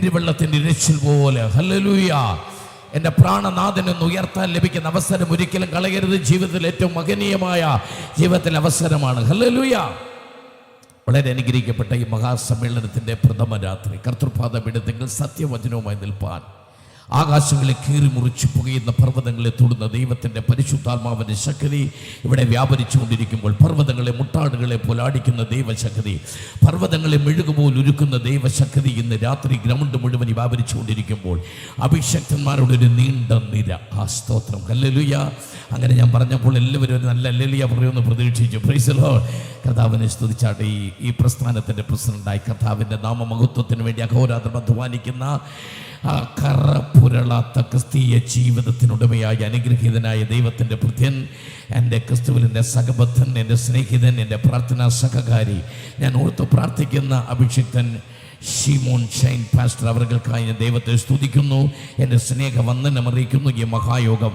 പെരുവെള്ളത്തിൻ്റെ ഇരച്ചിൽ പോലെ. ഹല്ലേലൂയ. എൻ്റെ പ്രാണനാഥനെന്ന് ഉയർത്താൻ ലഭിക്കുന്ന അവസരം ഒരിക്കലും കളയരുത്. ജീവിതത്തിൽ ഏറ്റവും മഹനീയമായ ജീവിതത്തിലെ അവസരമാണ്. ഹല്ലേലൂയ. വളരെ അനുഗ്രഹിക്കപ്പെട്ട ഈ മഹാസമ്മേളനത്തിൻ്റെ പ്രഥമ രാത്രി കർത്തൃപാദപീഠത്തിൽ സത്യവചനവുമായി നിൽപ്പാൻ, ആകാശങ്ങളെ കീറി മുറിച്ചു പുകയുന്ന പർവ്വതങ്ങളെ തൊടുന്ന ദൈവത്തിൻ്റെ പരിശുദ്ധാത്മാവിൻ്റെ ശക്തി ഇവിടെ വ്യാപരിച്ചുകൊണ്ടിരിക്കുമ്പോൾ, പർവ്വതങ്ങളെ മുട്ടാടുകളെ പോലെ ആടിക്കുന്ന ദൈവശക്തി, പർവ്വതങ്ങളെ മെഴുകുപോൽ ഉരുക്കുന്ന ദൈവശക്തി ഇന്ന് രാത്രി ഗ്രൗണ്ട് മുഴുവൻ വ്യാപരിച്ചുകൊണ്ടിരിക്കുമ്പോൾ അഭിഷക്തന്മാരുടെ ഒരു നീണ്ട നിര. ആ സ്തോത്രം. ഹല്ലേലൂയ. അങ്ങനെ ഞാൻ പറഞ്ഞപ്പോൾ എല്ലാവരും ഒരു നല്ല ഹല്ലേലൂയ പറയുമെന്ന് പ്രതീക്ഷിച്ചു. Price the Lord. കർത്താവിനെ സ്തുതിച്ചാട്ടെ. ഈ പ്രസ്ഥാനത്തിൻ്റെ പ്രസിഡന്റായി കർത്താവിൻ്റെ നാമമഹത്വത്തിന് വേണ്ടി അഹോരാത്രം അധ്വാനിക്കുന്ന ആ കറപുരളാത്ത ക്രിസ്തീയ ജീവിതത്തിനുടമയായ അനുഗ്രഹീതനായ ദൈവത്തിൻ്റെ ഭൃത്യൻ, എൻ്റെ ക്രിസ്തുവിൽ എൻ്റെ സഹബദ്ധൻ, എൻ്റെ സ്നേഹിതൻ, എൻ്റെ പ്രാർത്ഥനാ സഹകാരി, ഞാൻ ഓർത്തു പ്രാർത്ഥിക്കുന്ന അഭിഷിക്തൻ ഷിമോൻ ഷൈൻ പാസ്റ്റർ അവർക്കായി ഞാൻ ദൈവത്തെ സ്തുതിക്കുന്നു. എൻ്റെ സ്നേഹവന്ദനം അറിയിക്കുന്നു. ഈ മഹായോഗം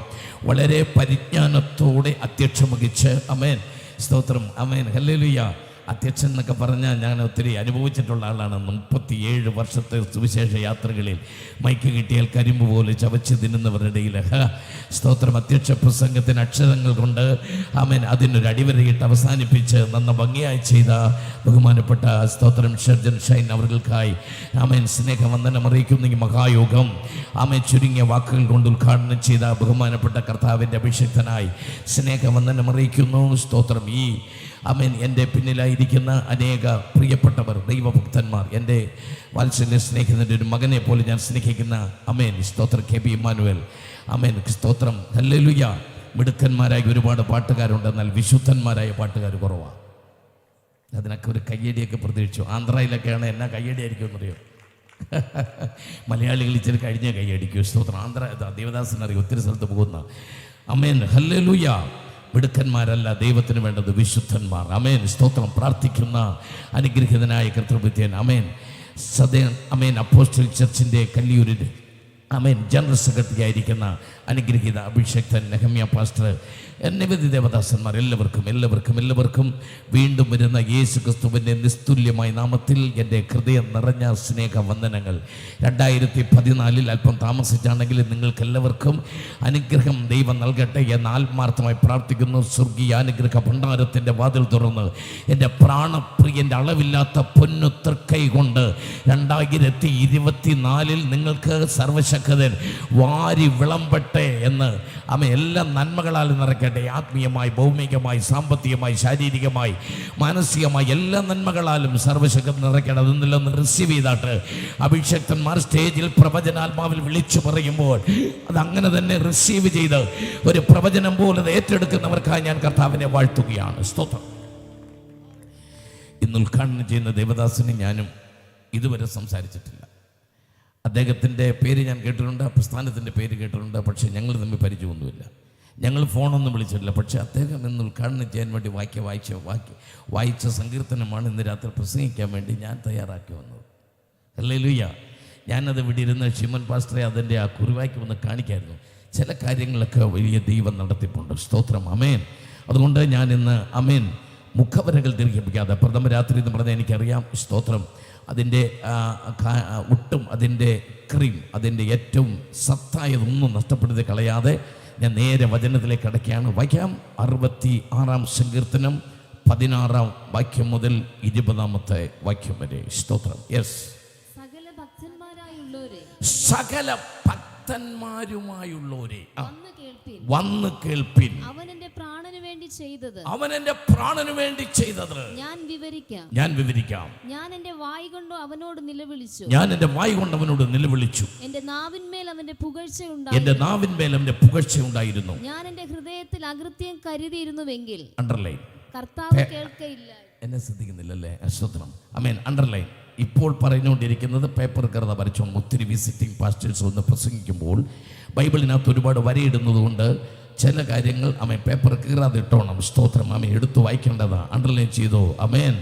വളരെ പരിജ്ഞാനത്തോടെ അധ്യക്ഷം വഹിച്ച്, അമേൻ, സ്തോത്രം, അമേൻ, ഹല്ലേലൂയ. അധ്യക്ഷൻ എന്നൊക്കെ പറഞ്ഞാൽ ഞാൻ ഒത്തിരി അനുഭവിച്ചിട്ടുള്ള ആളാണ്. 37 വർഷത്തെ സുവിശേഷ യാത്രകളിൽ മൈക്ക് കിട്ടിയാൽ കരിമ്പ് പോലെ ചവച്ച് തിന്നുന്നവരുടെ ഇടയിൽ സ്തോത്രം അധ്യക്ഷ പ്രസംഗത്തിന് അക്ഷരങ്ങൾ കൊണ്ട് ആമേൻ അതിനൊരു അടിവരയിട്ട് അവസാനിപ്പിച്ച് നന്ന ഭംഗിയായി ചെയ്ത ബഹുമാനപ്പെട്ട സ്തോത്രം ഷർജൻ ഷൈൻ അവർക്കായി ആമേൻ സ്നേഹവന്ദനം അറിയിക്കുന്ന ഈ മഹായോഗം ആമേൻ ചുരുങ്ങിയ വാക്കുകൾ കൊണ്ട് ഉദ്ഘാടനം ചെയ്ത ബഹുമാനപ്പെട്ട കർത്താവിൻ്റെ അഭിഷിക്തനായി സ്നേഹവന്ദനം അറിയിക്കുന്നു. സ്തോത്രം. ഈ ആമേൻ എൻ്റെ പിന്നിലായിരിക്കുന്ന അനേക പ്രിയപ്പെട്ടവർ, ദൈവഭക്തന്മാർ, എൻ്റെ വാത്സല്യ സ്നേഹിതൻ്റെ ഒരു മകനെ പോലെ ഞാൻ സ്നേഹിക്കുന്ന അമേൻ സ്തോത്രം കെ.ബി. ഇമ്മാനുവൽ, അമേൻ സ്തോത്രം, ഹല്ലേലൂയ. മിടുക്കന്മാരായ ഒരുപാട് പാട്ടുകാരുണ്ട്, എന്നാൽ വിശുദ്ധന്മാരായ പാട്ടുകാർ കുറവാണ്. അതിനൊക്കെ ഒരു കയ്യടിയൊക്കെ പ്രതീക്ഷിച്ചു. ആന്ധ്രയിലൊക്കെയാണ് എന്നാ കയ്യടിയായിരിക്കും എന്നറിയോ? മലയാളികൾ ഇച്ചിരി കഴിഞ്ഞേ കയ്യടിക്കും. സ്തോത്രം. ആന്ധ്ര ദേവദാസനറിയും ഒത്തിരി സ്ഥലത്ത് പോകുന്ന അമേൻ ഹല്ലേലൂയ. മിടുക്കന്മാരല്ല ദൈവത്തിന് വേണ്ടത്, വിശുദ്ധന്മാർ. അമേൻ സ്തോത്രം. പ്രാർത്ഥിക്കുന്ന അനുഗ്രഹീതനായ കർത്തൃഭൃത്യൻ, അമേൻ സദേൻ, അമേൻ അപ്പോസ്റ്റൽ ചർച്ചിൻ്റെ കല്ലിയൂരിൽ അമേൻ ജനറൽ സെക്രട്ടറി ആയിരിക്കുന്ന അനുഗ്രഹീത അഭിഷക്തൻ നെഹമ്യ പാസ്റ്റർ, നിരവധി ദേവദാസന്മാർ, എല്ലാവർക്കും വീണ്ടും വരുന്ന യേശു ക്രിസ്തുവിൻ്റെ നിസ്തുല്യമായ നാമത്തിൽ എൻ്റെ ഹൃദയം നിറഞ്ഞ സ്നേഹവന്ദനങ്ങൾ. 2014 അല്പം താമസിച്ചാണെങ്കിലും നിങ്ങൾക്കെല്ലാവർക്കും അനുഗ്രഹം ദൈവം നൽകട്ടെ എന്ന് ആത്മാർത്ഥമായി പ്രാർത്ഥിക്കുന്നു. സ്വർഗീയ അനുഗ്രഹ ഭണ്ഡാരത്തിൻ്റെ വാതിൽ തുറന്ന് എൻ്റെ പ്രാണപ്രിയൻ്റെ അളവില്ലാത്ത പൊന്നു തൃക്കൈ കൊണ്ട് 2024 നിങ്ങൾക്ക് സർവശക്തൻ വാരി വിളമ്പട്ടെ എന്ന് എല്ലാം നന്മകളാൽ നിറയ്ക്കട്ടെ. ആത്മീയമായി, ഭൗമികമായി, സാമ്പത്തികമായി, ശാരീരികമായി, മാനസികമായി എല്ലാ നന്മകളാലും സർവശക്തൻ നിറയ്ക്കണം. അതൊന്നിലൊന്ന് റിസീവ് ചെയ്താട്ട് അഭിഷക്തന്മാർ സ്റ്റേജിൽ പ്രവചനാത്മാവിൽ വിളിച്ചു പറയുമ്പോൾ അതങ്ങനെ തന്നെ റിസീവ് ചെയ്ത് ഒരു പ്രവചനം പോലെ ഏറ്റെടുക്കുന്നവർക്കായി ഞാൻ കർത്താവിനെ വാഴ്ത്തുകയാണ്. സ്തോത്രം. ഇന്ന് ഉദ്ഘാടനം ചെയ്യുന്ന ദേവദാസനെ ഞാനും ഇതുവരെ സംസാരിച്ചിട്ടില്ല. അദ്ദേഹത്തിൻ്റെ പേര് ഞാൻ കേട്ടിട്ടുണ്ട്, പ്രസ്ഥാനത്തിൻ്റെ പേര് കേട്ടിട്ടുണ്ട്, പക്ഷേ ഞങ്ങൾ തമ്മിൽ പരിചയമൊന്നുമില്ല. ഞങ്ങൾ ഫോണൊന്നും വിളിച്ചിട്ടില്ല. പക്ഷേ അദ്ദേഹം ഇന്ന് ഉദ്ഘാടനം ചെയ്യാൻ വേണ്ടി വായിച്ച സങ്കീർത്തനമാണ് ഇന്ന് രാത്രി പ്രസംഗിക്കാൻ വേണ്ടി ഞാൻ തയ്യാറാക്കി വന്നത്. ഹല്ലേലൂയ. ഞാനത് ഇവിടെ ഇരുന്ന് ഷിമോൻ പാസ്റ്ററെ അതിൻ്റെ ആ കുറിവാക്കി ഒന്ന് കാണിക്കായിരുന്നു. ചില കാര്യങ്ങളൊക്കെ വലിയ ദൈവം നടത്തിപ്പുണ്ട്. സ്തോത്രം. അമേൻ. അതുകൊണ്ട് ഞാൻ ഇന്ന് അമേൻ മുഖവരകൾ ദീർഘിപ്പിക്കാതെ പ്രഥമ രാത്രി എന്ന് പറഞ്ഞാൽ എനിക്കറിയാം. സ്തോത്രം. അതിൻ്റെ ഒട്ടും അതിൻ്റെ ക്രീം, അതിൻ്റെ ഏറ്റവും സത്തായതൊന്നും നഷ്ടപ്പെടുത്തി കളയാതെ ഞാൻ നേരെ വചനത്തിലേക്ക് കടക്കുകയാണ്. വായിക്കാം. 66-ാം സങ്കീർത്തനം 16-ാം വാക്യം മുതൽ 20-ാമത്തെ വാക്യം വരെ. സ്തോത്രം. യെസ്. സകല ഭക്തന്മാരായുള്ളവരെ വന്ന് കേൾപ്പിൻ. അവൻ എന്റെ പ്രാണന് വേണ്ടി ചെയ്തത് ഞാൻ വിവരിക്കാം. ഞാൻ എന്റെ വായ് കൊണ്ട് അവനോട് നിലവിളിച്ചു. എന്റെ നാവിന്മേൽ അവന്റെ പുകഴ്ച ഉണ്ടായിരുന്നു. ഞാൻ എന്റെ ഹൃദയത്തിൽ അകൃത്യം കരുതിയിരുന്നുവെങ്കിൽ അണ്ടർലൈൻ. കർത്താവ് കേൾക്കയില്ല. എന്നെ ശ്രദ്ധിക്കുന്നില്ലല്ലേ? സ്തോത്രം. ആമേൻ. അണ്ടർലൈൻ. ഇപ്പോൾ പറഞ്ഞുകൊണ്ടിരിക്കുന്നത് പേപ്പർ കറുത വരച്ചോണം. ഒത്തിരി വിസിറ്റിംഗ് പാസ്റ്റേഴ്സ് ഒന്ന് പ്രസംഗിക്കുമ്പോൾ ബൈബിളിനകത്ത് ഒരുപാട് വരയിടുന്നത് കൊണ്ട് ചില കാര്യങ്ങൾ പേപ്പർ കീറാതെ ഇട്ടോണം. സ്തോത്രം. എടുത്തു വായിക്കേണ്ടതാണ്. അണ്ടർലൈൻ ചെയ്തോ. അമേൻ.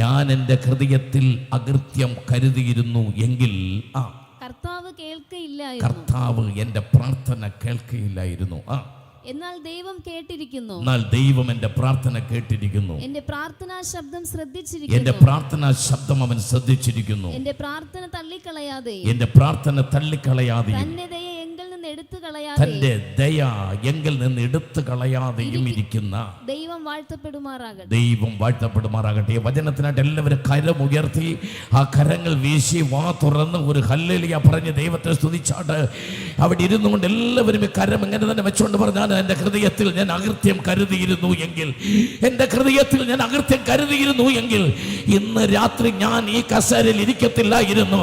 ഞാൻ എൻ്റെ ഹൃദയത്തിൽ അകൃത്യം കരുതിയിരുന്നു എങ്കിൽ കർത്താവ് എൻ്റെ പ്രാർത്ഥന കേൾക്കയില്ലായിരുന്നു. എന്നാൽ ദൈവം കേട്ടിരിക്കുന്നു. എന്നാൽ ദൈവം എന്റെ പ്രാർത്ഥന കേട്ടിരിക്കുന്നു. എന്റെ പ്രാർത്ഥനാ ശബ്ദം എന്റെ ശ്രദ്ധിച്ചിരിക്കുന്നു. പ്രാർത്ഥനാ ശബ്ദം അവൻ ശ്രദ്ധിച്ചിരിക്കുന്നു. എന്റെ പ്രാർത്ഥന തള്ളിക്കളയാതെ, എന്റെ പ്രാർത്ഥന തള്ളിക്കളയാതെയും തന്റെ ദയ എങ്കിൽ നിന്ന് എടുത്തു കളയാതെ, തന്റെ ദയ എങ്കിൽ നിന്ന് എടുത്തു കളയാതെയും ഇരിക്കുന്ന ദൈവം വാഴ്ത്തപ്പെടുമാറാകട്ടെ. ദൈവം വാഴ്ത്തപ്പെടുമാറാകട്ടെ. ഈ വചനത്തിനായിട്ട് എല്ലാവരും കരമുയർത്തി ആ കരങ്ങൾ വീശി വാ തുറന്ന് ഒരു ഹല്ലേലൂയ പറഞ്ഞ് ദൈവത്തെ സ്തുതിച്ചാട്ട് അവിടെ ഇരുന്നു കൊണ്ട് എല്ലാവരും ഈ കരം ഇങ്ങനെ തന്നെ വെച്ചുകൊണ്ട് പറഞ്ഞാൽ, എൻ്റെ ഹൃദയത്തിൽ ഞാൻ അകൃത്യം കരുതിയിരുന്നു എങ്കിൽ, എൻ്റെ ഹൃദയത്തിൽ ഞാൻ അകൃത്യം കരുതിയിരുന്നു എങ്കിൽ ഇന്ന് രാത്രി ഞാൻ ഈ കസേരയിൽ ഇരിക്കത്തില്ലായിരുന്നു.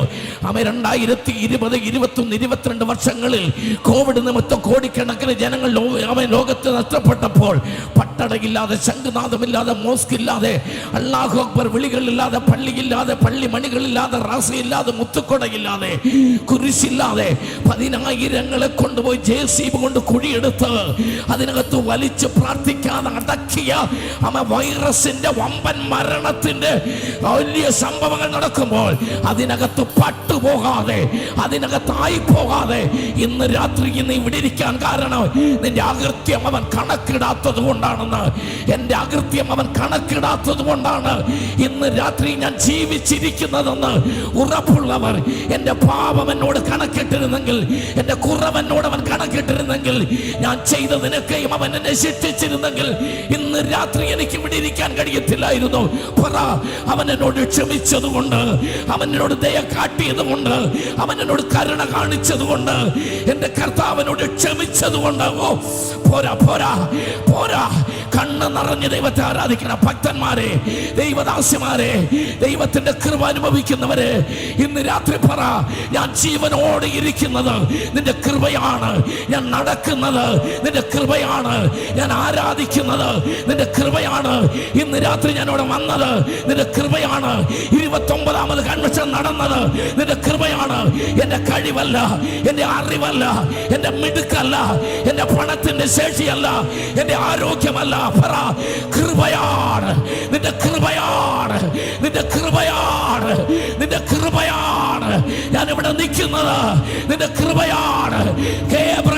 അവ 2020, 21, 22 വർഷങ്ങളിൽ കോവിഡ് നിമിത്തം കോടിക്കണക്കിന് ജനങ്ങൾ ലോകത്ത് നഷ്ടപ്പെട്ടപ്പോൾ പട്ടടയില്ലാതെ, ശംഖുനാഥമില്ലാതെ, മോസ്കില്ലാതെ, അല്ലാഹു അക്ബർ വിളികളില്ലാതെ, പള്ളിയില്ലാതെ, പള്ളിമണികളില്ലാതെ, റാസയില്ലാതെ, മുത്തുക്കൊടയില്ലാതെ, കുരിശില്ലാതെ 10,000 കൊണ്ടുപോയി JCB കൊണ്ട് കുഴിയെടുത്ത് അതിനകത്ത് വലിച്ച് പ്രാർത്ഥിക്കാതെ അടക്കിയ വൈറസിന്റെ വമ്പൻ മരണത്തിന്റെ വലിയ സംഭവങ്ങൾ നടക്കുമ്പോൾ അതിനകത്ത് പട്ടുപോകാതെ, അതിനകത്തായി പോകാതെ ഇന്ന് രാത്രി ഇന്ന് ഇവിടെ ഇരിക്കാൻ കാരണം നിന്റെ അകൃത്യം അവൻ കണക്കിടാത്തത് കൊണ്ടാണെന്ന്. എന്റെ അകൃത്യം അവൻ കണക്കിടാത്തത് കൊണ്ടാണ് ഇന്ന് രാത്രി ഞാൻ ജീവിച്ചിരിക്കുന്നതെന്ന് ഉറപ്പുള്ളവർ. എന്റെ പാപം എന്നോട് കണക്കിട്ടിരുന്നെങ്കിൽ, എന്റെ കുറവെന്നോട് അവൻ കണക്കിട്ടിരുന്നെങ്കിൽ, ഞാൻ ചെയ്തതിനൊക്കെയും അവൻ എന്നെ ശിക്ഷിച്ചിരുന്നെങ്കിൽ ഇന്ന് രാത്രി എനിക്ക് ഇവിടെ ഇരിക്കാൻ കഴിയത്തില്ലായിരുന്നു. പറ, അവൻ എന്നോട് ക്ഷമിച്ചത് കൊണ്ട്, അവൻ എന്നോട് ദയ കാട്ടിയത് കൊണ്ട്, അവൻ എന്നോട് കരുണ കാണിച്ചത് കൊണ്ട്, എന്റെ കർത്താവിനോട് ക്ഷമിച്ചത് കൊണ്ട്. ഓ പോരാ പോരാ പോരാ. കണ്ണ് നിറഞ്ഞ് ദൈവത്തെ ആരാധിക്കുന്ന ഭക്തന്മാരെ, ദൈവദാസ്യമാരെ, ദൈവത്തിന്റെ കൃപ അനുഭവിക്കുന്നവരെ, ഇന്ന് രാത്രി പറ, ഞാൻ ജീവനോടെ ഇരിക്കുന്നത് നിന്റെ കൃപയാണ്, ഞാൻ നടക്കുന്നത് നിന്റെ കൃപയാണ്, ഞാൻ ആരാധിക്കുന്നത് നിന്റെ കൃപയാണ്, ഇന്ന് രാത്രി ഞാൻ ഇവിടെ വന്നത് നിന്റെ കൃപയാണ്, 29ാമത് കൺവെൻഷൻ നടന്നത് നിന്റെ കൃപയാണ്. എന്റെ കഴിവല്ല, എന്റെ അറിവല്ല, എന്റെ മിടുക്കല്ല, എന്റെ പണത്തിന്റെ ശേഷിയല്ല, എന്റെ ആരോഗ്യമല്ല. പറ, കൃപയാണ്, നിന്റെ കൃപയാണ്, നിന്റെ കൃപയാണ്, നിന്റെ കൃപയാണ്. ഞാൻ ഇവിടെ നിൽക്കുന്നത് നിന്റെ കൃപയാണ്.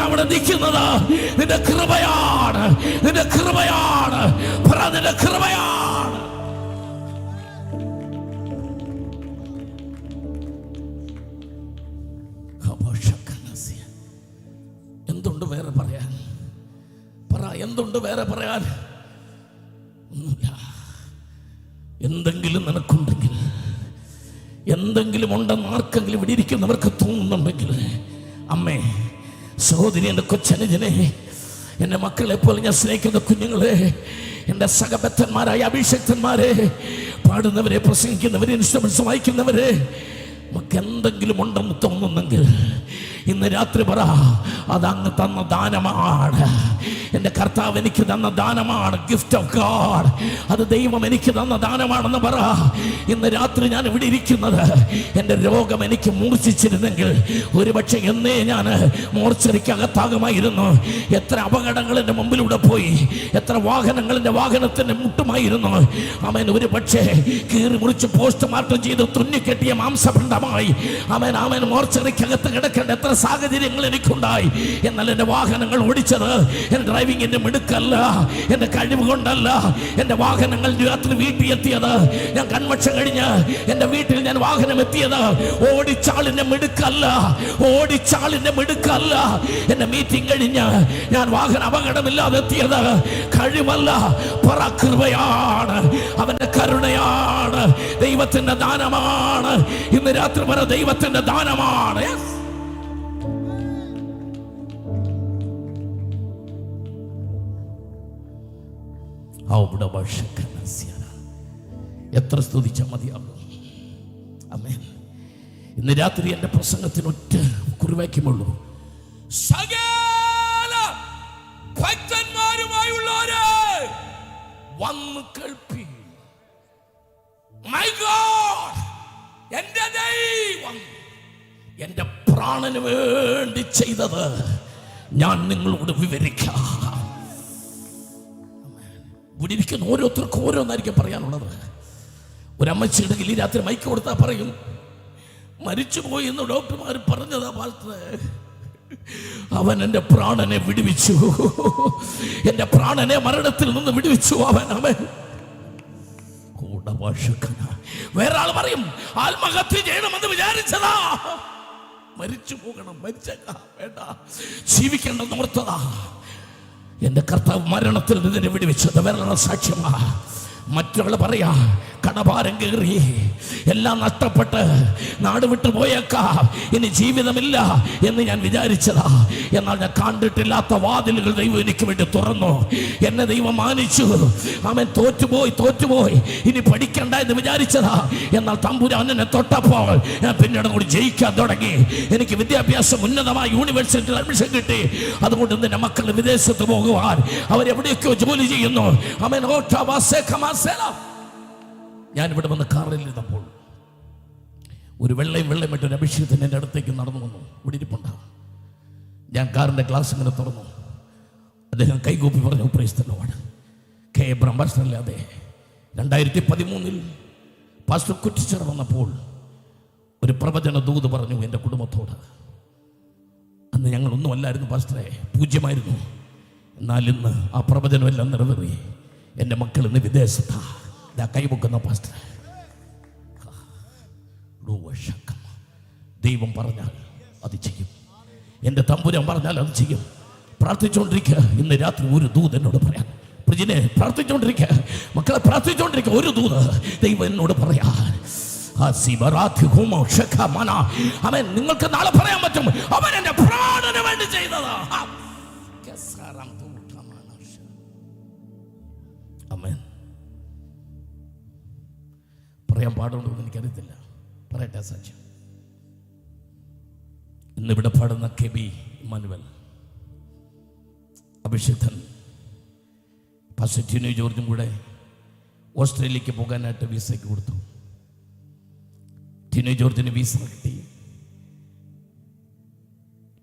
ഇവിടെ നിൽക്കുന്നത് നിന്റെ കൃപയാണ്, നിന്റെ കൃപയാണ്. പറ, നിന്റെ കൃപയാണ്. എന്തുണ്ട് വേറെ പറയാൻ? പറ, എന്തുണ്ട് വേറെ പറയാൻ? ഒന്നുമില്ല. എന്തെങ്കിലും നിനക്കുണ്ടെങ്കിൽ, എന്തെങ്കിലും ഉണ്ടെന്ന് ആർക്കെങ്കിലും ഇവിടെ ഇരിക്കുന്നവർക്ക് തോന്നുന്നുണ്ടെങ്കിൽ, അമ്മേ, സഹോദരി, എൻ്റെ കൊച്ചനുജനെ, എൻ്റെ മക്കളെ പോലെ ഞാൻ സ്നേഹിക്കുന്ന കുഞ്ഞുങ്ങളെ, എൻ്റെ സഹബദ്ധന്മാരായ അഭിഷക്തന്മാരെ, പാടുന്നവരെ, പ്രസംഗിക്കുന്നവരെ, ഇൻസ്ട്രുമെന്റ്സ് വായിക്കുന്നവരെ, നമുക്ക് എന്തെങ്കിലും ഉണ്ടെന്ന് തോന്നുന്നെങ്കിൽ ഇന്ന് രാത്രി പറ, അതങ്ങ് തന്ന ദാനമാണ്. എൻ്റെ കർത്താവ് എനിക്ക് തന്ന ദാനമാണ്. Gift of God. അത് ദൈവം എനിക്ക് തന്ന ദാനമാണെന്ന് പറ. ഇന്ന് രാത്രി ഞാൻ ഇവിടെ ഇരിക്കുന്നത്, എൻ്റെ രോഗം എനിക്ക് മൂർച്ഛിച്ചിരുന്നെങ്കിൽ ഒരുപക്ഷെ എന്നേ ഞാൻ മോർച്ചറിക്കകത്താകുമായിരുന്നു. എത്ര അപകടങ്ങൾ എൻ്റെ മുമ്പിലൂടെ പോയി, എത്ര വാഹനങ്ങൾ എൻ്റെ വാഹനത്തിൻ്റെ മുട്ടുമായിരുന്നു. അവൻ ഒരു പക്ഷേ കീറി മുറിച്ച് പോസ്റ്റ്മോർട്ടം ചെയ്ത് തുന്നിക്കെട്ടിയ മാംസപിണ്ഡമായി അവൻ മോർച്ചറിക്കകത്ത് കിടക്കേണ്ട എത്ര സാഹചര്യങ്ങൾ എനിക്കുണ്ടായി. എന്നാൽ എൻ്റെ വാഹനങ്ങൾ ഓടിച്ചത് എൻ്റെ ഡ്രൈവിംഗിന്റെ മിടുക്കല്ല, എൻ്റെ കഴിവ് കൊണ്ടല്ല. എൻ്റെ വാഹനങ്ങൾ രാത്രി വീട്ടിൽ എത്തിയത്, ഞാൻ കൺവെൻഷൻ കഴിഞ്ഞ് എൻ്റെ വീട്ടിൽ ഞാൻ വാഹനം എത്തിയത് ഓടിച്ചാളിന്റെ മിടുക്കല്ല, ഓടിച്ചാളിന്റെ മിടുക്കല്ല. എൻ്റെ മീറ്റിംഗ് കഴിഞ്ഞ് ഞാൻ വാഹനം അപകടമില്ലാതെ എത്തിയത് കഴിവല്ല, പറ, കൃപയാണ്, അവന്റെ കരുണയാണ്, ദൈവത്തിന്റെ ദാനമാണ്. ഇന്ന് രാത്രി പറ, ദൈവത്തിന്റെ ദാനമാണ്. എത്ര സ്തുതിച്ച മതിയാകും. ആമേൻ. ഇന്ന് രാത്രി എൻ്റെ പ്രസംഗത്തിന് ഒറ്റ കുറിവാക്യമുള്ളൂ. സകല ഭക്തന്മാരുമായുള്ളവരെ വന്ന് കേൾപ്പി. മൈ ഗോഡ്, എൻ്റെ ദൈവം എൻ്റെ പ്രാണന് വേണ്ടി ചെയ്തത് ഞാൻ നിങ്ങളോട് വിവരിക്കാം. ഇവിടെ ഇരിക്കുന്ന ഓരോരുത്തർക്കും ഓരോന്നായിരിക്കും പറയാനുള്ളത്. ഒരമ്മച്ചിയുടെ ഈ രാത്രി മൈക്ക് കൊടുത്താൽ പറയും, മരിച്ചുപോയി എന്ന് ഡോക്ടർമാർ പറഞ്ഞതാ പാസ്റ്ററെ. അവൻ എൻ്റെ പ്രാണനെ വിടുവിച്ചു. എൻ്റെ പ്രാണനെ മരണത്തിൽ നിന്ന് വിടുവിച്ചു അവൻ. വേറെ ആൾ പറയും ആത്മഹത്യ ചെയ്യണമെന്ന് വിചാരിച്ചതാ, മരിച്ചു പോകണം, മരിച്ചേക്കാം, വേണ്ട, ജീവിക്കേണ്ടെന്ന് ഓർത്തതാ. എൻ്റെ കർത്താവ് മരണത്തിൽ നിന്നെ വിടുവിച്ചത് വേറെ സാക്ഷ്യമാ. മറ്റുള്ള പറയാ കടഭാരം കയറി എല്ലാം നഷ്ടപ്പെട്ട് നാട് വിട്ടു പോയേക്കാം, ഇനി ജീവിതമില്ല എന്ന് ഞാൻ വിചാരിച്ചതാ. എന്നാൽ ഞാൻ കണ്ടിട്ടില്ലാത്ത വാതിലുകൾ ദൈവം എനിക്ക് വേണ്ടി തുറന്നു. എന്നെ ദൈവം മാനിച്ചു. അവൻ തോറ്റുപോയി ഇനി പഠിക്കണ്ട എന്ന് വിചാരിച്ചതാ. എന്നാൽ തമ്പുരാൻ എന്നെ തൊട്ടപ്പോൾ ഞാൻ പിന്നീട് കൂടി ജയിക്കാൻ തുടങ്ങി. എനിക്ക് വിദ്യാഭ്യാസം ഉന്നതമായ യൂണിവേഴ്സിറ്റിയിൽ അഡ്മിഷൻ കിട്ടി. അതുകൊണ്ട് നിന്റെ മക്കൾ വിദേശത്ത് പോകുവാൻ അവരെവിടെയൊക്കെയോ ജോലി ചെയ്യുന്നു. ഞാൻ ഇവിടെ വന്ന് കാറിൽ ഇരുന്നപ്പോൾ ഒരു വെള്ളയും ഇട്ടൊരു അഭിഷേകത്തിന് എൻ്റെ അടുത്തേക്ക് നടന്നു വന്നു. ഇവിടെ ഇരിപ്പുണ്ടാവും. ഞാൻ കാറിൻ്റെ ഗ്ലാസ് ഇങ്ങനെ തുറന്നു. അദ്ദേഹം കൈകൂപ്പി പറഞ്ഞു, praise the Lord. K Abraham പാസ്റ്ററല്ലേ? അതെ. 2013 പാസ്റ്റർ കുറ്റിച്ചിറ വന്നപ്പോൾ ഒരു പ്രവചന ദൂത് പറഞ്ഞു എൻ്റെ കുടുംബത്തോട്. അന്ന് ഞങ്ങളൊന്നും അല്ലായിരുന്നു പാസ്റ്ററെ, പൂജ്യമായിരുന്നു. എന്നാൽ ഇന്ന് ആ പ്രവചനമെല്ലാം നിറവേറി. എൻ്റെ മക്കൾ ഇന്ന് വിദേശത്താ. കൈമുക്കുന്ന പാസ്റ്റർ, ദൈവം പറഞ്ഞാൽ അത് ചെയ്യും. എൻ്റെ തമ്പുരാൻ പറഞ്ഞാൽ അത് ചെയ്യും. പ്രാർത്ഥിച്ചുകൊണ്ടിരിക്കുക. ഇന്ന് രാത്രി ഒരു ദൂത് എന്നോട് പറയാൻ. പ്രജിനെ പ്രാർത്ഥിച്ചുകൊണ്ടിരിക്കുക, മക്കളെ പ്രാർത്ഥിച്ചുകൊണ്ടിരിക്കുക. ഒരു ദൂത് ദൈവം എന്നോട് പറയാൻ. അവൻ നിങ്ങൾക്ക് നാളെ പറയാൻ പറ്റും, അവൻ എൻ്റെ പ്രാണന് വേണ്ടി ചെയ്തതാ. ആമേൻ. പറയാൻ പാടുണ്ടോ എന്ന് എനിക്കറിയത്തില്ല. പറയട്ടെ സാക്ഷ്യം. ഇന്നിവിടെ പാടുന്ന കെബി ഇമ്മാനുവൽ അഭിഷിക്തൻ പാസ്റ്റർ ടിനോ ജോർജും കൂടെ ഓസ്ട്രേലിയക്ക് പോകാനായിട്ട് വിസയ്ക്ക് കൊടുത്തു. ടിനോ ജോർജിന് വിസ കിട്ടി,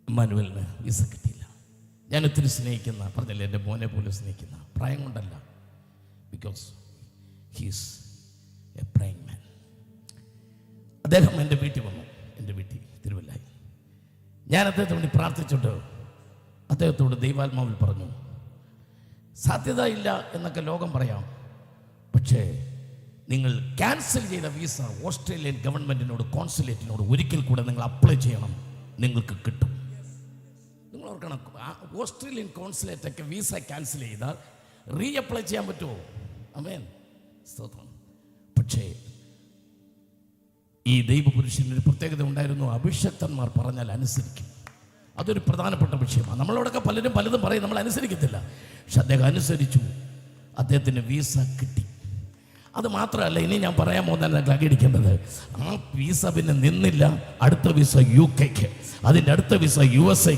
ഇമ്മാനുവലിന് വിസ കിട്ടിയില്ല. ഞാൻ ഒത്തിരി സ്നേഹിക്കുന്ന, പറഞ്ഞല്ലേ എൻ്റെ മോനെ പോലെ സ്നേഹിക്കുന്ന, പ്രായം കൊണ്ടല്ല, ബിക്കോസ് ഹീസ് എ പ്രൈങ് മാൻ. അദ്ദേഹം എൻ്റെ വീട്ടിൽ വന്നു, എൻ്റെ വീട്ടിൽ തിരുവല്ലായി. ഞാൻ അദ്ദേഹത്തെ വേണ്ടി പ്രാർത്ഥിച്ചിട്ട് അദ്ദേഹത്തോട് ദൈവാത്മാവിൽ പറഞ്ഞു, സാധ്യത ഇല്ല എന്നൊക്കെ ലോകം പറയാം, പക്ഷേ നിങ്ങൾ ക്യാൻസൽ ചെയ്ത വിസ ഓസ്ട്രേലിയൻ ഗവൺമെൻറ്റിനോട്, കോൺസുലേറ്റിനോട് ഒരിക്കൽ കൂടെ നിങ്ങൾ അപ്ലൈ ചെയ്യണം, നിങ്ങൾക്ക് കിട്ടും. നിങ്ങൾ ഓർക്കണം, ഓസ്ട്രേലിയൻ കോൺസുലേറ്റൊക്കെ വിസ ക്യാൻസൽ ചെയ്താൽ റീ അപ്ലൈ ചെയ്യാൻ പറ്റുമോ? ആമേൻ, സ്തോത്രം. പക്ഷേ ഈ ദൈവപുരുഷന് ഒരു പ്രത്യേകത ഉണ്ടായിരുന്നു. അഭിഷക്തന്മാർ പറഞ്ഞാൽ അനുസരിക്കും. അതൊരു പ്രധാനപ്പെട്ട വിഷയമാണ്. നമ്മളോടൊക്കെ പലരും പലതും പറയും, നമ്മൾ അനുസരിക്കത്തില്ല. പക്ഷെ അദ്ദേഹം അനുസരിച്ചു. അദ്ദേഹത്തിന് വിസ കിട്ടി. അത് മാത്രമല്ല, ഇനി ഞാൻ പറയാൻ പോകുന്ന അംഗീകരിക്കേണ്ടത്, ആ വിസ പിന്നെ നിന്നില്ല. അടുത്ത വിസ UK, അതിൻ്റെ അടുത്ത വിസ USA.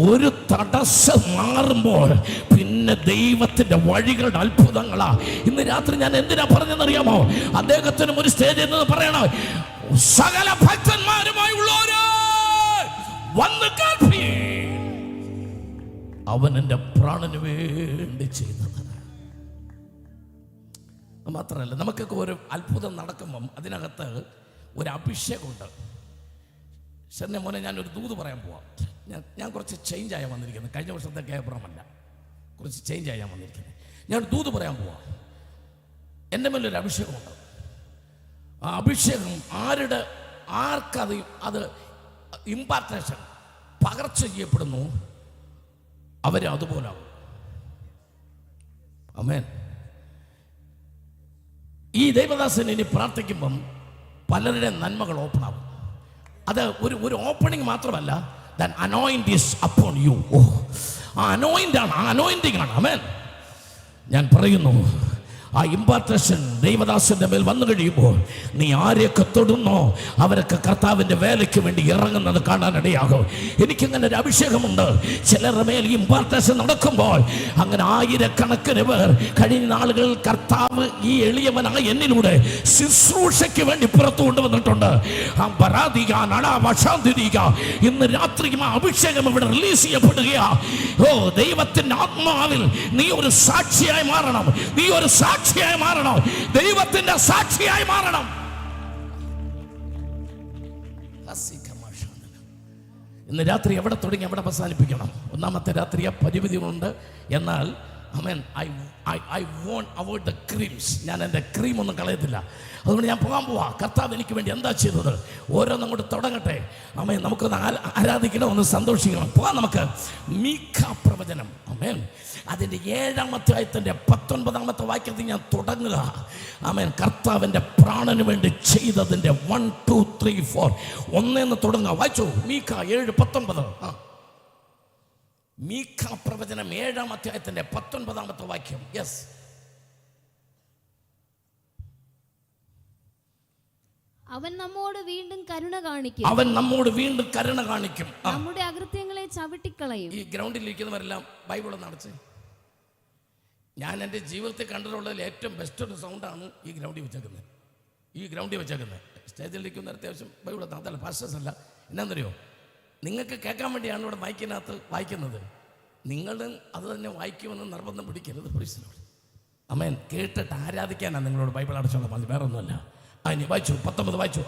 ഒരു തടസ്സം മാറുമ്പോൾ പിന്നെ ദൈവത്തിന്റെ വഴികളുടെ അത്ഭുതങ്ങളാ. ഇന്ന് രാത്രി ഞാൻ എന്തിനാ പറഞ്ഞെന്നറിയാമോ? അദ്ദേഹത്തിനും ഒരു സ്റ്റേജിൽ നിന്ന് പറയണം, സകല ഭക്തന്മാരുമായി ഉള്ളവര് വന്ന് കേൾപ്പീൻ, അവൻ എൻ്റെ പ്രാണന് വേണ്ടി ചെയ്തത്. മാത്രമല്ല, നമുക്കൊക്കെ ഒരു അത്ഭുതം നടക്കുമ്പം അതിനകത്ത് ഒരു അഭിഷേകമുണ്ട്. ശരണ്യ മോനെ, ഞാനൊരു ദൂത് പറയാൻ പോവാം. ഞാൻ കുറച്ച് ചേഞ്ച് ആയാൽ വന്നിരിക്കുന്നത്. കഴിഞ്ഞ വർഷത്തെ കേബ്രമല്ല, കുറച്ച് ചേഞ്ച് ആയാൽ വന്നിരിക്കുന്നത്. ഞാൻ ദൂത് പറയാൻ പോവാം. എൻ്റെ മേലൊരു അഭിഷേകമുണ്ട്. ആ അഭിഷേകം ആർക്കത് അത് ഇമ്പാർട്ടേഷൻ പകർച്ച ചെയ്യപ്പെടുന്നു, അവരെ അതുപോലാവും. ആമേൻ. ഈ ദൈവദാസൻ ഇനി പ്രാർത്ഥിക്കുമ്പം പലരുടെ നന്മകൾ ഓപ്പൺ ആവും. അത് ഒരു ഓപ്പണിംഗ് മാത്രമല്ല, than anoint is upon you. ആ അനോയിന്റിംഗ് ആണ്. ആമേൻ. ഞാൻ പറയുന്നു, ആ ഇമ്പാർട്ടേഷൻ ദൈവദാസന്റെ മേൽ വന്നു കഴിയുമ്പോൾ നീ ആരെയൊക്കെ തൊടുന്നോ അവരൊക്കെ കർത്താവിൻ്റെ വേലയ്ക്ക് വേണ്ടി ഇറങ്ങുന്നത് കാണാനിടയാകും. എനിക്കങ്ങനെ ഒരു അഭിഷേകമുണ്ട്. ചിലരുടെ മേൽ ഇമ്പാർട്ടേഷൻ നടക്കുമ്പോൾ അങ്ങനെ ആയിരക്കണക്കിന് പേർ കഴിഞ്ഞ നാളുകളിൽ കർത്താവ് ഈ എളിയവനായ എന്നിലൂടെ ശുശ്രൂഷയ്ക്ക് വേണ്ടി പുറത്തു കൊണ്ടുവന്നിട്ടുണ്ട്. ഇന്ന് രാത്രി ആ അഭിഷേകം ഇവിടെ റിലീസ് ചെയ്യപ്പെടുകയാ. ദൈവത്തിന്റെ ആത്മാവിൽ നീ ഒരു സാക്ഷിയായി മാറണം. നീ ഒരു സാക്ഷിയായി മാറണം. ദൈവത്തിന്റെ സാക്ഷിയായി മാറണം. ഇന്ന് രാത്രി എവിടെ തുടങ്ങി എവിടെ അവസാനിപ്പിക്കണം? ഒന്നാമത്തെ രാത്രി പരിമിതികളുണ്ട്. എന്നാൽ ആമേൻ, I won't avoid the creams. ഞാൻ എൻ്റെ ക്രീം ഒന്നും കളയത്തില്ല. അതുകൊണ്ട് ഞാൻ പോകാൻ പോവാ. കർത്താവ് എനിക്ക് വേണ്ടി എന്താ ചെയ്തത്? ഓരോന്നും കൂടെ തുടങ്ങട്ടെ. ആമേൻ, നമുക്കൊന്ന് ആരാധിക്കണം, ഒന്ന് സന്തോഷിക്കണം. പോകാം നമുക്ക്. മീഖ പ്രവചനം, ആമേൻ, അതിൻ്റെ 7-ാമത്തെ ആയത്തിൻ്റെ 19-ാമത്തെ വാക്യത്തിൽ ഞാൻ തുടങ്ങുക. ആമേൻ, കർത്താവിൻ്റെ പ്രാണന് വേണ്ടി ചെയ്തതിൻ്റെ 1 2 3 4 ഒന്നേന്ന് തുടങ്ങുക. വായിച്ചു. മീഖ 7:19. മീഖ പ്രവചനം 7-ാം അധ്യായത്തിന്റെ 19-ാമത്തെ വാക്യം. യെസ്. അവൻ നമ്മോട് വീണ്ടും കരുണ കാണിക്കും. അവൻ നമ്മോട് വീണ്ടും കരുണ കാണിക്കും. നമ്മുടെ അകൃത്യങ്ങളെ ചവിട്ടിക്കളയും. ഈ ഗ്രൗണ്ടിൽ ഇരിക്കുന്നവരെല്ലാം ബൈബിൾ ഒന്ന് അടച്ച്. ഞാൻ എൻ്റെ ജീവിതത്തിൽ കണ്ടിട്ടുള്ളതിൽ ഏറ്റവും ബെസ്റ്റ് ഒരു സൗണ്ടാണ് ഈ ഗ്രൗണ്ടിൽ വെച്ചേക്കുന്നത്. ഈ ഗ്രൗണ്ടിൽ വെച്ചേക്കുന്നത് സ്റ്റേജിൽ ഇരിക്കുന്ന അത്യാവശ്യം ബൈബിൾ അതല്ല, പാസ്റ്റേഴ്സ് അല്ല. എന്നാന്നറിയോ, നിങ്ങൾക്ക് കേൾക്കാൻ വേണ്ടിയാണ് ഇവിടെ മൈക്കിനകത്ത് വായിക്കുന്നത്. നിങ്ങളും അത് തന്നെ വായിക്കുമെന്ന് നിർബന്ധം പിടിക്കരുത്. പ്രീസിനോട് ആമേൻ. കേട്ടിട്ട് ആരാധിക്കാനാണ് നിങ്ങളോട് ബൈബിൾ അടച്ചോളാം, മതി, വേറെ ഒന്നുമല്ല. അതിന് വായിച്ചു 19 വായിച്ചു.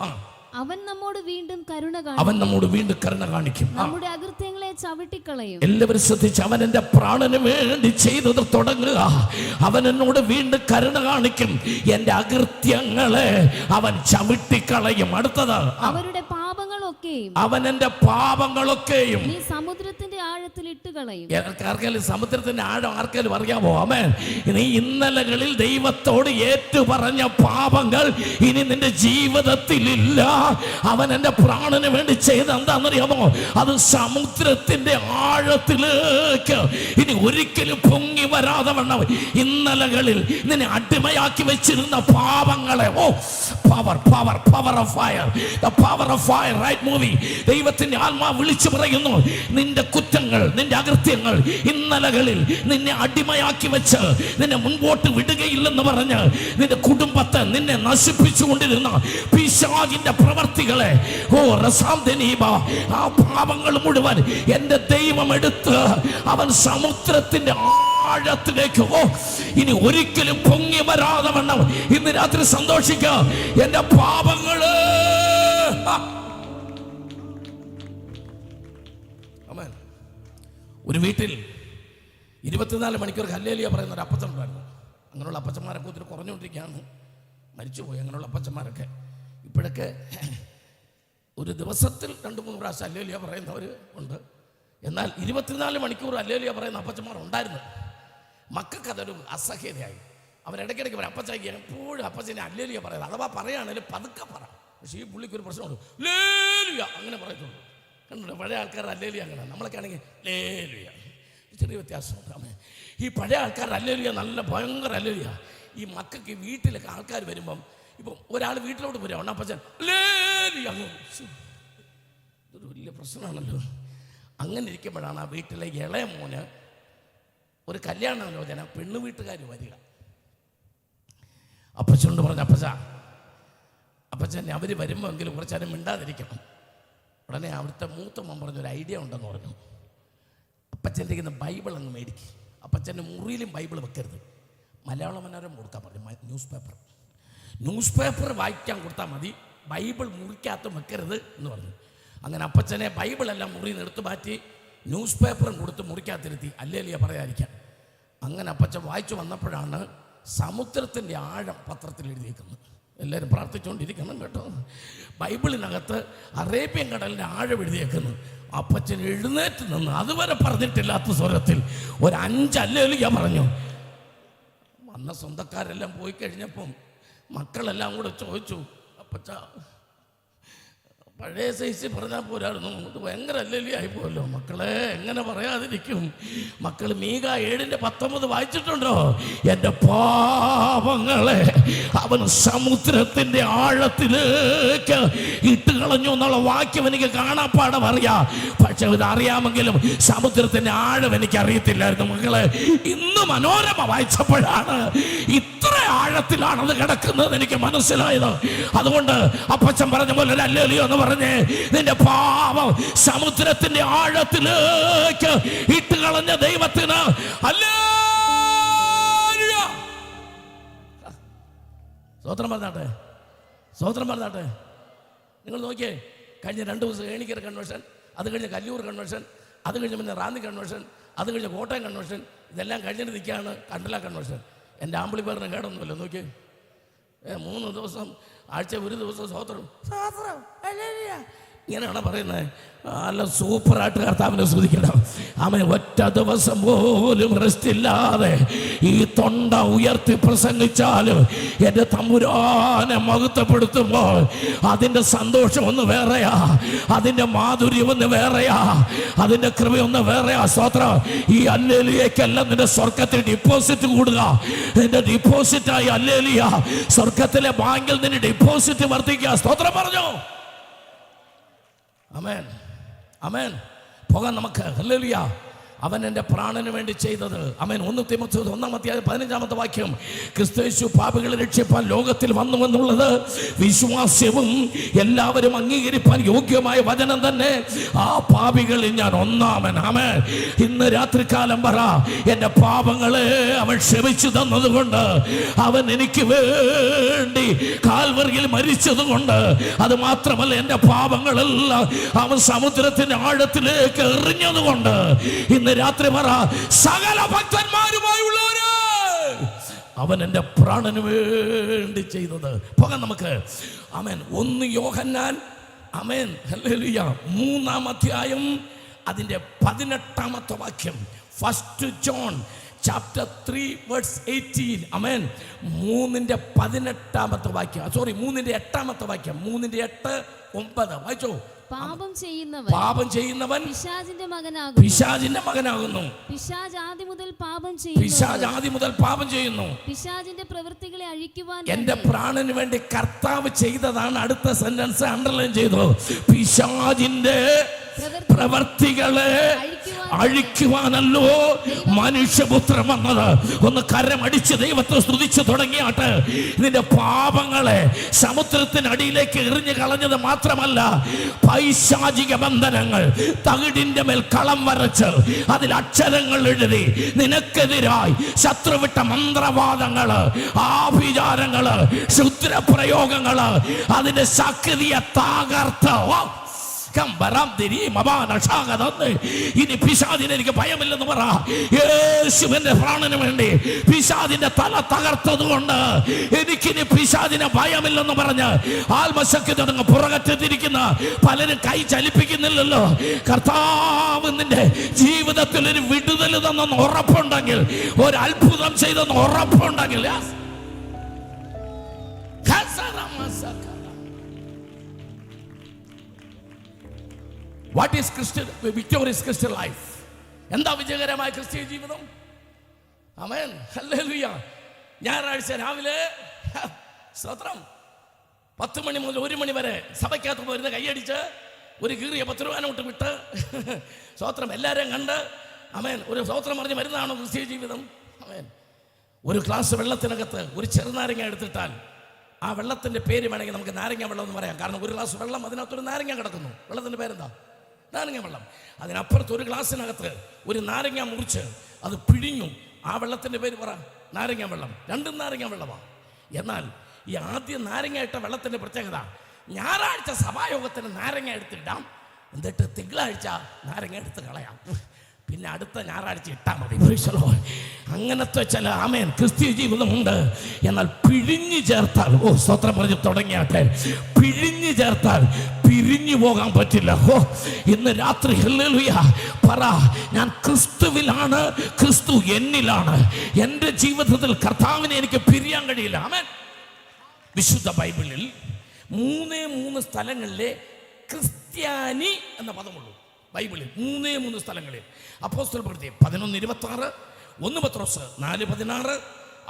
അവൻ നമ്മോട് വീണ്ടും കരുണ കാണിക്കും. അവൻ നമ്മോട് വീണ്ടും കരുണ കാണിക്കും. നമ്മുടെ അകൃത്യങ്ങളെ ചവിട്ടിക്കളയും. എല്ലാവരും ശ്രദ്ധിച്ച്. അവൻ എൻ്റെ പ്രാണന് വേണ്ടി ചെയ്തത് തുടങ്ങുക. അവൻ എന്നോട് വീണ്ടും കരുണ കാണിക്കും. എൻ്റെ അകൃത്യങ്ങളെ അവൻ ചവിട്ടിക്കളയും. അടുത്തത്, അവരുടെ പാപങ്ങളൊക്കെയും അവൻ എൻ്റെ പാപങ്ങളൊക്കെയും നീ സമുദ്രത്തിന്റെ ആഴത്തിൽ ഇട്ട് കളയും. ആർക്കെങ്കിലും സമുദ്രത്തിന്റെ ആഴം ആർക്കെങ്കിലും അറിയാമോ? ആമേൻ. നീ ഇന്നലകളിൽ ദൈവത്തോട് ഏറ്റുപറഞ്ഞ പാപങ്ങൾ ഇനി നിന്റെ ജീവിതത്തിൽ ഇല്ല. അവൻ എൻ്റെ പ്രാണന് വേണ്ടി ചെയ്ത് എന്താണെന്നറിയാമോ? അത് സമുദ്രത്തിന്റെ ആഴത്തിലേക്ക് ഇനി ഒരിക്കലും പൊങ്ങി വരാതെ വണ്ണം ഇന്നലകളിൽ നിന്നെ അടിമയാക്കി വെച്ചിരുന്ന പാപങ്ങളെ, power power power of fire, the power of fire, right movie. ദൈവത്തിന്റെ ആത്മാവ് വിളിച്ചു പറയുന്നു, നിന്റെ കുറ്റങ്ങൾ, നിന്റെ അകൃത്യങ്ങൾ, ഇന്നലകളിൽ നിന്നെ അടിമയാക്കി വെച്ച് നിന്നെ മുൻപോട്ട് വിടുകയില്ലെന്ന് പറഞ്ഞ് നിന്റെ കുടുംബത്തെ നിന്നെ നശിപ്പിച്ചുകൊണ്ടിരുന്ന പിശാചിന്റെ പ്രവർത്തികളെ, ആ പാപങ്ങൾ മുഴുവൻ എൻ്റെ ദൈവം എടുത്ത് അവൻ സമുദ്രത്തിന്റെ ആഴത്തിലേക്ക് ഇനി ഒരിക്കലും പൊങ്ങി വരാതെ വണ്ണം ഇന്ന് രാത്രി സന്തോഷിക്ക. എൻ്റെ പാപങ്ങള് ഒരു വീട്ടിൽ 24 മണിക്കൂർ ഹല്ലേലൂയ പറയുന്ന ഒരു അപ്പച്ചൻ ഉണ്ടായിരുന്നു. അങ്ങനെയുള്ള അപ്പച്ചന്മാരൊക്കെ ഒത്തിരി കുറഞ്ഞുകൊണ്ടിരിക്കുകയാണ്, മരിച്ചുപോയി. അങ്ങനെയുള്ള അപ്പച്ചന്മാരൊക്കെ ഇപ്പോഴൊക്കെ ഒരു ദിവസത്തിൽ 2-3 പ്രാവശ്യം ഹല്ലേലൂയ പറയുന്നവർ ഉണ്ട്. എന്നാൽ 24 മണിക്കൂർ ഹല്ലേലൂയ പറയുന്ന അപ്പച്ചന്മാർ ഉണ്ടായിരുന്നു. മക്കൾക്ക് അതൊരു അസഹ്യതയായി. അവരിടയ്ക്കിടയ്ക്ക് പറയും, അപ്പച്ചാക്കി എപ്പോഴും അപ്പച്ചനെ ഹല്ലേലൂയ പറയുന്നത്. അഥവാ പറയുകയാണെങ്കിൽ പതുക്കെ പറ. പക്ഷേ ഈ പുള്ളിക്ക് ഒരു പ്രശ്നമുണ്ട്, ഹല്ലേലൂയ അങ്ങനെ പറയത്തുള്ളൂ. കണ്ടോ, പഴയ ആൾക്കാർ ഹല്ലേലൂയ അങ്ങനെ, നമ്മളൊക്കെ ആണെങ്കിൽ ഹല്ലേലൂയ. ചെറിയ വ്യത്യാസമുണ്ട്. ഈ പഴയ ആൾക്കാർ ഹല്ലേലൂയ നല്ല ഭയങ്കര ഹല്ലേലൂയ. ഈ മക്കൾക്ക് വീട്ടിലൊക്കെ ആൾക്കാർ വരുമ്പം, ഇപ്പം ഒരാൾ വീട്ടിലോട്ട് വരിക, അപ്പച്ചൻ ഹല്ലേലൂയ, ഇതൊരു വലിയ പ്രശ്നമാണല്ലോ. അങ്ങനെ ഇരിക്കുമ്പോഴാണ് ആ വീട്ടിലെ ഇളയ മോന് ഒരു കല്യാണാലോചന, പെണ്ണു വീട്ടുകാർ വരിക. അപ്പച്ചനോട് പറഞ്ഞു, അപ്പച്ചൻ അവർ വരുമ്പോൾ എങ്കിലും കുറച്ചാലും മിണ്ടാതിരിക്കണം. ഉടനെ അവിടുത്തെ മൂത്ത മോൻ പറഞ്ഞൊരു ഐഡിയ ഉണ്ടെന്ന് പറഞ്ഞു. അപ്പച്ചൻ്റെ ഇന്ന് ബൈബിൾ അങ്ങ് മേടിക്കും. അപ്പച്ചൻ്റെ മുറിയിലും ബൈബിൾ വെക്കരുത്, മലയാള മനോരമ കൊടുക്കാൻ പറഞ്ഞു. ന്യൂസ് പേപ്പർ വായിക്കാൻ കൊടുത്താൽ മതി, ബൈബിൾ മുറിക്കകത്ത് വെക്കരുത് എന്ന് പറഞ്ഞു. അങ്ങനെ അപ്പച്ചനെ ബൈബിളെല്ലാം മുറിയിൽ നിന്ന് എടുത്തു മാറ്റി ന്യൂസ് പേപ്പറും കൊടുത്ത് മുറിക്കകത്തിരുത്തി ഹല്ലേലൂയ പറയാതിരിക്കാൻ. അങ്ങനെ അപ്പച്ചൻ വായിച്ചു വന്നപ്പോഴാണ് സമുദ്രത്തിൻ്റെ ആഴം പത്രത്തിൽ എഴുതിയിരിക്കുന്നത്. എല്ലാവരും പ്രാർത്ഥിച്ചുകൊണ്ടിരിക്കണം കേട്ടോ. ബൈബിളിനകത്ത് അറേബ്യൻ കടലിൻ്റെ ആഴം എഴുതിയേക്കുന്നു. അപ്പച്ചൻ എഴുന്നേറ്റ് നിന്ന് അതുവരെ പറഞ്ഞിട്ടില്ലാത്ത സ്വരത്തിൽ ഒരു 5 ഹല്ലേലൂയ പറഞ്ഞു. വന്ന സ്വന്തക്കാരെല്ലാം പോയി കഴിഞ്ഞപ്പം മക്കളെല്ലാം കൂടെ ചോദിച്ചു, അപ്പച്ച പഴയ സൈസ് പറഞ്ഞാൽ പോരായിരുന്നു, ഇത് ഭയങ്കര ഹല്ലേലൂയ ആയിപ്പോയല്ലോ. മക്കളെ എങ്ങനെ പറയാതിരിക്കും? മക്കൾ മീക 7:19 വായിച്ചിട്ടുണ്ടോ? എൻ്റെ പാപങ്ങളെ അവൻ സമുദ്രത്തിൻ്റെ ആഴത്തിലേക്ക് ഇട്ട് കളഞ്ഞു എന്നുള്ള വാക്യം എനിക്ക് കാണാപ്പാടം അറിയാം. പക്ഷെ ഇത് അറിയാമെങ്കിലും സമുദ്രത്തിൻ്റെ ആഴം എനിക്ക് അറിയത്തില്ലായിരുന്നു. മക്കളെ, ഇന്ന് മനോരമ വായിച്ചപ്പോഴാണ് ഇത്ര ആഴത്തിലാണത് കിടക്കുന്നത് എനിക്ക് മനസ്സിലായത്. അതുകൊണ്ട് അപ്പച്ചൻ പറഞ്ഞ പോലെ ഹല്ലേലൂയ എന്ന് പറഞ്ഞ് നിന്റെ പാപം സമുദ്രത്തിന്റെ ആഴത്തിലേക്ക് ഇട്ട് കളഞ്ഞ ദൈവത്തിന് ഹല്ലേലൂയ. സ്തോത്രം പറഞ്ഞാട്ടെ, സ്തോത്രം പറഞ്ഞാട്ടെ. നിങ്ങൾ നോക്കിയേ, കഴിഞ്ഞ 2 ദിവസം ഏണിക്കര കൺവെൻഷൻ അത് കഴിഞ്ഞ് കല്ലൂർ കൺവെൻഷൻ, അത് കഴിഞ്ഞ് പിന്നെ റാന്നി കൺവെൻഷൻ, അത് കഴിഞ്ഞ് കോട്ടയം കൺവെൻഷൻ, ഇതെല്ലാം കഴിഞ്ഞിട്ട് നിൽക്കുകയാണ് കണ്ടല കൺവെൻഷൻ. എൻ്റെ ആമ്പിളിപ്പേറിന് കേടൊന്നുമില്ല, നോക്കി 3 ദിവസം ആഴ്ച ഒരു ദിവസം സ്വോത്രം ഇങ്ങനെയാണ് പറയുന്നത്. നല്ല സൂപ്പറായിട്ട് കർത്താവിനെ സ്തുതിക്കണം. ആമേൻ. ഒറ്റ ദിവസം പോലും റെസ്റ്റ് ഇല്ലാതെ ഈ തൊണ്ട ഉയർത്തി പ്രസംഗിച്ചാലും എൻ്റെ തമ്പുരാനെ മഹത്വപ്പെടുത്തുമ്പോൾ അതിൻ്റെ സന്തോഷം ഒന്ന് വേറെയാ, അതിൻ്റെ മാധുര്യം ഒന്ന് വേറെയാ, അതിൻ്റെ കൃപയൊന്ന് വേറെയാ. സ്തോത്രം. ഈ ഹല്ലേലൂയക്കെല്ലാം നിന്റെ സ്വർഗത്തിൽ ഡിപ്പോസിറ്റ് കൂടുക. നിന്റെ ഡിപ്പോസിറ്റായി ഹല്ലേലൂയ സ്വർഗത്തിലെ ബാങ്കിൽ നിന്റെ ഡിപ്പോസിറ്റ് വർദ്ധിക്കുക. സ്തോത്രം പറഞ്ഞു. ആമേൻ, ആമേൻ. പോകാൻ നമുക്ക്. ഹല്ലേലൂയ. അവൻ എൻ്റെ പ്രാണന് വേണ്ടി ചെയ്തത്. ആമേൻ. 1 തിമോഥെയോസ് 1:15 വാക്യം. ക്രിസ്തുയേശു പാപികളെ രക്ഷിപ്പാൻ ലോകത്തിൽ വന്നുവെന്നുള്ളത് വിശ്വാസ്യവും എല്ലാവരും അംഗീകരിപ്പാൻ യോഗ്യമായ വചനം തന്നെ. ആ പാപികളിൽ ഞാൻ ഒന്നാമൻ. ആമേൻ. ഇന്ന് രാത്രികാലം പറ, എൻ്റെ പാപങ്ങളെ അവൻ ക്ഷമിച്ചു തന്നതുകൊണ്ട്, അവൻ എനിക്ക് വേണ്ടി കാൽവറിയിൽ മരിച്ചതുകൊണ്ട്, അത് മാത്രമല്ല എൻ്റെ പാപങ്ങളെല്ലാം അവൻ സമുദ്രത്തിന്റെ ആഴത്തിലേക്ക് എറിഞ്ഞതുകൊണ്ട്, ഇന്ന് രാത്രി പറ, സകല ഭക്തന്മാരുമായുള്ളവര് അവൻ എൻ്റെ പ്രാണന് വേണ്ടി ചെയ്തത്. പോകാൻ നമുക്ക്. ആമേൻ. 1 യോഹന്നാൻ, ആമേൻ, ഹല്ലേലൂയ, 3-ാം അധ്യായം അതിൻ്റെ 18-ാമത്തെ വാക്യം. 1 John chapter 3 verse 18. ആമേൻ. 3-ന്റെ 18-ാമത്തെ വാക്യം. 3-ന്റെ 8-ാമത്തെ വാക്യം. 3-ന്റെ 8-9 വായിച്ചോ. പാപം ചെയ്യുന്നവൻ പിശാചിന്റെ മകനാകുന്നു. പിശാച് ആദ്യം മുതൽ പാപം ചെയ്യുന്നു. പിശാചിന്റെ പ്രവൃത്തികളെ അഴിക്കുവാൻ എന്റെ പ്രാണന് വേണ്ടി കർത്താവ് ചെയ്തതാണ്. അടുത്ത സെന്റൻസ് അണ്ടർലൈൻ ചെയ്തു. പിശാചിന്റെ പ്രവർത്തികളെ അഴിക്കുവാനല്ലോ മനുഷ്യപുത്രൻ വന്നത്. ഒന്ന് കരമടിച്ച് ദൈവത്തെ സ്തുതിച്ചു തുടങ്ങിയാട്ട്. നിന്റെ പാപങ്ങളെ സമുദ്രത്തിനടിയിലേക്ക് എറിഞ്ഞു കളഞ്ഞത് മാത്രമല്ല, പൈശാചിക ബന്ധനങ്ങൾ തകിടിന്റെ മേൽ കളം വരച്ച് അതിൽ അക്ഷരങ്ങൾ എഴുതി നിനക്കെതിരായി ശത്രുവിട്ട മന്ത്രവാദങ്ങള്, ആഭിചാരങ്ങള്, ക്ഷുദ്രപ്രയോഗങ്ങള്, അതിന്റെ ശക്തിയെ തകർത്ത് ഇനി പിശാചിന് എനിക്ക് ഭയമില്ലെന്ന് പറ. യേശുവിന്റെ പ്രാണന് വേണ്ടി പിശാചിന്റെ തല തകർത്തത് കൊണ്ട് എനിക്കിനി പിശാചിന് ഭയമില്ലെന്ന് പറഞ്ഞ് ആത്മശക്തി തുടങ്ങി പുറകറ്റത്തിരിക്കുന്ന പലരും കൈ ചലിപ്പിക്കുന്നില്ലല്ലോ. കർത്താവ് നിന്റെ ജീവിതത്തിൽ ഒരു വിടുതൽ തന്നെന്ന് ഉറപ്പുണ്ടെങ്കിൽ, ഒരു അത്ഭുതം ചെയ്തെന്ന് ഉറപ്പുണ്ടെങ്കിൽ, what is Christian victorious Christian life? എന്താ വിജയകരമായ ക്രിസ്തീയ ജീവിതം? ആമേൻ, ഹല്ലേലൂയ. ഞായറാഴ്ച രാവിലെ സ്തോത്രം 10 മണി മുതൽ 1 മണി വരെ സഭയ്ക്കകത്ത് പോയിരുന്ന കൈയടിച്ച് ഒരു കീറിയ 10 രൂപ നോട്ട് വിട്ട് സ്തോത്രം എല്ലാവരെയും കണ്ട് ആമേൻ ഒരു സ്തോത്രം പറഞ്ഞ് വരുന്നതാണോ ക്രിസ്തീയ ജീവിതം? ആമേൻ. ഒരു ഗ്ലാസ് വെള്ളത്തിനകത്ത് ഒരു ചെറുനാരങ്ങ എടുത്തിട്ടാൽ ആ വെള്ളത്തിന്റെ പേര് വേണമെങ്കിൽ നമുക്ക് നാരങ്ങ വെള്ളം എന്ന് പറയാം. കാരണം ഒരു ഗ്ലാസ് വെള്ളം, അതിനകത്തൊരു നാരങ്ങ കിടക്കുന്നു. വെള്ളത്തിന്റെ പേരെന്താ? നാരങ്ങ വെള്ളം. അതിനപ്പുറത്ത് ഒരു ഗ്ലാസ്സിനകത്ത് ഒരു നാരങ്ങ മുറിച്ച് അത് പിഴിഞ്ഞു. ആ വെള്ളത്തിന്റെ പേര് പറ, നാരങ്ങ വെള്ളം. 2 നാരങ്ങ വെള്ളമാണ്. എന്നാൽ ഈ ആദ്യം നാരങ്ങ ഇട്ട വെള്ളത്തിന്റെ പ്രത്യേകത, ഞായറാഴ്ച സഭായോഗത്തിന് നാരങ്ങ എടുത്തിടാം, എന്നിട്ട് തിങ്കളാഴ്ച നാരങ്ങ എടുത്ത് കളയാം, പിന്നെ അടുത്ത ഞായറാഴ്ച ഇട്ടാൽ മതി. അങ്ങനത്തെ ചില ആമേൻ ക്രിസ്തീയ ജീവിതമുണ്ട്. എന്നാൽ പിഴിഞ്ഞു ചേർത്താൽ, സ്തോത്രം പറഞ്ഞ് തുടങ്ങിയാട്ടെ, പിഴിഞ്ഞു ചേർത്താൽ പിരിഞ്ഞു പോകാൻ പറ്റില്ല. ഇന്ന് രാത്രി ഹല്ലേലൂയ പറ, ഞാൻ ക്രിസ്തുവിലാണ്, ക്രിസ്തു എന്നിലാണ്. എൻ്റെ ജീവിതത്തിൽ കർത്താവിനെ എനിക്ക് പിരിയാൻ കഴിയില്ല. ആമേൻ. വിശുദ്ധ ബൈബിളിൽ 3 സ്ഥലങ്ങളിലെ ക്രിസ്ത്യാനി എന്ന പദമുള്ളൂ. ബൈബിളിൽ 3 സ്ഥലങ്ങളിൽ. അപ്പോസ്തലപ്രവൃത്തി 11:26, 1 പത്രോസ് 4:16,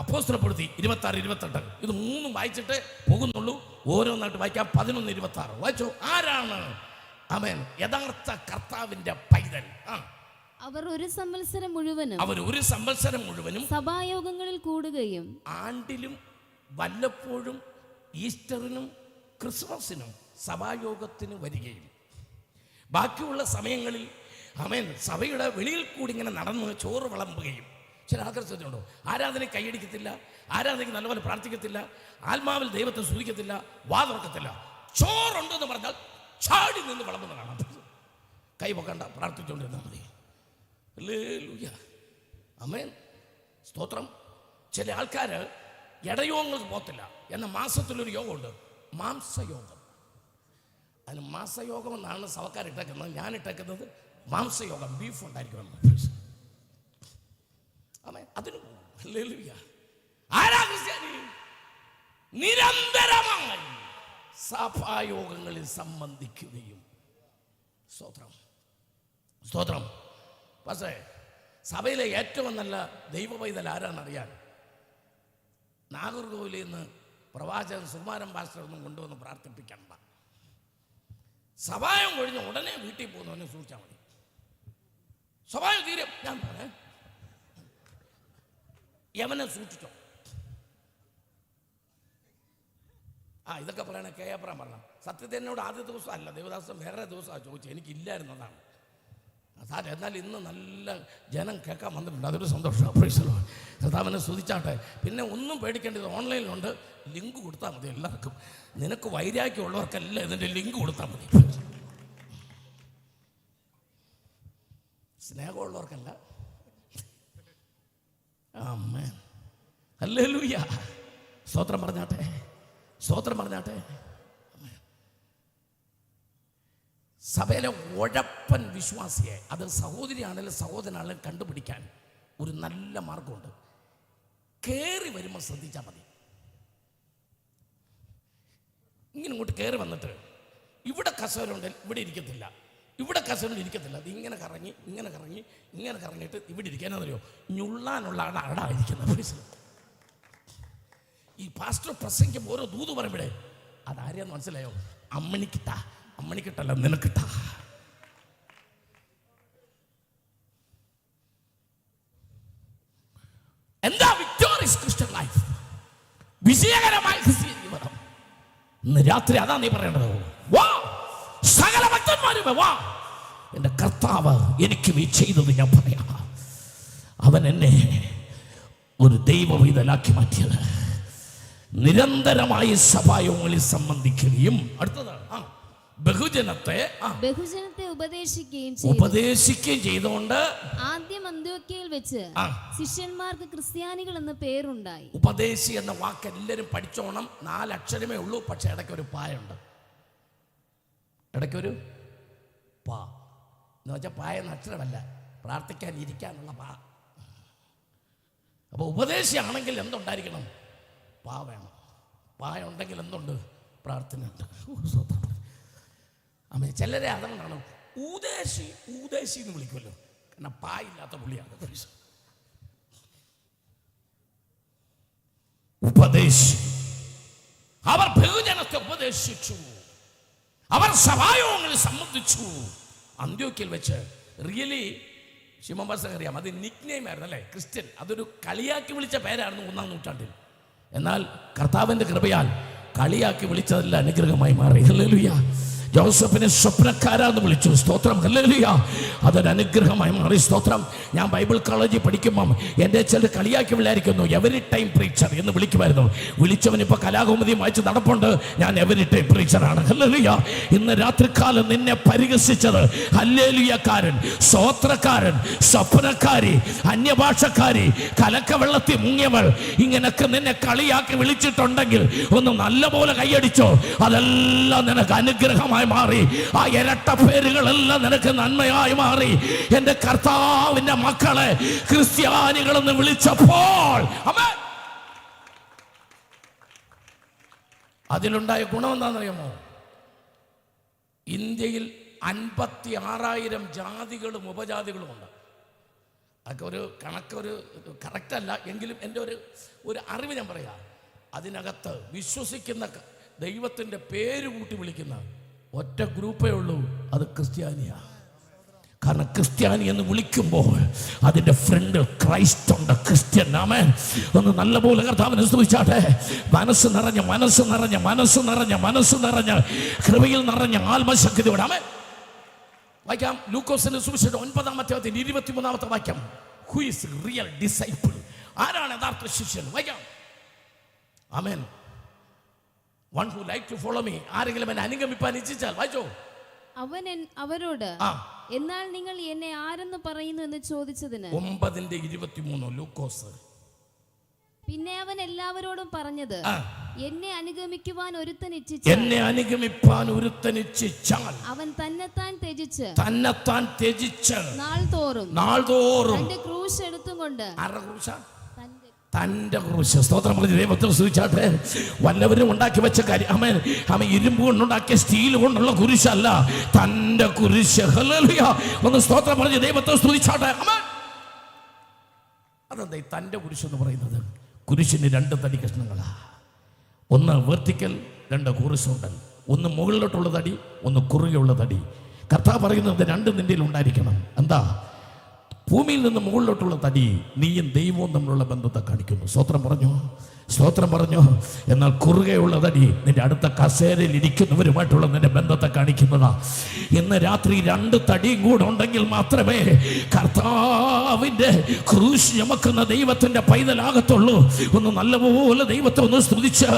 അപ്പോസ്തലപ്രവൃത്തി 26-28. ഇത് 3 വായിച്ചിട്ട് പോകുന്നുള്ളൂ. ഓരോന്നായിട്ട് വായിക്കാം. 11:26 വായിച്ചോ. ആരാണ് ആമേൻ യഥാർത്ഥ കർത്താവിന്റെ പൈതൽ? അവർ ഒരു സംവത്സരം മുഴുവനും സഭായോഗങ്ങളിൽ കൂടുകയും ആണ്ടിലും വല്ലപ്പോഴും ഈസ്റ്ററിനും ക്രിസ്മസിനും സഭായോഗത്തിന് വരികയും ബാക്കിയുള്ള സമയങ്ങളിൽ ആമേൻ സഭയുടെ വെളിയിൽ കൂടി ഇങ്ങനെ നടന്ന് ചോറ് വിളമ്പുകയും. ചില ആൾക്കാർ ശ്രദ്ധയുണ്ടോ? ആരാധന കൈയടിക്കത്തില്ല, ആരാധനയ്ക്ക് നല്ലപോലെ പ്രാർത്ഥിക്കത്തില്ല, ആത്മാവിൽ ദൈവത്തെ സ്തുതിക്കത്തില്ല, വാതുറക്കത്തില്ല. ചോറുണ്ടെന്ന് പറഞ്ഞാൽ ചാടി നിന്ന് വിളമ്പുന്ന കാണാം. കൈ പൊക്കണ്ട, പ്രാർത്ഥിച്ചുകൊണ്ടിരുന്നാൽ മതി. ഹല്ലേലൂയ, ആമേൻ, സ്തോത്രം. ചില ആൾക്കാർ ഇടയോഗങ്ങൾക്ക് പോകത്തില്ല. എന്നാൽ മാസത്തിലൊരു യോഗമുണ്ട്, മാംസയോഗം. അതിന് മാസയോഗം എന്നാണ് സഭക്കാർ ഇട്ടേക്കുന്നത്. ഞാൻ ഇട്ടേക്കുന്നത് മാംസയോഗം, ബീഫ് ഉണ്ടായിരിക്കണം. ആമേൻ, അതിന് പോകും. ഹല്ലേലൂയ. ആരാ ക്രിസ്ത്യാനി? നിരന്തരമായി സഭായോഗങ്ങളിൽ സംബന്ധിക്കുകയും. സ്തോത്രം, സ്തോത്രം. പക്ഷേ സഭയിലെ ഏറ്റവും നല്ല ദൈവപൈതൽ ആരാണെന്നറിയാൻ, നാഗർകോവിലിൽ നിന്ന് പ്രവാചകൻ സുകുമാരൻ പാസ്റ്ററൊന്നും കൊണ്ടുവന്ന് പ്രാർത്ഥിപ്പിക്കണ്ട. സഭായം കഴിഞ്ഞ് ഉടനെ വീട്ടിൽ പോകുന്നവനെ സൂക്ഷിച്ചാൽ മതി. സഭായം തീരെ ഞാൻ പറയാം, യമനെ സൂക്ഷിച്ചോ. ഇതൊക്കെ പറയണേ കേയപ്പുറം പറഞ്ഞ സത്യത്തെ എന്നോട് ആദ്യ ദിവസം അല്ല, ദേവദാസം വേറെ ദിവസമാണ് ചോദിച്ചത്, എനിക്കില്ലായിരുന്നതാണ് സാർ. എന്നാൽ ഇന്ന് നല്ല ജനം കേൾക്കാൻ വന്നിട്ടുണ്ട്, അതൊരു സന്തോഷമാണ്. കർത്താവിനെ സ്തുതിച്ചാട്ടെ. പിന്നെ ഒന്നും പേടിക്കേണ്ടത്, ഓൺലൈനിലുണ്ട്, ലിങ്ക് കൊടുത്താൽ മതി എല്ലാവർക്കും. നിനക്ക് വൈരാഗ്യമുള്ളവർക്കെല്ലാം ഇതിൻ്റെ ലിങ്ക് കൊടുത്താൽ മതി. സ്നേഹമുള്ളവർക്കല്ല. ആമേൻ, ഹല്ലേലൂയ. സ്തോത്രം പറഞ്ഞാട്ടെ, സ്തോത്രം പറഞ്ഞാട്ടെ. സഭയിലെ ഉഴപ്പൻ വിശ്വാസിയെ, അത് സഹോദരിയാണെങ്കിലും സഹോദരനാണെങ്കിലും കണ്ടുപിടിക്കാൻ ഒരു നല്ല മാർഗമുണ്ട്. കയറി വരുമ്പോൾ ശ്രദ്ധിച്ചാൽ മതി. ഇങ്ങനെ ഇങ്ങോട്ട് കയറി വന്നിട്ട് ഇവിടെ കസേരയുണ്ട്, ഇവിടെ ഇരിക്കത്തില്ല, ഇവിടെ കസേരയിൽ ഇരിക്കത്തില്ല. അത് ഇങ്ങനെ കറങ്ങി ഇങ്ങനെ കറങ്ങി ഇങ്ങനെ കറങ്ങിയിട്ട് ഇവിടെ ഇരിക്കാനറിയോ, ഞുള്ളാനുള്ള ആടാ ഇരിക്കുന്നത്. ഈ പാസ്റ്റർ പ്രസംഗിക്കുമ്പോൾ ഓരോ ദൂത് പറയുമ്പോഴേ അതാരെയാന്ന് മനസ്സിലായോ? അമ്മണിക്കിട്ടാ, അമ്മണിക്കിട്ടല്ല, നിനക്കിട്ടാ. എന്താ വിക്ടോറിയസ് ക്രിസ്ത്യൻ ലൈഫ്, വിജയകരമായ ക്രിസ്ത്യൻ ജീവിതം? ഇന്ന് രാത്രി അതാ നീ പറയേണ്ടത്. വാ, സകല ഭക്തന്മാരും വാ, എന്റെ കർത്താവ് എനിക്ക് ഈ ചെയ്തത് ഞാൻ പറയാം. അവൻ എന്നെ ഒരു ദൈവവിധലാക്കി മാറ്റിയത്, നിരന്തരമായി സഭായോഗങ്ങളിൽ സംബന്ധിക്കുകയും അടുത്തത് ബഹുജനത്തെ ഉപദേശിക്കുകയും ചെയ്തുകൊണ്ട് ആദ്യം അന്ത്യോക്യയിൽ വെച്ച് ശിഷ്യന്മാർക്ക് ക്രിസ്ത്യാനികൾ എന്ന പേരുണ്ടായി. ഉപദേശി എന്ന വാക്ക് എല്ലാവരും പഠിച്ചോണം. 4 അക്ഷരമേ ഉള്ളൂ, പക്ഷെ ഇടയ്ക്കൊരു പായുണ്ട്. ഇടയ്ക്കൊരു പാ എന്ന് വെച്ചാൽ പായ എന്ന അക്ഷരമല്ല, പ്രാർത്ഥിക്കാൻ ഇരിക്കാനുള്ള പാ. അപ്പോൾ ഉപദേശിയാണെങ്കിൽ എന്തുണ്ടായിരിക്കണം? പാ വേണം. പായ ഉണ്ടെങ്കിൽ എന്തുണ്ട്? പ്രാർത്ഥനയുണ്ട്. അമ്മ ചിലരെ അതുകൊണ്ടാണ് ഊദേശി ഊദേശി എന്ന് വിളിക്കുമല്ലോ, കാരണം പായില്ലാത്ത പുള്ളിയാണ്. ഉപദേശി, അവർ ബഹുജനത്തെ ഉപദേശിച്ചു, അവർ സഭായോഗങ്ങളിൽ സംബന്ധിച്ചു. അന്ത്യോക്യയിൽ വെച്ച് റിയലി ശിമോൻ അറിയാം, അത് നിക് നെയിം ആയിരുന്നു അല്ലേ, ക്രിസ്ത്യൻ. അതൊരു കളിയാക്കി വിളിച്ച പേരായിരുന്നു 1-ാം നൂറ്റാണ്ടിൽ. എന്നാൽ കർത്താവിന്റെ കൃപയാൽ കളിയാക്കി വിളിച്ചതല്ല, അനുഗ്രഹമായി മാറി. ഹല്ലേലൂയ. ജോസഫിനെ സ്വപ്നക്കാരാന്ന് വിളിച്ചു. സ്തോത്രം, ഹല്ലേലൂയ. അതൊരു അനുഗ്രഹമായി മാറി. സ്തോത്രം. ഞാൻ ബൈബിൾ കോളേജിൽ പഠിക്കുമ്പം എൻ്റെ ചിലർ കളിയാക്കി വിളിയായിരിക്കുന്നു, എവരി ടൈം പ്രീച്ചർ എന്ന് വിളിക്കുമായിരുന്നു. വിളിച്ചവൻ ഇപ്പോൾ കലാകൗമുദി വായിച്ച് നടപ്പുണ്ട്, ഞാൻ എവരി ടൈം പ്രീച്ചറാണ്. ഹല്ലേലൂയ. ഇന്ന് രാത്രികാലം നിന്നെ പരിഹസിച്ചത് ഹല്ലേലൂയക്കാരൻ, സ്തോത്രക്കാരൻ, സ്വപ്നക്കാരി, അന്യഭാഷക്കാരി, കലക്കവെള്ളത്തിൽ മുങ്ങിയവൾ, ഇങ്ങനൊക്കെ നിന്നെ കളിയാക്കി വിളിച്ചിട്ടുണ്ടെങ്കിൽ ഒന്ന് നല്ലപോലെ കൈയടിച്ചോ. അതെല്ലാം നിനക്ക് അനുഗ്രഹമായി മാറി. ആ ഇരട്ട പേരുകളെല്ലാം നിനക്ക് നന്മയായി മാറി. എന്റെ കർത്താവിന്റെ മക്കളെ ക്രിസ്ത്യാനികളെന്ന് വിളിച്ചപ്പോൾ അതിലുണ്ടായ ഗുണം എന്താണെന്നറിയാമോ? ഇന്ത്യയിൽ 56,000 ജാതികളും ഉപജാതികളും ഉണ്ട്. അതൊക്കെ ഒരു കണക്കൊരു കറക്റ്റല്ല എങ്കിലും എൻ്റെ ഒരു അറിവ് ഞാൻ പറയാം. അതിനകത്ത് വിശ്വസിക്കുന്ന ദൈവത്തിൻ്റെ പേര് കൂട്ടി വിളിക്കുന്ന ഒറ്റ ഗ്രൂപ്പേ ഉള്ളൂ, അത് ക്രിസ്ത്യാനിയാ. കാരണം ക്രിസ്ത്യാനി എന്ന് വിളിക്കുമ്പോൾ അതിൻ്റെ ഫ്രണ്ട് ക്രൈസ്റ്റ് ഉണ്ട്, ക്രിസ്ത്യൻ. ആമേൻ. ഒന്ന് നല്ലപോലെ കർത്താവിനെ സ്തുതിച്ചാട്ടെ. മനസ്സ് നിറഞ്ഞ മനസ്സ് നിറഞ്ഞ മനസ്സ് നിറഞ്ഞ മനസ്സ് നിറഞ്ഞ കൃപയിൽ നിറഞ്ഞ ആത്മശക്തിയോടെ. ആമേൻ. വായിക്കാം ലൂക്കോസിന്റെ സുവിശേഷം 9-ാം അധ്യായത്തിൽ 23-ാമത്തെ വാക്യം. Who is real disciple? ആരാണ് യഥാർത്ഥ ശിഷ്യൻ? വായിക്കാം. ആമേൻ. One who like to follow me. ആരെങ്കിലും എന്നെ അനുഗമിപ്പാൻ ഇച്ഛിച്ചാൽ വായിച്ചോ. അവൻ അവരോട് എന്നാൽ നിങ്ങൾ എന്നെ ആരെന്ന് പറയുന്നു എന്ന് ചോദിച്ചതിന് 9:23 ലൂക്കോസ്. പിന്നെ അവൻ എല്ലാവരോടും പറഞ്ഞത്, എന്നെ അനുഗമിക്കുവാൻ ഒരുത്തൻ ഇച്ഛിച്ചാൽ അവൻ തന്നെത്താൻ ത്യജിച്ച് നാൾതോറും തന്റെ ക്രൂശ് എടുത്തുകൊണ്ട് തന്റെ ക്രൂശ്. സ്തോത്രം പറഞ്ഞ് ദൈവത്തെ സ്തുതിച്ചാട്ടെ. വല്ലവരും ഉണ്ടാക്കി വെച്ച കാര്യം അവൻ ഇരുമ്പ് കൊണ്ടുണ്ടാക്കിയ സ്റ്റീൽ കൊണ്ടുള്ള കുരിശല്ല, തന്റെ കുരിശ്. ഹല്ലേലൂയ. ഒന്ന് സ്തോത്രം പറഞ്ഞ് ദൈവത്തെ സ്തുതിച്ചാട്ടെ. അതെന്താ ഈ തന്റെ കുരിശ് എന്ന് പറയുന്നത്? കുരിശിന് 2 തടി കഷ്ണങ്ങളാ. ഒന്ന് വെർട്ടിക്കൽ, 2 ഹൊറിസോണ്ടൽ. ഒന്ന് മുകളിലോട്ടുള്ള തടി, ഒന്ന് കുറുകെയുള്ള തടി. കർത്താവ് പറയുന്നത് 2 നിന്റെ ഉണ്ടായിരിക്കണം. എന്താ? ഭൂമിയിൽ നിന്ന് മുകളിലോട്ടുള്ള തടി നീയും ദൈവവും തമ്മിലുള്ള ബന്ധത്തെ കാണിക്കുന്നു. സ്തോത്രം പറഞ്ഞു. എന്നാൽ കുറുകെയുള്ള തടി നിന്റെ അടുത്ത കസേരയിൽ ഇരിക്കുന്നവരുമായിട്ടുള്ള നിന്റെ ബന്ധത്തെ കാണിക്കുന്നതാ. ഇന്ന് രാത്രി 2 തടിയും കൂടെ ഉണ്ടെങ്കിൽ മാത്രമേ കർത്താവിൻ്റെ ക്രൂശ് ചുമക്കുന്ന ദൈവത്തിൻ്റെ പൈതലാകത്തുള്ളൂ. ഒന്ന് നല്ലപോലെ ദൈവത്തെ ഒന്ന് സ്തുതിച്ച്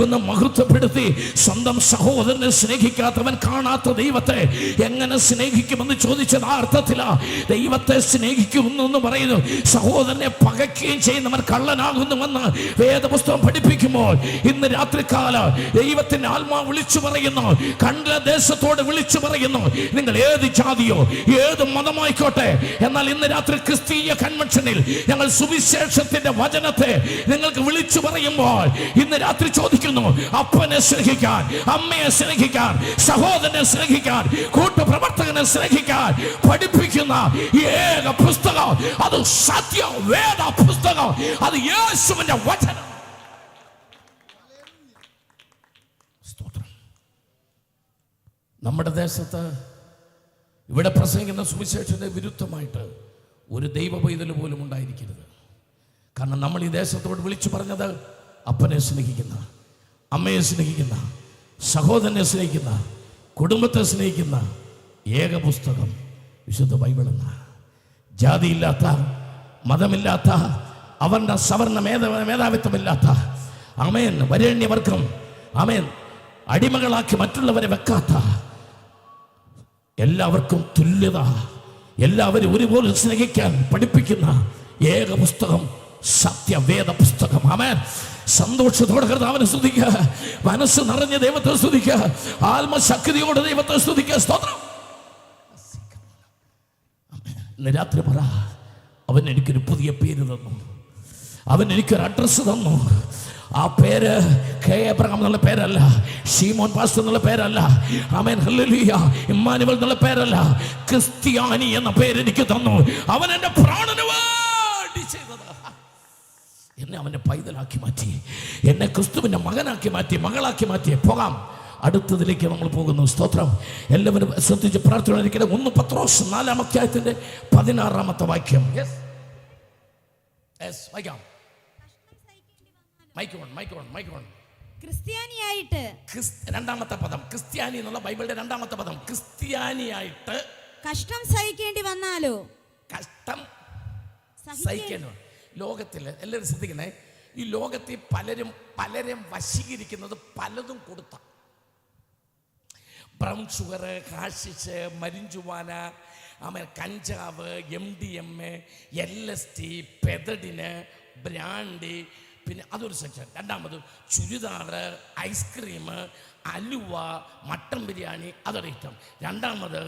ഒന്ന് മഹത്വപ്പെടുത്തി. സ്വന്തം സഹോദരനെ സ്നേഹിക്കാത്തവൻ കാണാത്ത ദൈവത്തെ എങ്ങനെ സ്നേഹിക്കുമെന്ന് ചോദിച്ചത് ആ അർത്ഥത്തിലാ. ദൈവത്തെ സ്നേഹിക്കുമെന്ന് പറയുന്നു, സഹോദരനെ പകയ്ക്കുകയും ചെയ്യുന്നവൻ കള്ളനാകുന്നുവെന്ന് വേദപുസ്തകം പഠിപ്പിക്കുമ്പോൾ ഇന്ന് രാത്രികാല ദൈവത്തിന്റെ ആത്മാവ് വിളിച്ചു പറയുന്നു, കണ്ട ദേശത്തോട് വിളിച്ചു പറയുന്നു, നിങ്ങൾ ഏത് ജാതിയോ ഏത് മതമായിക്കോട്ടെ, എന്നാൽ ഇന്ന് രാത്രി ക്രിസ്തീയ കൺവെൻഷനിൽ ഞങ്ങൾ സുവിശേഷത്തിന്റെ വചനത്തെ നിങ്ങൾക്ക് വിളിച്ചു പറയുമ്പോൾ ഇന്ന് രാത്രി ചോദിക്കുന്നു, അപ്പനെ സ്നേഹിക്കാൻ, അമ്മയെ സ്നേഹിക്കാൻ, സഹോദരനെ സ്നേഹിക്കാൻ, കൂട്ടുപ്രവർത്തകനെ സ്നേഹിക്കാൻ പഠിപ്പിക്കുന്ന ഏക പുസ്തകം അത് സത്യവേദ പുസ്തകം, അത് യേശുവിന്റെ വചനം. നമ്മുടെ ദേശത്ത് ഇവിടെ പ്രസംഗിക്കുന്ന സുവിശേഷത്തിന് വിരുദ്ധമായിട്ട് ഒരു ദൈവ പൈതൽ പോലും ഉണ്ടായിരിക്കരുത്. കാരണം നമ്മൾ ഈ ദേശത്തോട് വിളിച്ചു പറഞ്ഞത് അപ്പനെ സ്നേഹിക്കുന്ന, അമ്മയെ സ്നേഹിക്കുന്ന, സഹോദരനെ സ്നേഹിക്കുന്ന, കുടുംബത്തെ സ്നേഹിക്കുന്ന ഏക പുസ്തകം വിശുദ്ധ ബൈബിൾ എന്ന. ജാതിയില്ലാത്ത, മതമില്ലാത്ത, അവരുടെ സവർണ മേധാവിത്വമില്ലാത്ത, ആമേൻ, വരേണ്യവർഗം, ആമേൻ, അടിമകളാക്കി മറ്റുള്ളവരെ വെക്കാത്ത, എല്ലാവർക്കും തുല്യത, എല്ലാവരും ഒരുപോലെ സ്നേഹിക്കാൻ പഠിപ്പിക്കുന്ന ഏക പുസ്തകം സത്യവേദ പുസ്തകം. ആമേൻ. സന്തോഷത്തോടെ കർത്താവിനെ സ്തുതിക്കുക, മനസ്സ് നിറഞ്ഞ ദൈവത്തെ സ്തുതിക്കുക, ആത്മശക്തിയോടെ ദൈവത്തെ സ്തുതിക്കുക. സ്തോത്രം. ഇന്ന് രാത്രി പറ, അവൻ എനിക്കൊരു പുതിയ പേര് തന്നു, അവൻ എനിക്കൊരു അഡ്രസ്സ് തന്നു. ആ പേര് കെ എബ്രഹാം എന്നുള്ള പേരല്ല, ഷീമോൻ പാസ്റ്റർ എന്നുള്ള പേരല്ല, ആമേൻ, ഹല്ലേലൂയ, ഇമ്മാനുവൽ എന്നുള്ള പേരല്ല, ക്രിസ്ത്യാനി എന്ന പേര് എനിക്ക് തന്നു. അവൻ എൻ്റെ പ്രാണന് വേണ്ടി ചെയ്തത്. എന്നെ അവൻ്റെ പൈതലാക്കി മാറ്റി, എന്നെ ക്രിസ്തുവിൻ്റെ മകനാക്കി മാറ്റി, മകളാക്കി മാറ്റി. പോകാം, അടുത്തതിലേക്ക് നമ്മൾ പോകുന്നു. സ്തോത്രം. എല്ലാവരും ശ്രദ്ധിച്ച് പ്രാർത്ഥിക്കണം. 1 പത്രോസ് 4-ാം അധ്യായത്തിന്റെ 16-ാമത്തെ വാക്യം. വായിക്കാം. ക്രിസ്ത്യാനിയായിട്ട്, രണ്ടാമത്തെ പദം ക്രിസ്ത്യാനി എന്നുള്ള ബൈബിളിന്റെ 2-ാമത്തെ പദം. ക്രിസ്ത്യാനിയായിട്ട് കഷ്ടം സഹിക്കേണ്ടി വന്നാലോ? കഷ്ടം സഹിക്കേണ്ടി. ലോകത്തിൽ എല്ലാവരും ശ്രദ്ധിക്കണേ, ഈ ലോകത്തിൽ പലരും വശീകരിക്കുന്നത് പലതും കൊടുത്ത. ബ്രൗൺ ഷുഗർ, ഹാഷിഷ്, മരിഞ്ചുവാന, കഞ്ചാവ്, MDMA, LSD, പെതഡിന്, ബ്രാൻഡി, പിന്നെ അതൊരു സെക്ഷൻ. രണ്ടാമത് ചുരിദാർ, ഐസ്ക്രീം, അലുവ, മട്ടൻ ബിരിയാണി, അതൊരു ഐറ്റം. രണ്ടാമത്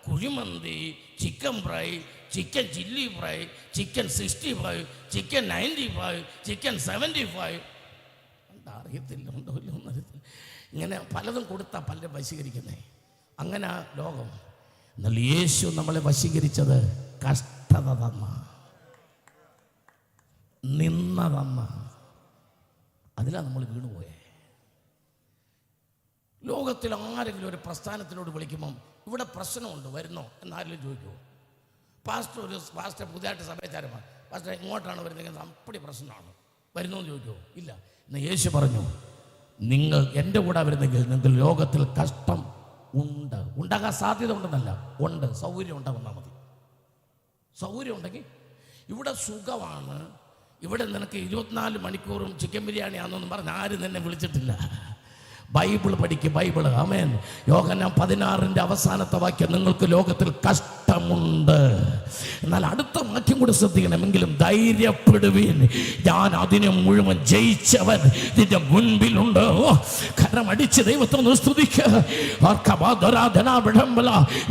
kuzhimanthi, chicken fry, chicken chilli fry, chicken 65, chicken 95, chicken 75. അറിയത്തില്ല, ഉണ്ടോ ഇല്ല ഒന്നും അറിയത്തില്ല. ഇങ്ങനെ പലതും കൊടുത്താൽ പലരും വശീകരിക്കുന്നേ. അങ്ങനെ ലോകം. എന്നാൽ യേശു നമ്മളെ വശീകരിച്ചത് കഷ്ടത തന്ന, നിന്ന തന്ന, അതിലാണ് നമ്മൾ വീണുപോയേ. ലോകത്തിൽ ആരെങ്കിലും ഒരു പ്രസ്ഥാനത്തിനോട് വിളിക്കുമ്പം ഇവിടെ പ്രശ്നമുണ്ട്, വരുന്നോ എന്നാരെങ്കിലും ചോദിക്കുമോ? പാസ്റ്റർ പുതിയതായിട്ട് സഭയച്ചാരമാണ്, പാസ്റ്റർ ഇങ്ങോട്ടാണ് വരുന്നതെങ്കിൽ അപ്പടി പ്രശ്നമാണ്, വരുന്നോ എന്ന് ചോദിക്കുമോ? ഇല്ല. ഇന്ന് യേശു പറഞ്ഞു, നിങ്ങൾ എൻ്റെ കൂടെ വരുന്നെങ്കിൽ നിങ്ങൾക്ക് ലോകത്തിൽ കഷ്ടം ഉണ്ട്. ഉണ്ടാകാൻ സാധ്യത ഉണ്ടെന്നല്ല, ഉണ്ട്. സൗകര്യം ഉണ്ടാകുന്നാൽ മതി. സൗകര്യം ഉണ്ടെങ്കിൽ ഇവിടെ സുഖമാണ്, ഇവിടെ നിനക്ക് 24 മണിക്കൂറും ചിക്കൻ ബിരിയാണി ആണെന്നൊന്നും പറഞ്ഞ് ആരും നിന്നെ വിളിച്ചിട്ടില്ല. ബൈബിൾ പഠിക്കും, ബൈബിൾ. ആമേൻ. യോഹന്നാൻ 16 അവസാനത്തെ വാക്യം, നിങ്ങൾക്ക് ലോകത്തിൽ കഷ്ടമുണ്ട്, എന്നാൽ അടുത്ത വാക്യം കൂടെ ശ്രദ്ധിക്കണമെങ്കിലും ധൈര്യപ്പെടുവീൻ, ഞാൻ അതിനെ മുഴുവൻ ജയിച്ചവൻ നിന്റെ മുൻപിലുണ്ട്. കരമടിച്ച് ദൈവത്തെ സ്തുതിക്കുക.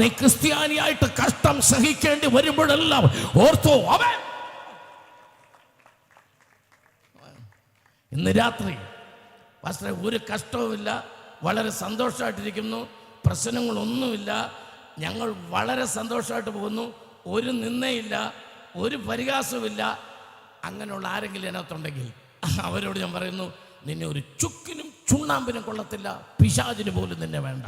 നീ ക്രിസ്ത്യാനിയായിട്ട് കഷ്ടം സഹിക്കേണ്ടി വരുമ്പോഴെല്ലാം ഓർത്തോ, അവൻ ഇന്ന് രാത്രി പാസ്റ്ററെ ഒരു കഷ്ടവുമില്ല, വളരെ സന്തോഷമായിട്ടിരിക്കുന്നു, പ്രശ്നങ്ങളൊന്നുമില്ല, ഞങ്ങൾ വളരെ സന്തോഷമായിട്ട് പോകുന്നു, ഒരു നിന്നയില്ല, ഒരു പരിഹാസവുമില്ല, അങ്ങനെയുള്ള ആരെങ്കിലും അതിനകത്തുണ്ടെങ്കിൽ അവരോട് ഞാൻ പറയുന്നു, നിന്നെ ഒരു ചുക്കിനും ചുണ്ണാമ്പിനും കൊള്ളത്തില്ല, പിശാചിന് പോലും നിന്നെ വേണ്ട.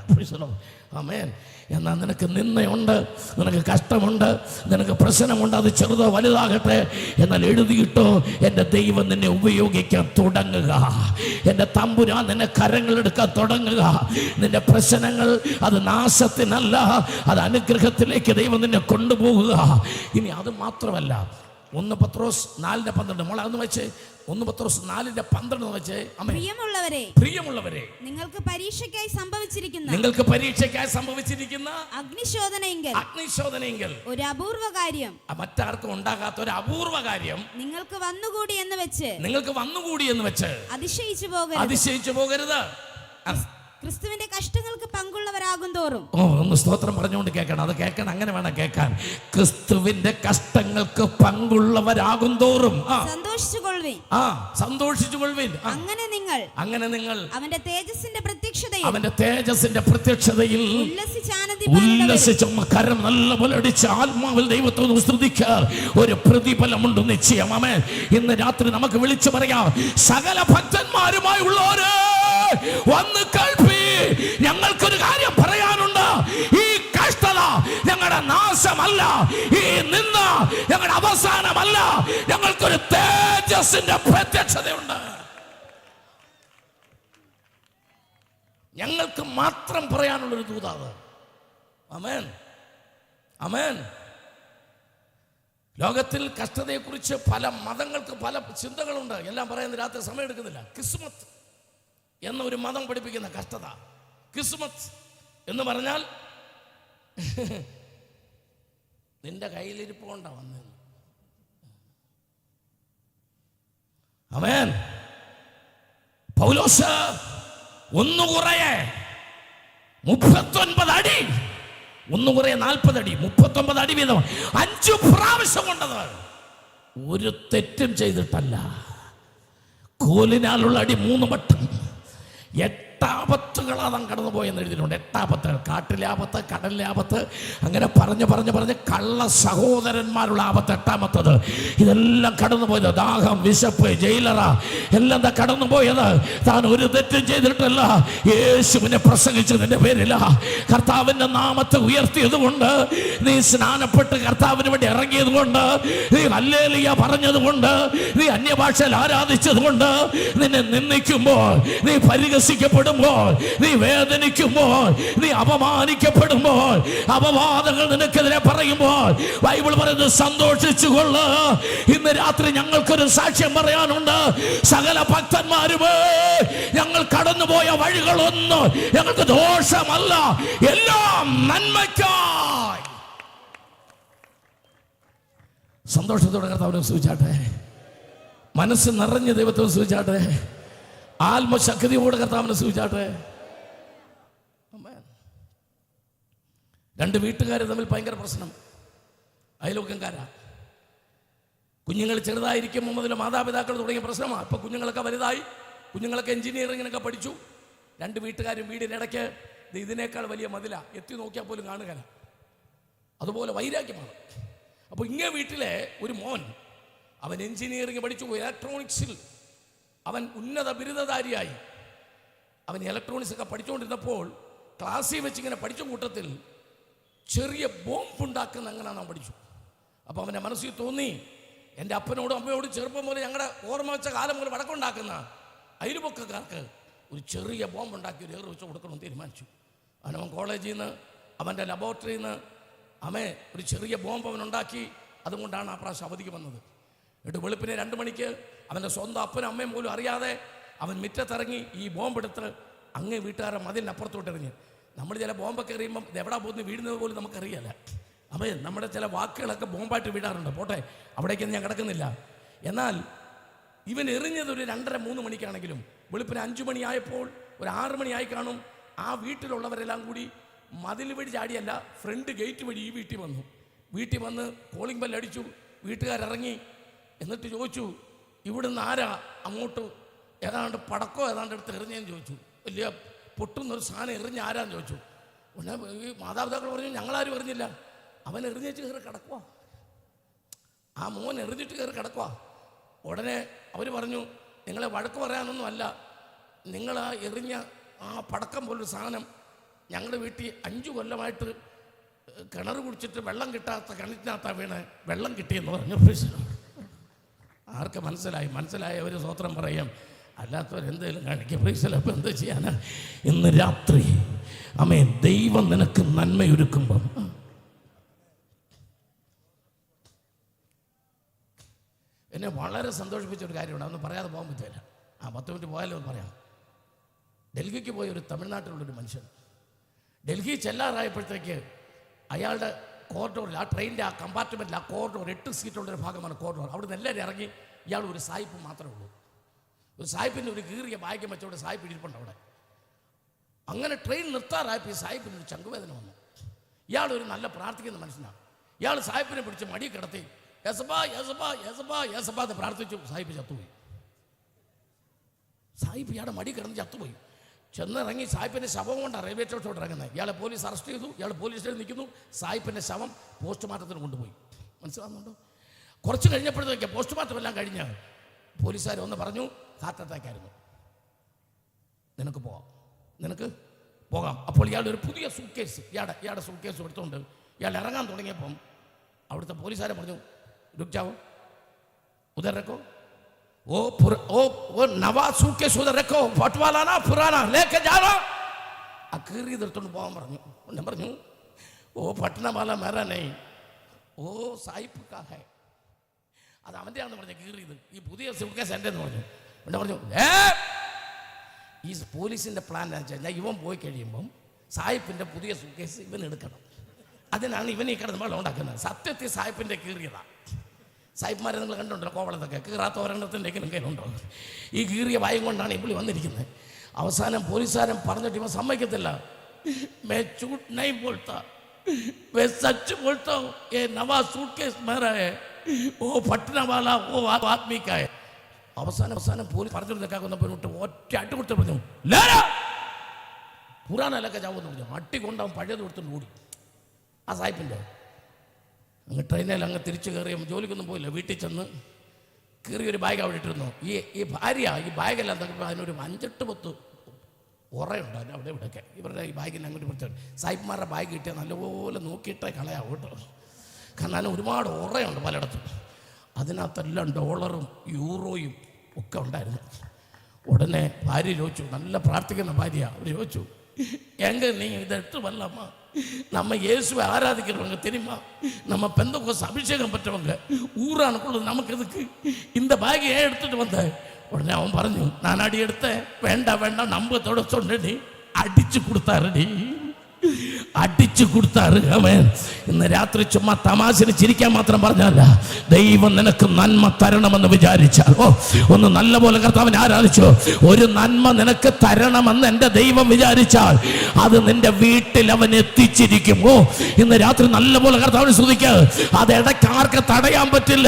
ആമേൻ. എന്നാൽ നിനക്ക് നിന്നയുണ്ട്, നിനക്ക് കഷ്ടമുണ്ട്, നിനക്ക് പ്രശ്നമുണ്ട്, അത് ചെറുതോ വലുതാകട്ടെ, എന്നാൽ എഴുതിയിട്ടോ, എൻ്റെ ദൈവം നിന്നെ ഉപയോഗിക്കാൻ തുടങ്ങുക, എൻ്റെ തമ്പുരാൻ നിന്നെ കരങ്ങളെടുക്കാൻ തുടങ്ങുക. നിന്റെ പ്രശ്നങ്ങൾ അത് നാശത്തിനല്ല, അത് അനുഗ്രഹത്തിലേക്ക് ദൈവം നിന്നെ കൊണ്ടുപോകുക. ഇനി അത് മാത്രമല്ല, 1 പത്രോസ് 4:12 മോളെ അതൊന്ന് വെച്ച്, 1 പത്രോസ് 4:12 വെച്ച്. പ്രിയമുള്ളവരെ, നിങ്ങൾക്ക് പരീക്ഷയ്ക്കായി സംഭവിച്ചിരിക്കുന്ന അഗ്നിശോധനയെങ്കിൽ ഒരു അപൂർവ കാര്യം, മറ്റാർക്കും ഉണ്ടാകാത്ത ഒരു അപൂർവ കാര്യം നിങ്ങൾക്ക് വന്നുകൂടി എന്ന് വെച്ച് അതിശയിച്ചു പോകരുത്. ക്രിസ്തുവിന്റെ കഷ്ടങ്ങൾക്ക് പങ്കുള്ളവരാകും തോറും. ഒന്ന് സ്തോത്രം പറഞ്ഞുകൊണ്ട് കേൾക്കണം, അത് കേൾക്കണം, അങ്ങനെ വേണം കേൾക്കാൻ. ക്രിസ്തുവിന്റെ കഷ്ടങ്ങൾക്ക് പങ്കുള്ളവരാകും തോറും സന്തോഷിച്ചുകൊള്ളുവിൻ. അങ്ങനെ നിങ്ങൾ അവന്റെ തേജസ്സിന്റെ പ്രത്യക്ഷതയിൽ ഉല്ലസിച്ച് കരം നല്ലപോലെ അടിച്ച് ആത്മാവിൽ ദൈവത്തെ സ്തുതിക്കുക. ഒരു പ്രതിഫലമുണ്ട് നിശ്ചയം. ആമേൻ. ഇന്ന് രാത്രി നമുക്ക് വിളിച്ചു പറയാം, സകല ഭക്തന്മാരുമായി ഉള്ളവര് വന്ന് കേൾപ്പി, ഞങ്ങൾക്കൊരു കാര്യം പറയാനുണ്ട്. ഈ കഷ്ടത ഞങ്ങളുടെ നാശമല്ല, ഈ നിന്ന ഞങ്ങളുടെ അവസാനമല്ല, ഞങ്ങൾക്കൊരു തേജസ്സിന്റെ പ്രത്യക്ഷതയുണ്ട്. ഞങ്ങൾക്ക് മാത്രം പറയാനുള്ളൊരു ദൂതാണ്. ആമേൻ, ആമേൻ. ലോകത്തിൽ കഷ്ടതയെക്കുറിച്ച് പല മതങ്ങൾക്ക് പല ചിന്തകളുണ്ട്, എല്ലാം പറയുന്ന രാത്രി സമയം എടുക്കുന്നില്ല. കിസ്മത്ത് എന്നൊരു മതം പഠിപ്പിക്കുന്ന കഷ്ടത. കിസ്മത്ത് എന്ന് പറഞ്ഞാൽ നിന്റെ കയ്യിലിരിപ്പ് കൊണ്ടാ വന്നത്. ആമേൻ. പൗലോസ് ഒന്നുകുറയെ 39 അടി, ഒന്നുകുറയെ 40 അടി, 39 അടി വീതം 5 പ്രാവശ്യം കൊണ്ടത്. ഒരു തെറ്റും ചെയ്തിട്ടല്ല. കോലിനാലുള്ള അടി 3 വട്ടം. 8 ആപത്തുകളാണ് കടന്നു പോയെന്ന് എഴുതിയിട്ടുണ്ട്. 8 ആപത്തുകൾ, കാട്ടിലെ ആപത്ത്, കടലിലെ ആപത്ത്, അങ്ങനെ പറഞ്ഞ് കള്ള സഹോദരന്മാരുള്ള ആപത്ത് 8ാമത്തത്. ഇതെല്ലാം കടന്നു പോയത്. ദാഹം, വിശപ്പ്, ജയിലറ എല്ലാം കടന്നു പോയത്. താൻ ഒരു തെറ്റും ചെയ്തിട്ടല്ല, യേശുവിനെ പ്രസംഗിച്ചതിന്റെ പേരില, കർത്താവിന്റെ നാമത്തെ ഉയർത്തിയത് കൊണ്ട്, നീ സ്നാനപ്പെട്ട് കർത്താവിന് വേണ്ടി ഇറങ്ങിയത് കൊണ്ട്, നീ ഹല്ലേലൂയ പറഞ്ഞത് കൊണ്ട്, നീ അന്യഭാഷയിൽ ആരാധിച്ചത് കൊണ്ട്, നിന്നെ നിന്ദിക്കുമ്പോൾ, നീ പരിഹസിക്കപ്പെടുമ്പോൾ, നീ വേദനിക്കുമ്പോൾ, നീ അപമാനിക്കപ്പെടുമ്പോൾ, അപവാദങ്ങൾ നിനക്കെതിരെ പറയുമ്പോൾ, ബൈബിൾ പറയുന്നത് സന്തോഷിച്ചുകൊള്ള. ഇന്ന് രാത്രി ഞങ്ങൾക്കൊരു സാക്ഷ്യം പറയാനുണ്ട്. സകല ഭക്തന്മാരുമേ, ഞങ്ങൾ കടന്നുപോയ വഴികളൊന്നും ഞങ്ങൾക്ക് ദോഷമല്ല, എല്ലാം നന്മയ്ക്കായി. സന്തോഷത്തോടെ കർത്താവിനെ സ്തുതിച്ചാട്ടെ, മനസ്സ് നിറഞ്ഞ ദൈവത്തെ സ്തുതിച്ചാട്ടെ, ആത്മശക്തിയോടെ കർത്താവിനെ സ്തുതിച്ചാട്ടെ. 2 വീട്ടുകാർ തമ്മിൽ ഭയങ്കര പ്രശ്നം, അയൽവക്കംകാരാ. കുഞ്ഞുങ്ങൾ ചെറുതായിരിക്കുമ്പോൾ മുതൽ മാതാപിതാക്കൾ തുടങ്ങിയ പ്രശ്നമാണ്. ഇപ്പം കുഞ്ഞുങ്ങളൊക്കെ വലുതായി, കുഞ്ഞുങ്ങളൊക്കെ എഞ്ചിനീയറിങ്ങിനൊക്കെ പഠിച്ചു. 2 വീട്ടുകാരും വീടിനിടയ്ക്ക് ഇതിനേക്കാൾ വലിയ മതില, എത്തി നോക്കിയാൽ പോലും കാണുകയില്ല, അതുപോലെ വൈരാഗ്യമാണ്. അപ്പോൾ ഇങ്ങനെ വീട്ടിലെ ഒരു മോൻ, അവൻ എഞ്ചിനീയറിംഗ് പഠിച്ചു, ഇലക്ട്രോണിക്സിൽ അവൻ ഉന്നത ബിരുദധാരിയായി. അവൻ ഇലക്ട്രോണിക്സ് ഒക്കെ പഠിച്ചുകൊണ്ടിരുന്നപ്പോൾ ക്ലാസ്സിൽ വെച്ച് ഇങ്ങനെ പഠിച്ച കൂട്ടത്തിൽ ചെറിയ ബോംബ് ഉണ്ടാക്കുന്ന അങ്ങനെയാണ് അവൻ പഠിച്ചു. അപ്പോൾ അവൻ്റെ മനസ്സിൽ തോന്നി, എൻ്റെ അപ്പനോടും അമ്മയോടും ചെറുപ്പം പോലെ ഞങ്ങളുടെ ഓർമ്മ വെച്ച കാലം മുതൽ വടക്കുണ്ടാക്കുന്ന അയൽപക്കക്കാർക്ക് ഒരു ചെറിയ ബോംബ് ഉണ്ടാക്കി ഒരു ഏറ് വെച്ച് കൊടുക്കണമെന്ന് തീരുമാനിച്ചു. അവൻ കോളേജിൽ നിന്ന്, അവൻ്റെ ലബോറട്ടറിയിൽ നിന്ന് ഒരു ചെറിയ ബോംബ് അവൻ ഉണ്ടാക്കി. അതുകൊണ്ടാണ് ആ പ്രാവശ്യം അവധിക്ക് വന്നത്. എന്നിട്ട് വെളുപ്പിനെ 2 മണിക്ക് അവൻ്റെ സ്വന്തം അപ്പനും അമ്മയും പോലും അറിയാതെ അവൻ മുറ്റത്തിറങ്ങി ഈ ബോംബെടുത്ത് അങ്ങ് വീട്ടുകാരെ മതിലിനപ്പുറത്തോട്ട് എറിഞ്ഞ്. നമ്മൾ ചില ബോംബൊക്കെ എറിയുമ്പം ഇത് എവിടെ പോകുന്നത് വീഴുന്നത് പോലും നമുക്കറിയില്ല. അപ്പോൾ നമ്മുടെ ചില വാക്കുകളൊക്കെ ബോംബായിട്ട് വീടാറുണ്ട്. പോട്ടെ, അവിടേക്കൊന്നും ഞാൻ കിടക്കുന്നില്ല. എന്നാൽ ഇവൻ എറിഞ്ഞത് ഒരു 2:30-3 മണിക്കാണെങ്കിലും വെളുപ്പിന് 5 മണിയായപ്പോൾ ഒരു 6 മണിയായി കാണും. ആ വീട്ടിലുള്ളവരെല്ലാം കൂടി മതിൽ വഴി ചാടിയല്ല, ഫ്രണ്ട് ഗേറ്റ് വഴി ഈ വീട്ടിൽ വന്നു. വീട്ടിൽ വന്ന് കോളിംഗ് ബെല്ലടിച്ചു. വീട്ടുകാരിറങ്ങി. എന്നിട്ട് ചോദിച്ചു, ഇവിടുന്ന് ആരാ അങ്ങോട്ട് ഏതാണ്ട് പടക്കോ ഏതാണ്ട് എടുത്ത് എറിഞ്ഞെന്ന് ചോദിച്ചു. വലിയ പൊട്ടുന്നൊരു സാധനം എറിഞ്ഞ് ആരാന്ന് ചോദിച്ചു. ഉടനെ ഈ മാതാപിതാക്കൾ പറഞ്ഞു, ഞങ്ങളാരും എറിഞ്ഞില്ല. അവൻ എറിഞ്ഞേച്ച് കയറി കിടക്കുക. ആ മോൻ എറിഞ്ഞിട്ട് കയറി കിടക്കുക. ഉടനെ അവർ പറഞ്ഞു, നിങ്ങളെ വഴക്ക് പറയാനൊന്നും അല്ല, നിങ്ങൾ ആ എറിഞ്ഞ ആ പടക്കം പോലൊരു സാധനം ഞങ്ങളുടെ വീട്ടിൽ 5 കൊല്ലമായിട്ട് കിണർ കുടിച്ചിട്ട് വെള്ളം കിട്ടാത്ത കിണറ്റിനകത്താ വീണ് വെള്ളം കിട്ടിയെന്ന് പറഞ്ഞു. ആർക്ക് മനസ്സിലായ ഒരു സ്വത്രം പറയാം, അല്ലാത്തവരെന്തെങ്കിലും കാണിക്കുക. പ്രീസല അപ്പം എന്താ ചെയ്യാനാ? ഇന്ന് രാത്രി ആമേൻ, ദൈവം നിനക്ക് നന്മയൊരുക്കുമ്പം എന്നെ വളരെ സന്തോഷിപ്പിച്ച ഒരു കാര്യമുണ്ട്. അതൊന്നും പറയാതെ പോകാൻ പറ്റില്ല. 10 മിനിറ്റ് പോയാലോ എന്ന് പറയാം. ഡൽഹിക്ക് പോയ ഒരു തമിഴ്നാട്ടിലുള്ളൊരു മനുഷ്യൻ ഡൽഹി ചെല്ലാറായപ്പോഴത്തേക്ക് അയാളുടെ കോറിഡോറിൽ, ആ ട്രെയിനിൻ്റെ ആ കമ്പാർട്ട്മെൻറ്റിൽ, ആ കോറിഡോർ 8 സീറ്റുള്ളൊരു ഭാഗമാണ് കോറിഡോർ. അവിടെ നിന്ന് എല്ലാവരും ഇറങ്ങി. ഇയാൾ ഒരു സായിപ്പ് മാത്രമേ ഉള്ളൂ. ഒരു സായിപ്പിൻ്റെ ഒരു കീറിയ ബാഗ്യം വെച്ചോടെ സായിപ്പ് ഇരിപ്പുണ്ട് അവിടെ. അങ്ങനെ ട്രെയിൻ നിർത്താറായപ്പോൾ ഈ സായിപ്പിന് ഒരു ചങ്കുവേദന വന്നു. ഇയാൾ ഒരു നല്ല പ്രാർത്ഥിക്കുന്ന മനുഷ്യനാണ്. ഇയാൾ സായിപ്പിനെ പിടിച്ച് മടി കിടത്തി യേസപ്പാ യേസപ്പാ യേസപ്പാ യേസപ്പാ എന്ന് പ്രാർത്ഥിച്ചു. സായിപ്പ് ചത്തുപോയി. സായിപ്പ് ഇയാളുടെ മടി കിടന്ന് ചത്തുപോയി. ചെന്നിറങ്ങി സായിപ്പിൻ്റെ ശവം കൊണ്ടാണ് റെയിൽവേ സ്റ്റേഷനോട്ട് ഇറങ്ങുന്നത്. ഇയാളെ പോലീസ് അറസ്റ്റ് ചെയ്തു. ഇയാൾ പോലീസ് സ്റ്റേഷനിൽ നിൽക്കുന്നു. സായിപ്പിൻ്റെ ശവം പോസ്റ്റ്മോർട്ടത്തിന് കൊണ്ടുപോയി. മനസ്സിലാകുന്നുണ്ടോ? കുറച്ച് കഴിഞ്ഞപ്പോഴത്തേക്ക് പോസ്റ്റ്മോർട്ടം എല്ലാം കഴിഞ്ഞ് പോലീസുകാർ ഒന്ന് പറഞ്ഞു, ഹാർട്ട് അറ്റാക്ക് ആയിരുന്നു, നിനക്ക് പോകാം. അപ്പോൾ ഇയാളുടെ ഒരു പുതിയ സൂട്ട്കേസ്, ഇയാളുടെ സൂട്ട്കേസ് എടുത്തുകൊണ്ട് ഇയാൾ ഇറങ്ങാൻ തുടങ്ങിയപ്പം അവിടുത്തെ പോലീസുകാരെ പറഞ്ഞു, രുക്ജാവോ ഉദർ രക്കോ, वो नवा सूटकेस उधर रखो, फटवाला ना पुराना लेके जा रहा. ആ കീറിയതെടുത്തോണ്ട് പോകാൻ പറഞ്ഞു. ഞാൻ പറഞ്ഞു, ഓ പട്ടണ വാല മേരാ നെയ്, ഓ സായിപ്പ് കാ ഹൈ. അത് അവൻ്റെ ആണെന്ന് പറഞ്ഞു കീറിയത്. ഈ പുതിയ സൂട്ട്കേസ് എൻ്റെ എന്ന് പറഞ്ഞു. പിന്നെ പറഞ്ഞു, ഈ പോലീസിൻ്റെ പ്ലാൻ എന്ന് വെച്ചാൽ ഇവൻ പോയി കഴിയുമ്പം സായിപ്പിൻ്റെ പുതിയ സൂട്ട്കേസ് ഇവൻ എടുക്കണം. അതിനാണ് ഇവൻ ഈ കിടന്ന് വെള്ളം ഉണ്ടാക്കുന്നത്. സത്യത്തിൽ സായിപ്പിൻ്റെ കീറിയതാണ്. സായിപ്പ്മാരെ നിങ്ങൾ കണ്ടുണ്ടല്ലോ കോവളത്തൊക്കെ, കീറാത്ത ഒരെണ്ണത്തിൻ്റെ കയ്യിലുണ്ടോ? ഈ കീറിയ വായും കൊണ്ടാണ് ഈ പുള്ളി വന്നിരിക്കുന്നത്. അവസാനം പോലീസുകാരൻ പറഞ്ഞിട്ട് ഇവൻ സമ്മതിക്കത്തില്ല. मैं झूठ नहीं बोलता, मैं सच बोलता हूँ, ये नवा सूटकेस मेरा है, वो फटने वाला वो आदमी का है. അവസാനം പോലീസ് പറഞ്ഞിട്ട് പോയിട്ട് ഒറ്റ അട്ടി കൊടുത്ത് പറഞ്ഞു, പുറാനല്ലൊക്കെ ചാവെന്ന് പറഞ്ഞു. അട്ടി കൊണ്ടവൻ പഴയത് കൊടുത്തുകൊണ്ട് ഓടി. ആ സായിപ്പിൻ്റെ അങ്ങ് ട്രെയിനിൽ അങ്ങ് തിരിച്ചു കയറിയ ജോലിക്കൊന്നും പോയില്ല. വീട്ടിൽ ചെന്ന് കയറിയൊരു ബാഗ് അവിടെ ഇട്ടിരുന്നു. ഈ ഭാര്യ ഈ ബാഗെല്ലാം തന്നപ്പോൾ അതിനൊരു 5-8 ഉറയുണ്ട് അതിന് അവിടെ ഇവിടെയൊക്കെ. ഇവരുടെ ഈ ബാഗിന് അങ്ങോട്ട് കൊടുത്താണ്. സായിപ്പ്മാരുടെ ബാഗ് കിട്ടിയാൽ നല്ലപോലെ നോക്കിയിട്ടേ കളയാവും കേട്ടോ. കാരണം അതിന് ഒരുപാട് ഉറയുണ്ട് പലയിടത്തും. അതിനകത്തെല്ലാം ഡോളറും യൂറോയും ഒക്കെ ഉണ്ടായിരുന്നു. ഉടനെ ഭാര്യ ചോദിച്ചു, നല്ല പ്രാർത്ഥിക്കുന്ന ഭാര്യ, അവർ ചോദിച്ചു, எங்க நீங்க இதை எடுத்து வரலாமா? நம்ம இயேசுவை ஆராதிக்கிறவங்க தெரியுமா, நம்ம பெந்தகோஸ்து அபிஷேகம் பெற்றவங்க, ஊரானுக்குள்ள நமக்கு எதுக்கு இந்த பாகை ஏன் எடுத்துட்டு வந்த? உடனே அவன் പറഞ്ഞു, நான் அடி எடுத்தேன், வேண்டாம் நம்பத்தோட சொன்னடி, அடிச்சு കൊടുത്താറ്. അവൻ ഇന്ന് രാത്രി ചുമ്മാ തമാശന് ചിരിക്കാൻ മാത്രം പറഞ്ഞല്ല, ദൈവം നിനക്ക് നന്മ തരണമെന്ന് വിചാരിച്ചാൽ ഒന്ന് നല്ലപോലെ കർത്താവിനെ ആരാധിച്ചോ. ഒരു നന്മ നിനക്ക് തരണമെന്ന് എൻ്റെ ദൈവം വിചാരിച്ചാൽ അത് നിന്റെ വീട്ടിൽ അവൻ എത്തിച്ചിരിക്കും. ഇന്ന് രാത്രി നല്ലപോലെ കർത്താവിനെ സ്തുതിക്കുക. അത് ഇടയ്ക്ക് ആർക്ക് തടയാൻ പറ്റില്ല.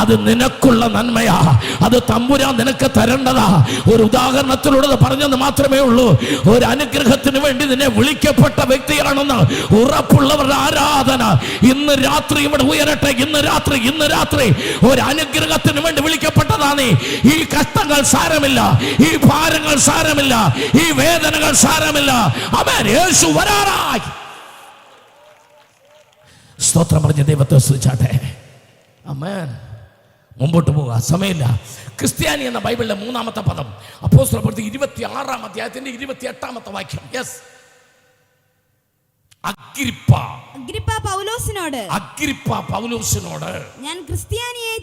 അത് നിനക്കുള്ള നന്മയാ. അത് തമ്പുരാൻ നിനക്ക് തരേണ്ടതാ. ഒരു ഉദാഹരണത്തിലൂടെ പറഞ്ഞെന്ന് മാത്രമേ ഉള്ളൂ. ഒരു അനുഗ്രഹത്തിന് വേണ്ടി നിന്നെ വിളിക്കപ്പെട്ട വ്യക്തിയാണെന്ന് ഉറപ്പുള്ളവരുടെ ആരാധന ഇന്ന് രാത്രി ഇവിടെ ഉയരട്ടെ. ഇന്ന് രാത്രി ഒരു അനുഗ്രഹത്തിന് വേണ്ടി വിളിക്കപ്പെട്ടതാണ്. ഈ കഷ്ടങ്ങൾ സാരമില്ല, ഈ ഭാരങ്ങൾ സാരമില്ല, ഈ വേദനകൾ സാരമില്ല. ആമേൻ. യേശു വരാറായി. സ്തോത്രം പറഞ്ഞ് ദൈവത്തെ സ്തുതിച്ചാട്ടെ. ആമേൻ. മുമ്പോട്ട് പോകാൻ സമയമില്ല. ക്രിസ്ത്യാനി എന്ന ബൈബിളിലെ 3-ാമത്തെ പദം അപ്പോസ്തലപ്രവൃത്തി 26-ാം അധ്യായത്തിന്റെ 28-ാമത്തെ വാക്യം. യെസ്. അഗ്രിപ്പ പൗലോസിനോട് ഞാൻ ക്രിസ്ത്യാനിയായി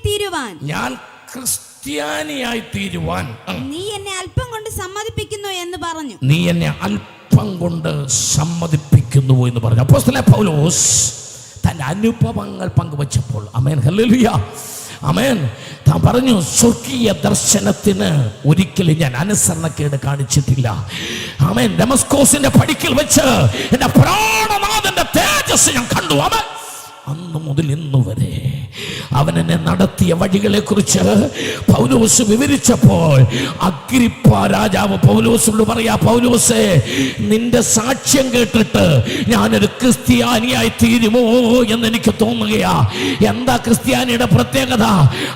തീരുവാൻ നീ എന്നെ അല്പം കൊണ്ട് സമ്മതിപ്പിക്കുന്നു എന്ന് പറഞ്ഞു. നീ എന്നെ അല്പം കൊണ്ട് സമ്മതിപ്പിക്കുന്നു എന്ന് പറഞ്ഞു. അപ്പോസ്തലനായ പൗലോസ് തന്റെ അനുഭവങ്ങൾ പങ്കുവച്ചപ്പോൾ ആമേൻ ഹല്ലേലൂയ ആമേൻ താൻ പറഞ്ഞു, സ്വർഗീയ ദർശനത്തിന് ഒരിക്കലും ഞാൻ അനുസരണക്കേട് കാണിച്ചിട്ടില്ല. ആമേൻ ദമസ്കോസിന്റെ പടിക്കൽ വെച്ച് എന്റെ പ്രാണനാഥന്റെ തേജസ് ഞാൻ കണ്ടു. ആമേൻ അന്ന് മുതൽ ഇന്നു വരെ അവൻ എന്നെ നടത്തിയ വഴികളെ കുറിച്ച് പൗലോസ് വിവരിച്ചപ്പോൾ അഗ്രിപ്പ രാജാവ് പൗലോസിനോട് പറയാ, പൗലോസേ, നിന്റെ സാക്ഷ്യം കേട്ടിട്ട് ഞാനൊരു ക്രിസ്ത്യാനിയായി തീരുമോ എന്ന് എനിക്ക് തോന്നുകയാ. എന്താ ക്രിസ്ത്യാനിയുടെ പ്രത്യേകത?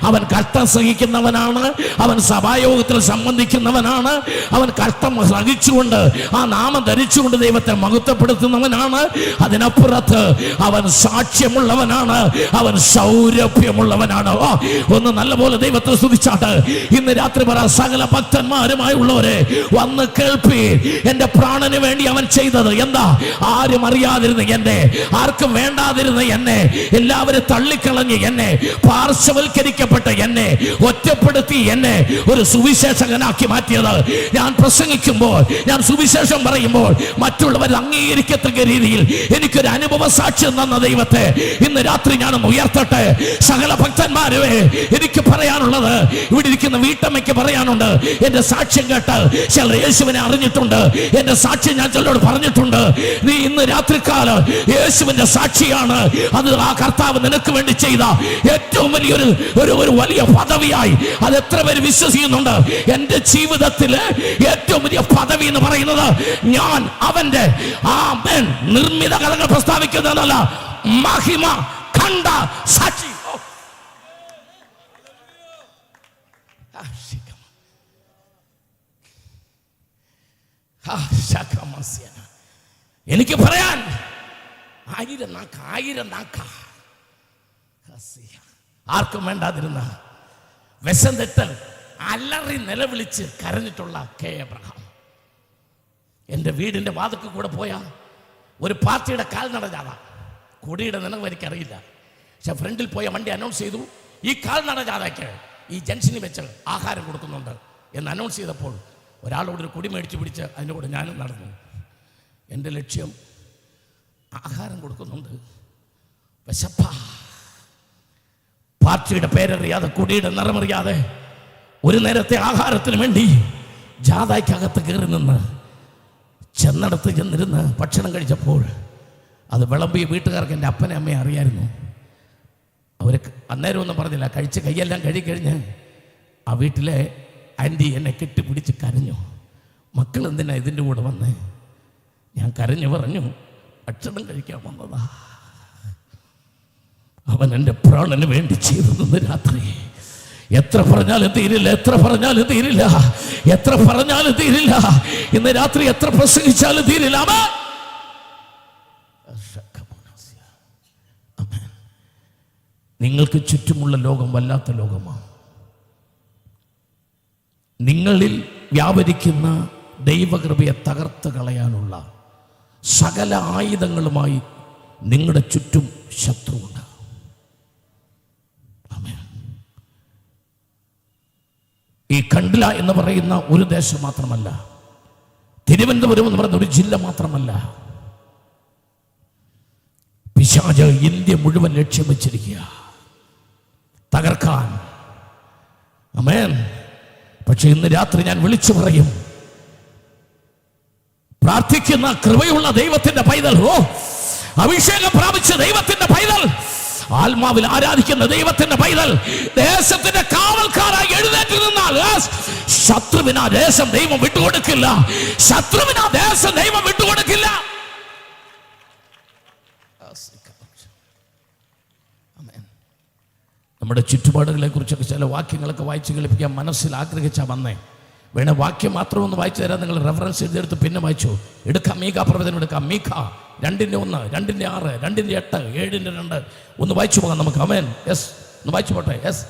അവൻ കഷ്ടം സഹിക്കുന്നവനാണ്, അവൻ സഭായോഗത്തിൽ സംബന്ധിക്കുന്നവനാണ്, അവൻ കഷ്ടം സഹിച്ചുകൊണ്ട് ആ നാമം ധരിച്ചുകൊണ്ട് ദൈവത്തെ മഹത്വപ്പെടുത്തുന്നവനാണ്. അതിനപ്പുറത്ത് അവൻ സാക്ഷ്യമുള്ളവനാണ്, അവൻ സൗരഭ്യമുള്ളവനാണ്. ഒന്ന് നല്ലപോലെ ദൈവത്തെ സ്തുതിച്ചാട്ട് ഇന്ന് രാത്രി പറ, സകല ഭക്തന്മാരുമായുള്ളവരെ വന്ന് കേൾപ്പി, എന്റെ പ്രാണന് വേണ്ടി അവൻ ചെയ്തത് എന്താ? ആരും അറിയാതിരുന്ന എന്നെ, ആർക്കും വേണ്ടാതിരുന്ന എന്നെ, എല്ലാവരും തള്ളിക്കളഞ്ഞ് എന്നെ, പാർശ്വവൽക്കരിക്കപ്പെട്ട എന്നെ, ഒറ്റപ്പെടുത്തി എന്നെ ഒരു സുവിശേഷകനാക്കി മാറ്റിയത്. ഞാൻ പ്രസംഗിക്കുമ്പോൾ, ഞാൻ സുവിശേഷം പറയുമ്പോൾ മറ്റുള്ളവർ അംഗീകരിക്കത്തക്ക രീതിയിൽ എനിക്കൊരു അനുഭവ സാക്ഷ്യം തന്ന ദൈവത്തെ ഇന്ന് രാത്രി ഞാനൊന്ന് ഉയർത്തട്ടെ. സകല ഭക്തന്മാരെ എനിക്ക് പറയാനുള്ളത്, ഇവിടെ ഇരിക്കുന്ന വീട്ടമ്മയ്ക്ക് പറയാനുണ്ട്. എന്റെ സാക്ഷ്യം കേട്ട് ചിലർ യേശുവിനെ അറിഞ്ഞിട്ടുണ്ട്. എന്റെ സാക്ഷ്യം ഞാൻ ചിലരോട് പറഞ്ഞിട്ടുണ്ട്. നീ ഇന്ന് രാത്രികാലം യേശുവിന്റെ സാക്ഷിയാണ്. അത് ആ കർത്താവ് നിനക്ക് വേണ്ടി ചെയ്ത ഏറ്റവും വലിയൊരു ഒരു വലിയ പദവിയായി അത് എത്ര പേര് വിശ്വസിക്കുന്നുണ്ട്? എന്റെ ജീവിതത്തിലെ ഏറ്റവും വലിയ പദവി എന്ന് പറയുന്നത് ഞാൻ അവന്റെ നിർമ്മിത കഥകൾ പ്രസ്താവിക്കുന്നതല്ല, മഹിമ കണ്ട സാക്ഷി. എനിക്ക് പറയാൻ ആയിരം നാക്ക ആർക്കും വേണ്ടാതിരുന്ന വിഷം തെറ്റൽ അലറി നിലവിളിച്ച് കരഞ്ഞിട്ടുള്ള കെ എബ്രഹാം. എൻ്റെ വീടിൻ്റെ വാതിൽക്ക് കൂടെ പോയ ഒരു പാർട്ടിയുടെ കാൽനട ജാഥ, കൊടിയുടെ നിലവ് എനിക്കറിയില്ല, പക്ഷെ ഫ്രണ്ടിൽ പോയ വണ്ടി അനൗൺസ് ചെയ്തു, ഈ കാൽനട ജാഥയ്ക്ക് ഈ ജംഗ്ഷനിൽ വെച്ച് ആഹാരം കൊടുക്കുന്നുണ്ട് എന്ന് അനൗൺസ് ചെയ്തപ്പോൾ ഒരാളോട് ഒരു കൊടി മേടിച്ച് പിടിച്ച് അതിൻ്റെ കൂടെ ഞാനും നടന്നു. എൻ്റെ ലക്ഷ്യം ആഹാരം കൊടുക്കുന്നുണ്ട്, വിശപ്പ. പാർട്ടിയുടെ പേരറിയാതെ, കൊടിയുടെ നിറമറിയാതെ ഒരു നേരത്തെ ആഹാരത്തിന് വേണ്ടി ജാഥയ്ക്കകത്ത് കയറി നിന്ന് ചെന്നിടത്ത് ചെന്നിരുന്ന് ഭക്ഷണം കഴിച്ചപ്പോൾ അത് വിളമ്പിയ വീട്ടുകാർക്ക് എൻ്റെ അപ്പനെ അമ്മയെ അറിയായിരുന്നു. അവർ അന്നേരം ഒന്നും പറഞ്ഞില്ല. കഴിച്ച് കൈയെല്ലാം കഴുകിക്കഴിഞ്ഞ് ആ വീട്ടിലെ ആൻറ്റി എന്നെ കെട്ടിപ്പിടിച്ച് കരഞ്ഞു. മക്കൾ എന്തിനാ ഇതിൻ്റെ കൂടെ വന്നേ? ഞാൻ കരഞ്ഞു പറഞ്ഞു, ഭക്ഷണം കഴിക്കാൻ വന്നതാ. അവൻ എൻ്റെ പ്രാണന് വേണ്ടി ചെയ്തതെന്ന് രാത്രി എത്ര പറഞ്ഞാലും തീരില്ല, എത്ര പറഞ്ഞാലും തീരില്ല, എത്ര പറഞ്ഞാലും തീരില്ല. ഇന്ന് രാത്രി എത്ര പ്രസംഗിച്ചാലും തീരില്ല. നിങ്ങൾക്ക് ചുറ്റുമുള്ള ലോകം വല്ലാത്ത ലോകമാണ്. നിങ്ങളിൽ വ്യാപരിക്കുന്ന ദൈവകൃപയെ തകർത്ത് കളയാനുള്ള സകല ആയുധങ്ങളുമായി നിങ്ങളുടെ ചുറ്റും ശത്രുവുണ്ട്. ഈ കണ്ട്ല എന്ന് പറയുന്ന ഒരു ദേശം മാത്രമല്ല, തിരുവനന്തപുരം എന്ന് പറയുന്ന ഒരു ജില്ല മാത്രമല്ല, പിശാച് ഇന്ത്യ മുഴുവൻ ലക്ഷ്യം വെച്ചിരിക്കുക തകർക്കാൻ. ആമേൻ. പക്ഷെ ഇന്ന് രാത്രി ഞാൻ വിളിച്ചു പറയും, പ്രാർത്ഥിക്കുന്ന കൃപയുള്ള ദൈവത്തിന്റെ പൈതൽ, അഭിഷേകം പ്രാപിച്ച ദൈവത്തിന്റെ പൈതൽ, ആത്മാവിൽ ആരാധിക്കുന്ന ദൈവത്തിന്റെ പൈതൽ ദേശത്തിന്റെ കാവൽക്കാരായി എഴുന്നേറ്റ് നിന്നാൽ ശത്രുവിനാ ദേശം ദൈവം വിട്ടുകൊടുക്കില്ല. ശത്രുവിനാ ദേശം ദൈവം വിട്ടുകൊടുക്കില്ല. നമ്മുടെ ചുറ്റുപാടുകളെ കുറിച്ചൊക്കെ ചില വാക്യങ്ങളൊക്കെ വായിച്ച് കേൾപ്പിക്കാൻ മനസ്സിൽ ആഗ്രഹിച്ചാ വന്നേ. വേണേ വാക്യം മാത്രം ഒന്ന് വായിച്ചു തരാം. നിങ്ങൾ റെഫറൻസ് എഴുതിയെടുത്ത് പിന്നെ വായിച്ചു എടുക്കാം. മീഖ പ്രവചനം എടുക്കാം. മീഖ 2:1, 2:6, 2:8, 7:2 ഒന്ന് വായിച്ചു പോകാം നമുക്ക്. ആമേൻ. യെസ്, ഒന്ന് വായിച്ചു പോട്ടെ. യെസ്,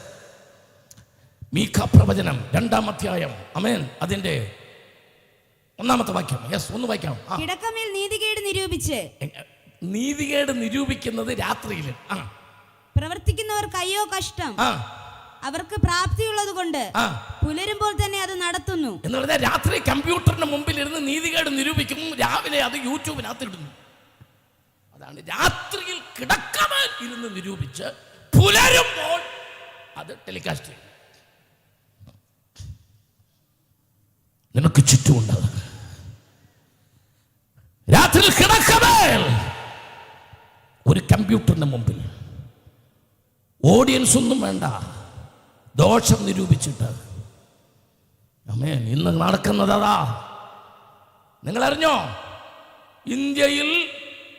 മീഖ പ്രവചനം 2-ാം അധ്യായം. ആമേൻ. അതിന്റെ 1-ാമത്തെ വാക്യം. യെസ്, ഒന്ന് വായിക്കാം. കിടക്കമേൽ നീതികേട് നിരൂപിച്ച്, നീതികേട് നിരൂപിക്കുന്നത് രാത്രിയിൽ പ്രവർത്തിക്കുന്നവർക്ക് അയ്യോ കഷ്ടം. അവർക്ക് പ്രാപ്തിയുള്ളത് കൊണ്ട് ആ പുലരുമ്പോൾ തന്നെ അത് നടത്തുന്നു. എന്ന് പറഞ്ഞാൽ രാത്രി കമ്പ്യൂട്ടറിന് മുമ്പിൽ ഇരുന്ന് നീതികേട് നിരൂപിക്കും, രാവിലെ അത് യൂട്യൂബിനകത്ത് ഇടുന്നു. അതാണ് രാത്രിയിൽ കിടക്കമേൽ ഇരുന്ന് നിരൂപിച്ച് പുലരുമ്പോൾ അത് ടെലികാസ്റ്റ് ചെയ്യും. നിനക്ക് ചുറ്റുമുണ്ട്. രാത്രി കിടക്കമേൽ ഒരു കമ്പ്യൂട്ടറിന് മുമ്പിൽ ഓഡിയൻസ് ഒന്നും വേണ്ട, ദോഷം നിരൂപിച്ചിട്ട്. ആമേൻ. ഇന്ന് നടക്കുന്നതാ. നിങ്ങൾ അറിഞ്ഞോ, ഇന്ത്യയിൽ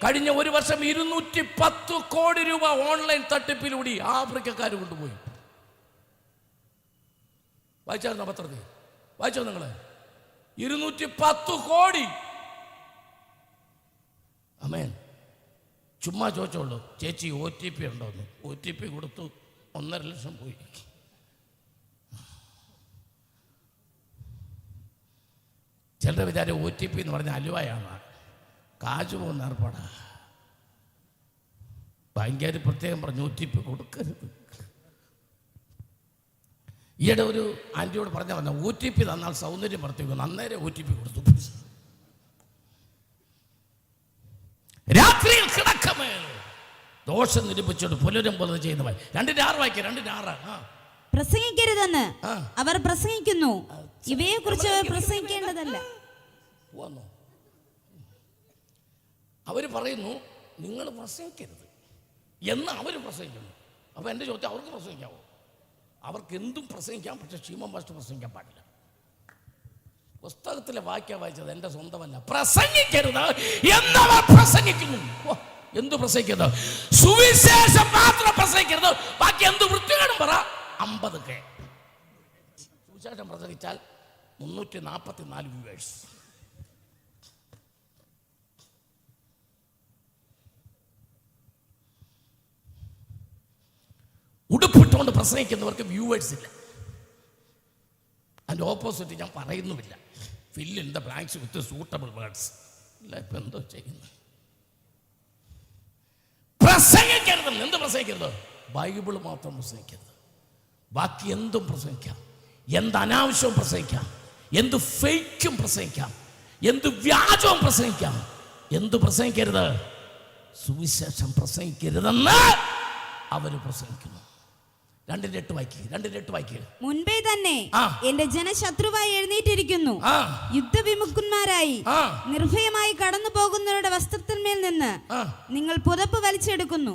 കഴിഞ്ഞ ഒരു വർഷം 210 കോടി രൂപ ഓൺലൈൻ തട്ടിപ്പിലൂടെ ആഫ്രിക്കക്കാർ കൊണ്ടുപോയി. വായിച്ചായിരുന്നോ പത്രത്തിൽ? വായിച്ചോ നിങ്ങള്? 210 കോടി. ആമേൻ. ചുമ്മാ ചോദിച്ചോളൂ, ചേച്ചി OTP ഉണ്ടോന്ന്. OTP കൊടുത്തു, 1.5 ലക്ഷം പോയി. ചിലരുടെ വിചാരം OTP എന്ന് പറഞ്ഞ അലുവയാണ്, കാശ് പോകുന്ന ഏർപ്പാടാ. ബാങ്കുകാർ പ്രത്യേകം പറഞ്ഞു OTP കൊടുക്കരുത്. ഈയിടെ ഒരു ആൻറ്റിയോട് പറഞ്ഞാൽ വന്ന OTP തന്നാൽ സൗന്ദര്യം വർദ്ധിക്കുന്നു, അന്നേരം OTP കൊടുത്തു. രാത്രിയിൽ കിടക്കമേ ദോഷം നിരൂപിച്ചോട് പുലരുമ്പോൾ ചെയ്യുന്നവൻ. 2:6 വായിക്കുക. 2:6. പ്രസംഗിക്കരുതെന്ന് അവർ പ്രസംഗിക്കുന്നു, ഇവയെ കുറിച്ച് പ്രസംഗിക്കേണ്ടതല്ല. അവര് പറയുന്നു നിങ്ങൾ പ്രസംഗിക്കരുത് എന്ന് അവര് പ്രസംഗിക്കുന്നു. അപ്പൊ എൻ്റെ ചോദ്യം, അവർക്ക് പ്രസംഗിക്കാവോ? അവർക്ക് എന്തും പ്രസംഗിക്കാം, പക്ഷെ ക്ഷീമം പാസ്റ്റ് പ്രസംഗിക്കാൻ പാടില്ല. പുസ്തകത്തിലെ വാക്യം വായിച്ചത് എൻ്റെ സ്വന്തമല്ല. പ്രസംഗിക്കരുത് എന്നവർ പ്രസംഗിക്കുന്നു. എന്തു പ്രസംഗിക്കരുത്? സുവിശേഷം മാത്രം പ്രസംഗിക്കരുത്, ബാക്കി എന്ത് വൃത്തികളും പറ. 50K സുവിശേഷം പ്രസംഗിച്ചാൽ 344 വ്യൂവേഴ്സ്. ഉടുപ്പിട്ടുകൊണ്ട് പ്രസംഗിക്കുന്നവർക്ക് വ്യൂവേഴ്സ് ഇല്ല. അതിൻ്റെ ഓപ്പോസിറ്റ് ഞാൻ പറയുന്നുമില്ല. Fill in the blanks with suitable words. ഇല്ല, ഇപ്പം എന്തോ ചെയ്യുന്നു. പ്രസംഗിക്കരുത്. എന്ത് പ്രസംഗിക്കരുത്? ബൈബിൾ മാത്രം പ്രസംഗിക്കരുത്, ബാക്കി എന്തും പ്രസംഗിക്കാം. എന്ത് അനാവശ്യവും പ്രസംഗിക്കാം, എന്ത് ഫേക്കും പ്രസംഗിക്കാം, എന്ത് വ്യാജവും പ്രസംഗിക്കാം. എന്ത് പ്രസംഗിക്കരുത്? സുവിശേഷം പ്രസംഗിക്കരുതെന്ന് അവര് പ്രസംഗിക്കുന്നു. 2:8 വായിക്കുക. 2:8 വായിക്കുക. മുൻപേ തന്നെ എന്റെ ജനശത്രുവായി എഴുന്നേറ്റിരിക്കുന്നു, യുദ്ധവിമുഖന്മാരായി നിർഭയമായി കടന്നു പോകുന്നവരുടെ വസ്ത്രത്തിന്മേൽ നിന്ന് നിങ്ങൾ പുതപ്പ് വലിച്ചെടുക്കുന്നു.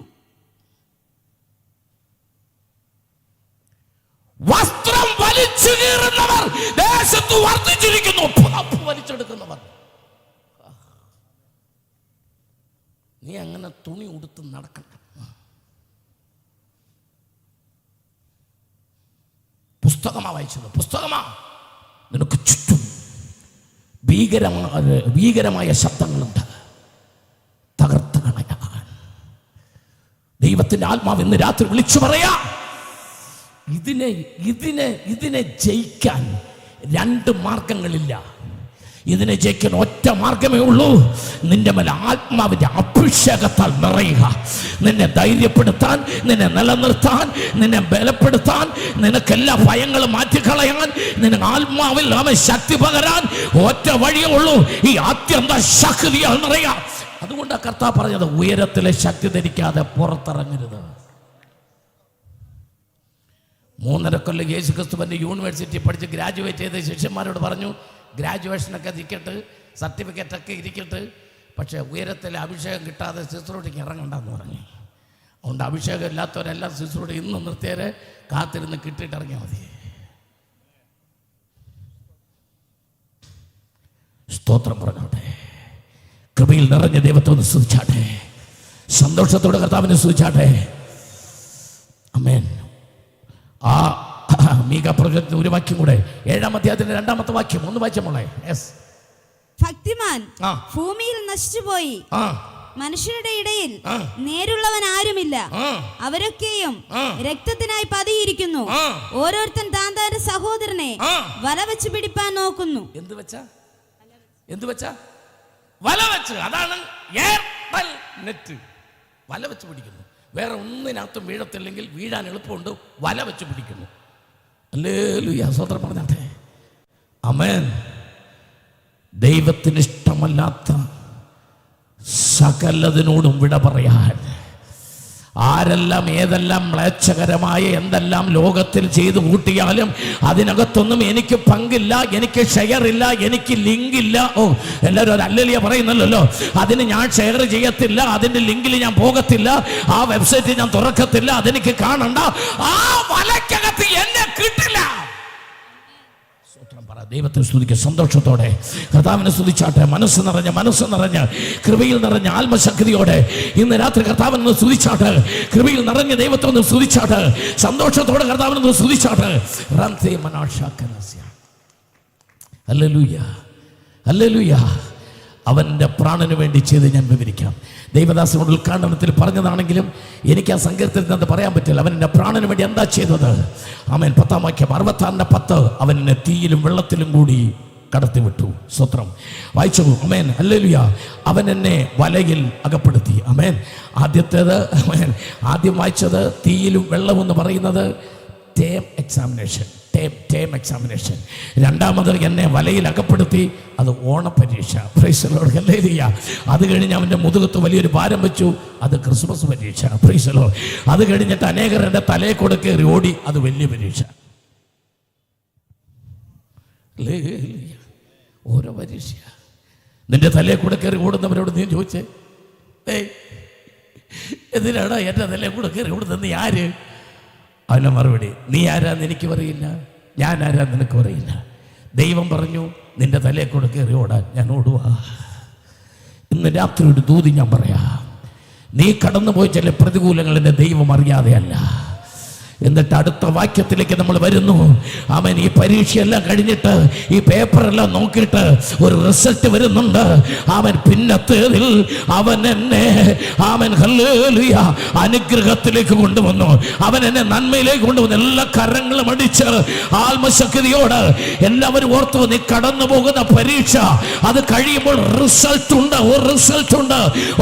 വസ്ത്രം വലിച്ചു കീറുന്നവർ ദേശത്ത് വർദ്ധിച്ചിരിക്കുന്നു. പുതപ്പ് വലിച്ചെടുക്കുന്നവർ. നീ അങ്ങനെ തുണി ഉടുത്ത് നടക്കണ്ട. പുസ്തകമാ വായിച്ചത്. പുസ്തകമാ. നിനക്ക് ചുറ്റും ഭീകരമായ ശബ്ദങ്ങളുണ്ട്. തകർത്ത് കളയാൻ ദൈവത്തിന്റെ ആത്മാവ് ഇന്ന് രാത്രി വിളിച്ചു പറയാ. ഇതിനെ ജയിക്കാൻ 2 മാർഗങ്ങളില്ല. ഇതിനെ ജയിക്കാൻ ഒറ്റ മാർഗമേ ഉള്ളൂ. നിന്റെ മേൽ ആത്മാവിന്റെ അഭിഷേകത്താൽ നിറയുക. നിന്നെ ധൈര്യപ്പെടുത്താൻ, നിന്നെ നിലനിർത്താൻ, നിന്നെ ബലപ്പെടുത്താൻ, നിനക്കെല്ലാ ഭയങ്ങളും മാറ്റിക്കളയാൻ, നിനക്ക് ആത്മാവിൽ അവൻ ശക്തി പകരാൻ ഒറ്റ വഴിയേ ഉള്ളൂ. ഈ അത്യന്ത ശക്തിയാൽ നിറയുക. അതുകൊണ്ടാണ് കർത്താവ് പറഞ്ഞത്, ഉയരത്തിലെ ശക്തി ധരിക്കാതെ പുറത്തിറങ്ങരുത്. 3.5 കൊല്ലം യേശു ക്രിസ്തുവിന്റെ യൂണിവേഴ്സിറ്റി പഠിച്ച് ഗ്രാജുവേറ്റ് ചെയ്ത ശിഷ്യന്മാരോട് പറഞ്ഞു, ഗ്രാജുവേഷനൊക്കെ ഇരിക്കട്ടെ, സർട്ടിഫിക്കറ്റൊക്കെ ഇരിക്കട്ടെ, പക്ഷേ ഉയരത്തിലെ അഭിഷേകം കിട്ടാതെ ശുശ്രൂഷയ്ക്ക് ഇറങ്ങണ്ടെന്ന് പറഞ്ഞു. അതുകൊണ്ട് അഭിഷേകം ഇല്ലാത്തവരെല്ലാം ശുശ്രൂഷ ഇന്ന് നിർത്തിയവരെ കാത്തിരുന്ന് കിട്ടിയിട്ട് ഇറങ്ങിയാൽ മതി. സ്തോത്രം പറഞ്ഞോട്ടെ. കൃപയിൽ നിറഞ്ഞ ദൈവത്തെ ഒന്ന് സ്തുതിച്ചാട്ടെ. സന്തോഷത്തോടെ കർത്താവിനെ സ്തുതിച്ചാട്ടെ. ആമേൻ. ആ മീക പ്രവചനത്തിന് ഒരു വാക്യം കൂടെ, 7-ാം അധ്യായത്തിന്റെ 2-ാമത്തെ വാക്യം ഒന്ന് വായിച്ച മോളെ. ഭക്തിമാൻ ഭൂമിയിൽ നശിച്ചുപോയി, മനുഷ്യരുടെ ഇടയിൽ നേരുള്ളവൻ ആരുമില്ല. അവരൊക്കെയും രക്തത്തിനായി പതിയിരിക്കുന്നു. ഓരോരുത്തൻ താന്താന്റെ സഹോദരനെ വല വെച്ച് പിടിപ്പാൻ നോക്കുന്നു. എന്ത് വെച്ചാ? വല വെച്ച്. അതാണ് എയർടെൽ നെറ്റ്. വല വെച്ച് പിടിക്കുന്നു. വേറെ ഒന്നിനകത്തും വീഴത്തില്ലെങ്കിൽ വീഴാൻ എളുപ്പമുണ്ട്. വല വെച്ച് പിടിക്കുന്നു. ഹല്ലേലൂയ, സ്തോത്രം പറഞ്ഞാട്ടെ. ആമേൻ. ദൈവത്തിന് ഇഷ്ടമല്ലാത്ത സകലതിനോടും വിട പറയാൻ ആരെല്ലാം ഏതെല്ലാം മ്ലേച്ഛകരമായ എന്തെല്ലാം ലോകത്തിൽ ചെയ്തു കൂട്ടിയാലും അതിനകത്തൊന്നും എനിക്ക് പങ്കില്ല, എനിക്ക് ഷെയർ ഇല്ല, എനിക്ക് ലിങ്ക് ഇല്ല. ഓ, എല്ലാവരും ഒരു ഹല്ലേലൂയ പറയുന്നല്ലോ. അതിന് ഞാൻ ഷെയർ ചെയ്യത്തില്ല, അതിന്റെ ലിങ്കിൽ ഞാൻ പോകത്തില്ല, ആ വെബ്സൈറ്റ് ഞാൻ തുറക്കത്തില്ല, അതെനിക്ക് കാണണ്ട, ആ വലക്കകത്ത് എന്നെ കിട്ടില്ല. ദൈവത്തെ സ്തുതിക്കുക സന്തോഷത്തോടെ, കർത്താവിനെ സ്തുതിച്ചാട്ടെ. മനസ്സ് നിറഞ്ഞ് കൃപയിൽ നിറഞ്ഞ ആത്മശക്തിയോടെ ഇന്ന് രാത്രി കർത്താവിനെ സ്തുതിച്ചാട്ടെ. കൃപയിൽ നിറഞ്ഞ ദൈവത്തെ ഒന്ന് സ്തുതിച്ചാട്ടെ. സന്തോഷത്തോടെ കർത്താവിനെ സ്തുതിച്ചാട്ടെ. Hallelujah, hallelujah. അവൻ്റെ പ്രാണന് വേണ്ടി ചെയ്ത് ഞാൻ വിവരിക്കാം. ദൈവദാസനോട് ഉദ്ഘാടനത്തിൽ പറഞ്ഞതാണെങ്കിലും എനിക്ക് ആ സങ്കീർത്തനത്തിൽ അത് പറയാൻ പറ്റില്ല. അവൻ എൻ്റെ പ്രാണന് വേണ്ടി എന്താ ചെയ്തത്? ആമേൻ. 10-ാം വാക്യം 66:10. അവൻ എന്നെ തീയിലും വെള്ളത്തിലും കൂടി കടത്തിവിട്ടു. സ്തോത്രം. വായിച്ചു. ആമേൻ, ഹല്ലേലൂയ. അവൻ എന്നെ വലയിൽ അകപ്പെടുത്തി. ആമേൻ. ആദ്യത്തേത്, ആമേൻ, ആദ്യം വായിച്ചത് തീയിലും വെള്ളം എന്ന് പറയുന്നത് ടേം എക്സാമിനേഷൻ. രണ്ടാമത് എന്നെ വലയിൽ അകപ്പെടുത്തി, അത് ഓണപരീക്ഷ. പ്രൈസ് ദി ലോർഡ്, ഹല്ലേലൂയ. അത് കഴിഞ്ഞ് അവൻ്റെ മുതുകത്ത് വലിയൊരു ഭാരം വെച്ചു, അത് ക്രിസ്മസ് പരീക്ഷ. Price the Lord. അത് കഴിഞ്ഞിട്ട് അനേകർ എൻ്റെ തലയെ കൂടെ കയറി ഓടി, അത് വലിയ പരീക്ഷ. ഓരോ പരീക്ഷ. നിന്റെ തലയെ കൂടെ കയറി ഓടുന്നവരോട് നീ ചോദിച്ചേ, എന്തിനാടാ എൻ്റെ തലയെ കൂടെ കയറി ഓടുന്നത്? നീ ആര്? അതിൻ്റെ മറുപടി, നീ ആരാന്ന് എനിക്ക് പറയില്ല, ഞാൻ ആരാന്ന് നിനക്ക് പറയില്ല. ദൈവം പറഞ്ഞു നിന്റെ തലയെ കൂടെ കയറി ഓടാൻ, ഞാൻ ഓടുവാ. ഇന്ന് രാത്രി ഒരു ദൂതി ഞാൻ പറയാം. നീ കടന്നുപോയ ചില പ്രതികൂലങ്ങളുടെ ദൈവം അറിയാതെയല്ല. എന്നിട്ട് അടുത്ത വാക്യത്തിലേക്ക് നമ്മൾ വരുന്നു. അവൻ ഈ പരീക്ഷയെല്ലാം കഴിഞ്ഞിട്ട് ഈ പേപ്പറെല്ലാം നോക്കിയിട്ട് ഒരു റിസൾട്ട് വരുന്നുണ്ട്. അവൻ പിന്നത്തേതിൽ അവൻ എന്നെ ഹല്ലേലൂയ അനുഗ്രഹത്തിലേക്ക് കൊണ്ടുവന്നു. അവൻ എന്നെ നന്മയിലേക്ക് കൊണ്ടുവന്നു. എല്ലാ കരങ്ങളും അടിച്ച് ആത്മശക്തിയോട് എല്ലാവരും ഓർത്തു, നീ കടന്നു പോകുന്ന പരീക്ഷ അത് കഴിയുമ്പോൾ റിസൾട്ട് ഉണ്ട്.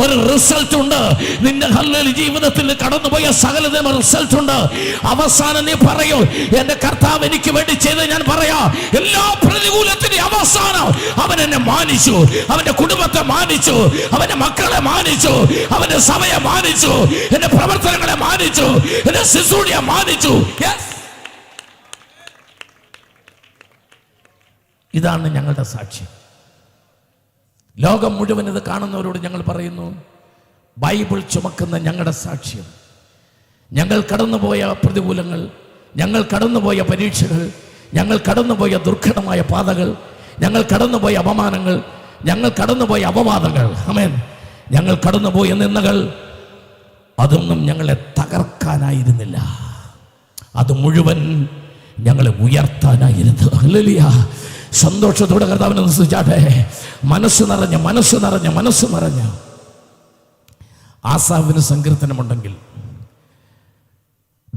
ഒരു റിസൾട്ട് ഉണ്ട്. നിന്റെ ഹല്ലേലൂയ ജീവിതത്തിൽ കടന്നുപോയ സകലതും റിസൾട്ട് ഉണ്ട്. അവസാനം നീ പറയൂ, എന്റെ കർത്താവ് എനിക്ക് വേണ്ടി ചെയ്ത് ഞാൻ പറയാ. എല്ലാ പ്രതികൂലത്തിന്റെ അവസാനം അവൻ എന്നെ മാനിച്ചു, അവന്റെ കുടുംബത്തെ മാനിച്ചു, അവന്റെ മക്കളെ മാനിച്ചു, അവന്റെ സഭയെ മാനിച്ചു, എന്റെ പ്രവർത്തനങ്ങളെ മാനിച്ചു, എന്റെ ശുശ്രൂഷയെ മാനിച്ചു. ഇതാണ് ഞങ്ങളുടെ സാക്ഷ്യം. ലോകം മുഴുവൻ ഇത് കാണുന്നവരോട് ഞങ്ങൾ പറയുന്നു, ബൈബിൾ ചുമക്കുന്ന ഞങ്ങളുടെ സാക്ഷ്യം, ഞങ്ങൾ കടന്നുപോയ പ്രതികൂലങ്ങൾ, ഞങ്ങൾ കടന്നുപോയ പരീക്ഷകൾ, ഞങ്ങൾ കടന്നുപോയ ദുർഘടമായ പാതകൾ, ഞങ്ങൾ കടന്നുപോയ അപമാനങ്ങൾ, ഞങ്ങൾ കടന്നുപോയ അപവാദങ്ങൾ, ആമേൻ, ഞങ്ങൾ കടന്നുപോയ നിന്ദകൾ, അതൊന്നും ഞങ്ങളെ തകർക്കാനായിരുന്നില്ല. അത് മുഴുവൻ ഞങ്ങളെ ഉയർത്താനായിരുന്നു. ഹല്ലേലൂയ. സന്തോഷത്തോടെ കർത്താവിനെ സ്തുതിച്ചാട്ടെ. മനസ്സ് നിറഞ്ഞ ആസാഫിന് സങ്കീർത്തനമുണ്ടെങ്കിൽ,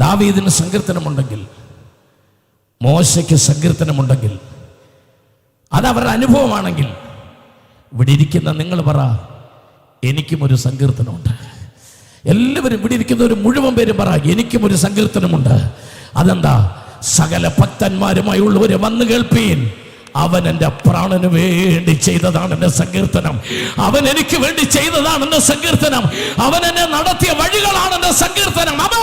ദാവീദിന് സങ്കീർത്തനമുണ്ടെങ്കിൽ, മോശയ്ക്ക് സങ്കീർത്തനമുണ്ടെങ്കിൽ, അതവരുടെ അനുഭവമാണെങ്കിൽ, ഇവിടെ ഇരിക്കുന്ന നിങ്ങൾ പറ, എനിക്കും ഒരു സങ്കീർത്തനമുണ്ട്. എല്ലാവരും ഇവിടെ ഇരിക്കുന്നവർ മുഴുവൻ പേരും പറ, എനിക്കും ഒരു സങ്കീർത്തനമുണ്ട്. അതെന്താ? സകല ഭക്തന്മാരുമായുള്ളവരെ വന്നു കേൾപ്പീൻ, അവൻ എൻ്റെ പ്രാണന് വേണ്ടി ചെയ്തതാണ് എൻ്റെ സങ്കീർത്തനം. അവൻ എനിക്ക് വേണ്ടി ചെയ്തതാണ് എൻ്റെ സങ്കീർത്തനം. അവൻ എന്നെ നടത്തിയ വഴികളാണ് എൻ്റെ സങ്കീർത്തനം. അവൻ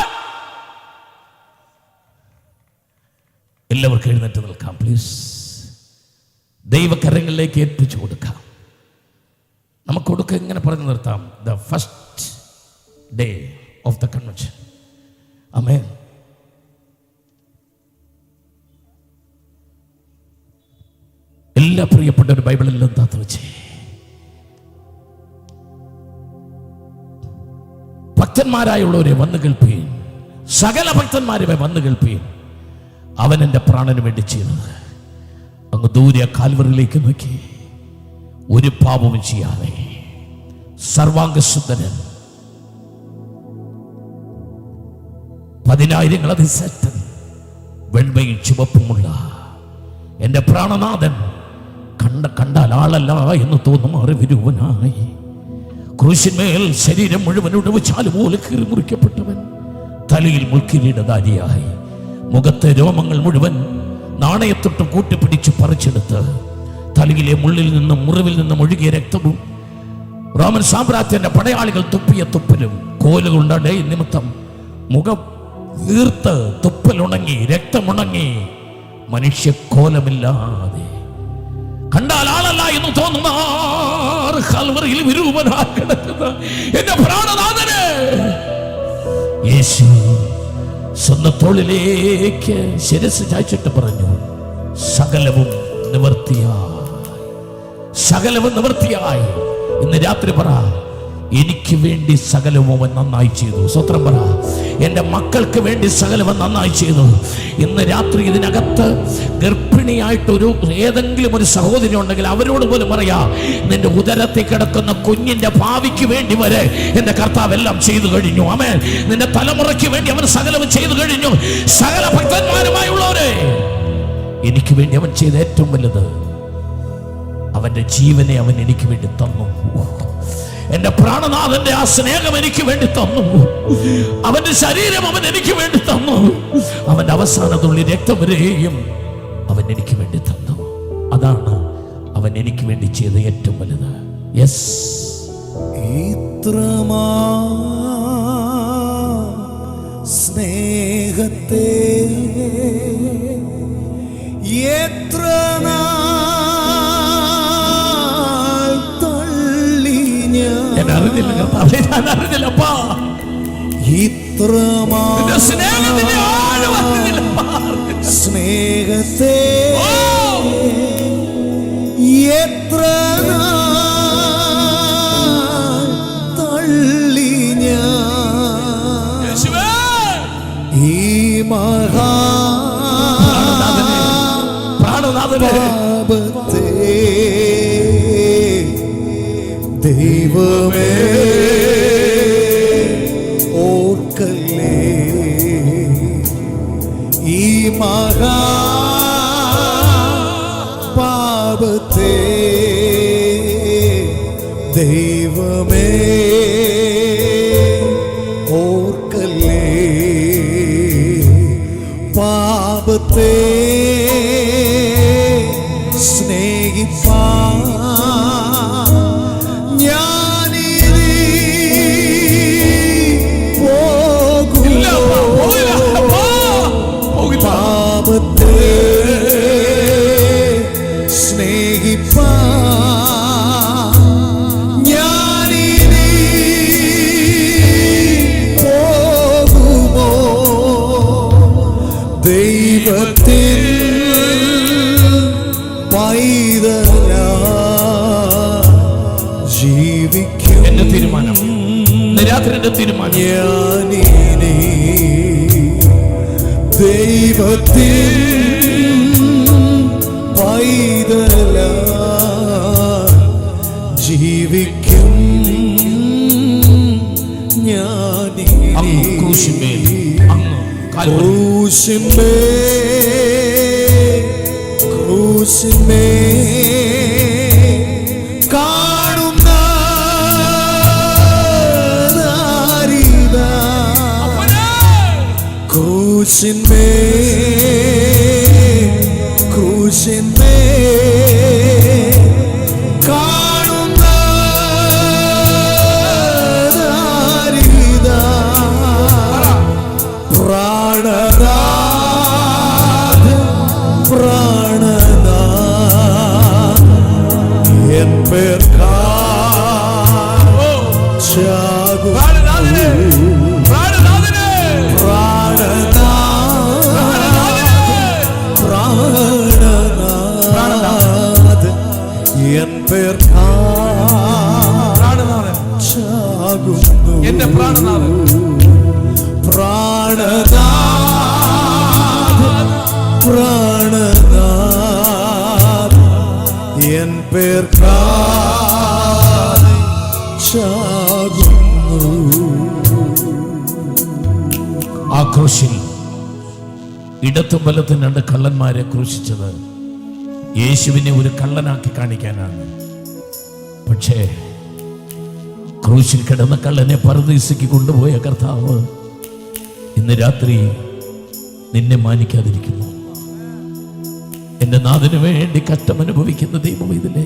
എല്ലാവർക്കും എഴുന്നേറ്റ് നിൽക്കാം പ്ലീസ്. ദൈവകരങ്ങളിലേക്ക് ഏൽപ്പിച്ചു കൊടുക്കാം. നമുക്ക് കൊടുക്ക ഇങ്ങനെ പറഞ്ഞു നിർത്താം. The first day of the convention. ആമേൻ. എല്ലാ പ്രിയപ്പെട്ടവരും ബൈബിളിലും താത്ത വെച്ച് ഭക്തന്മാരായുള്ളവരെ വന്നു കേൾപ്പീൻ, സകല ഭക്തന്മാരെ വന്നു കേൾപ്പീൻ, അവൻ എൻ്റെ പ്രാണന് വേണ്ടി ചെയ്തത്. അങ്ങ് ദൂരെ കാൽവറിയിലേക്ക് നോക്കി, ഒരു പാപവും ചെയ്യാതെ സർവാംഗശുദ്ധനൻ, 10,000 അതിശക്തൻ, വെണ്മയും ചുവപ്പുമുള്ള എൻ്റെ പ്രാണനാഥൻ, കണ്ടാൽ ആളല്ല എന്ന് തോന്നും അറിവിരുവനായി, ക്രൂശിന്മേൽ ശരീരം മുഴുവൻ ഉടവ് ചാലുപോലെ കീറി മുറിക്കപ്പെട്ടവൻ, തലയിൽ മുൾക്കിരീടധാരിയായി, മുഖത്തെ രോമങ്ങൾ മുഴുവൻ നാണയത്തൊട്ട് കൂട്ടിപ്പിടിച്ച് പറിച്ചെടുത്ത് തലയിലെ മുള്ളിൽ നിന്നും മുറിവിൽ നിന്നും ഒഴുകിയ രക്തവും റോമൻ സാമ്രാജ്യത്തിന്റെ പടയാളികൾ തുപ്പിയ തുപ്പലും കോലുകളുടെ നിമിത്തം മുഖം വീർത്ത് തുപ്പലുണങ്ങി രക്തമുണങ്ങി മനുഷ്യക്കോലമില്ലാതെ കണ്ടാൽ ആളല്ല എന്ന് തോന്നുന്ന കൽവറിയിൽ വിരൂപനായി കിടക്കുന്ന എന്റെ പ്രാണനാഥനെ യേശു സ്വന്തം തോളിലേക്ക് ശിരസ് ചായ്ച്ചിട്ട് പറഞ്ഞു, സകലവും നിവൃത്തിയായി. ഇന്ന് രാത്രി പറ, എനിക്ക് വേണ്ടി സകലവും അവൻ നന്നായി ചെയ്തു. സ്വത്രം പറ, എൻ്റെ മക്കൾക്ക് വേണ്ടി സകലവും നന്നായി ചെയ്തു. ഇന്ന് രാത്രി ഇതിനകത്ത് ഗർഭിണിയായിട്ടൊരു ഏതെങ്കിലും ഒരു സഹോദരി ഉണ്ടെങ്കിൽ അവരോട് പോലും പറയാ, നിന്റെ ഉദരത്തിൽ കിടക്കുന്ന കുഞ്ഞിന്റെ ഭാവിക്ക് വേണ്ടി വരെ എൻ്റെ കർത്താവ് എല്ലാം ചെയ്തു കഴിഞ്ഞു. ആമേൻ. നിന്റെ തലമുറയ്ക്ക് വേണ്ടി അവൻ സകലവും ചെയ്തു കഴിഞ്ഞു. സകല ഭക്തന്മാരുമായുള്ളവരെ, എനിക്ക് വേണ്ടി അവൻ ചെയ്ത ഏറ്റവും വലുത് അവന്റെ ജീവനെ അവൻ എനിക്ക് വേണ്ടി തന്നു. എന്റെ പ്രാണനാഥന്റെ ആ സ്നേഹം എനിക്ക് വേണ്ടി തന്നു. അവന്റെ ശരീരം അവൻ എനിക്ക് വേണ്ടി തന്നു. അവന്റെ അവസാന തുള്ളി രക്തം വരെയും അവൻ എനിക്ക് വേണ്ടി തന്നു. അതാണ് അവൻ എനിക്ക് വേണ്ടി ചെയ്ത ഏറ്റവും വലുത്. യെസ്, ഇത്രമാ സ്നേഹത്തെ എത്ര അറിഞ്ഞില്ലപ്പാ, ഇത്രമാ സ്നേഹത്തെ എത്ര തള്ളി ഞാൻ ഈ മഹാ പാപത്തെ ദൈവമേ ഓർക്കല്ലേ, ഈ മഹാ പാപത്തെ ദൈവമേ ഓർക്കല്ലേ, പാപത്തെ സ്നേഹിപ്പാൻ പാപത്തെ സ്നേഹിപ്പാൻ ഞാനിനി പോകുമോ? ദൈവത്തിൽ പൈതലായി ജീവിക്കും. എന്റെ തീരുമാനം, രാത്രിയുടെ തീരുമാനം, ഞാനിനി ദൈവത്തിൽ പൈതലായി ജീവിക്കും. ഞാനിനി ക്രൂശിന്മേൽ കാണുന്ന ക്രൂശിന്മേ കാണുന്ന പ്രാണനാഥ എൻ പേർക്കാകും എൻ പേർക്കാകുന്നു എന്റെ പ്രാണനാഥൻ പ്രാണനാഥ എൻ പേർക്കാകുന്നു. ആ ക്രൂശിൽ ഇടത്തും വലത്തും രണ്ട് കള്ളന്മാരെ ക്രൂശിച്ചത് യേശുവിനെ ഒരു കള്ളനാക്കി കാണിക്കാനാണ്. പക്ഷേ ക്രൂശിൽ കിടന്ന കള്ളനെ പറുദീസയ്ക്ക് കൊണ്ടുപോയ കർത്താവ് ഇന്ന് രാത്രി നിന്നെ മാനിക്കാതിരിക്കുന്നു. എന്റെ നാഥന് വേണ്ടി കഷ്ടമനുഭവിക്കുന്ന ദൈവം ഇതിലെ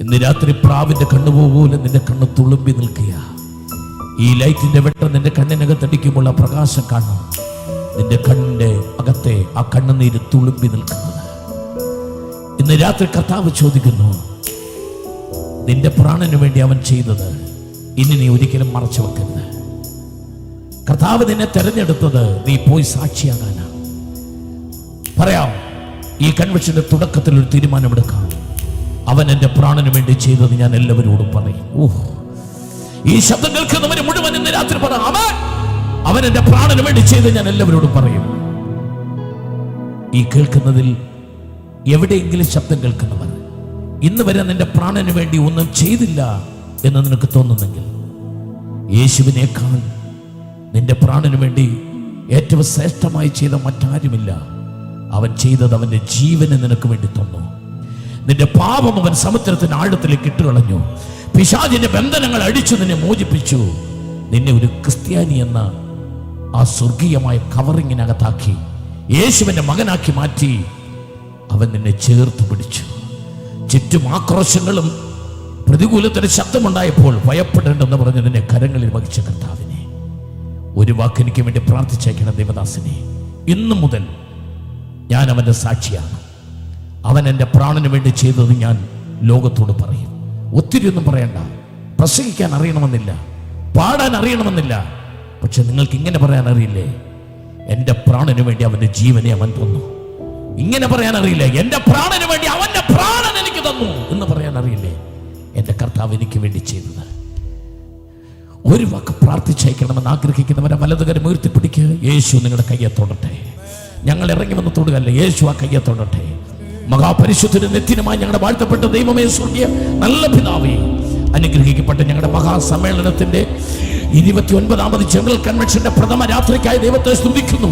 ഇന്ന് രാത്രി പ്രാവിന്റെ കണ്ണുപോലെ നിന്റെ കണ്ണ് തുളുമ്പി നിൽക്കുക. ഈ ലൈറ്റിന്റെ വെട്ടം നിന്റെ കണ്ണിനകത്തടിക്കുമ്പോൾ ആ പ്രകാശം കാണും. നിന്റെ കണ്ണിന്റെ അകത്തെ ആ കണ്ണുനീര് തുളുമ്പി നിൽക്കുന്നത്. ഇന്ന് രാത്രി കർത്താവ് ചോദിക്കുന്നു, നിന്റെ പ്രാണന് വേണ്ടി അവൻ ചെയ്തത് ഇനി നീ ഒരിക്കലും മറച്ചു വെക്കരുത്. കർത്താവ് നിന്നെ തെരഞ്ഞെടുത്തത് നീ പോയി സാക്ഷിയാകാനാ. പറയാം, ഈ കൺവെൻഷന്റെ തുടക്കത്തിൽ ഒരു തീരുമാനമെടുക്കാം. അവൻ എൻ്റെ പ്രാണന് വേണ്ടി ചെയ്തത് ഞാൻ എല്ലാവരോടും പറയും. ഈ ശബ്ദം കേൾക്കുന്നവര് മുഴുവൻ ഇന്ന് രാത്രി പറയാം, അവൻ എൻ്റെ പ്രാണന് വേണ്ടി ചെയ്ത് ഞാൻ എല്ലാവരോടും പറയും. ഈ കേൾക്കുന്നതിൽ എവിടെയെങ്കിലും ശബ്ദം കേൾക്കുന്നവർ ഇന്ന് വരെ നിന്റെ പ്രാണന് വേണ്ടി ഒന്നും ചെയ്തില്ല എന്ന് നിനക്ക് തോന്നുന്നെങ്കിൽ, യേശുവിനേക്കാൾ നിന്റെ പ്രാണന് വേണ്ടി ഏറ്റവും ശ്രേഷ്ഠമായി ചെയ്ത മറ്റാരുമില്ല. അവൻ ചെയ്തത് അവന്റെ ജീവനെ നിനക്ക് വേണ്ടി തന്നു. നിന്റെ പാപം അവൻ സമുദ്രത്തിന് ആഴത്തിലേക്ക് ഇട്ടുകളഞ്ഞു. പിശാചിന്റെ ബന്ധനങ്ങൾ അടിച്ചു നിന്നെ മോചിപ്പിച്ചു. നിന്നെ ഒരു ക്രിസ്ത്യാനി എന്ന ആ സ്വർഗീയമായ കവറിങ്ങിനകത്താക്കി യേശുവിന്റെ മകനാക്കി മാറ്റി. അവൻ നിന്നെ ചേർത്ത് പിടിച്ചു. ചുറ്റും ആക്രോശങ്ങളും പ്രതികൂലത്തിന് ശബ്ദമുണ്ടായപ്പോൾ ഭയപ്പെടേണ്ടെന്ന് പറഞ്ഞ് നിന്നെ കരങ്ങളിൽ വഹിച്ച കർത്താവിനെ ഒരു വാക്ക് എനിക്ക് വേണ്ടി പ്രാർത്ഥിച്ചേക്കണം. ദേവദാസനെ, ഇന്നു മുതൽ ഞാൻ അവന്റെ സാക്ഷിയാണ്. അവൻ എൻ്റെ പ്രാണന് വേണ്ടി ചെയ്തത് ഞാൻ ലോകത്തോട് പറയും. ഒത്തിരി ഒന്നും പറയണ്ട, പ്രസംഗിക്കാൻ അറിയണമെന്നില്ല, പാടാൻ അറിയണമെന്നില്ല. പക്ഷെ നിങ്ങൾക്ക് ഇങ്ങനെ പറയാൻ അറിയില്ലേ, എൻ്റെ പ്രാണന് വേണ്ടി അവന്റെ ജീവനെ അവൻ തന്നു. ഇങ്ങനെ പറയാൻ അറിയില്ല, എൻ്റെ പ്രാണന് വേണ്ടി അവന്റെ പ്രാണൻ എനിക്ക് തന്നു എന്ന് പറയാൻ അറിയില്ലേ, എൻ്റെ കർത്താവ് എനിക്ക് വേണ്ടി ചെയ്തത്. ഒരു വാക്ക് പ്രാർത്ഥിച്ചയക്കണമെന്ന് ആഗ്രഹിക്കുന്നവരെ വലതുകരം ഉയർത്തിപ്പിടിക്കുക. യേശു നിങ്ങളുടെ കയ്യെ തൊടട്ടെ. ഞങ്ങൾ ഇറങ്ങി വന്ന് തൊടുകയല്ല, യേശു ആ കയ്യെ തൊടട്ടെ. മഹാപരിശുദ്ധനും നിത്യനുമായി ഞങ്ങളുടെ വാഴ്ത്തപ്പെട്ട ദൈവമേ, സ്വർഗീയ നല്ല പിതാവേ, അനുഗ്രഹിക്കപ്പെട്ട ഞങ്ങളുടെ മഹാസമ്മേളനത്തിന്റെ 29ാമത് ജനറൽ കൺവെൻഷന്റെ പ്രഥമ രാത്രിക്കായി ദൈവത്തെ സ്തുതിക്കുന്നു.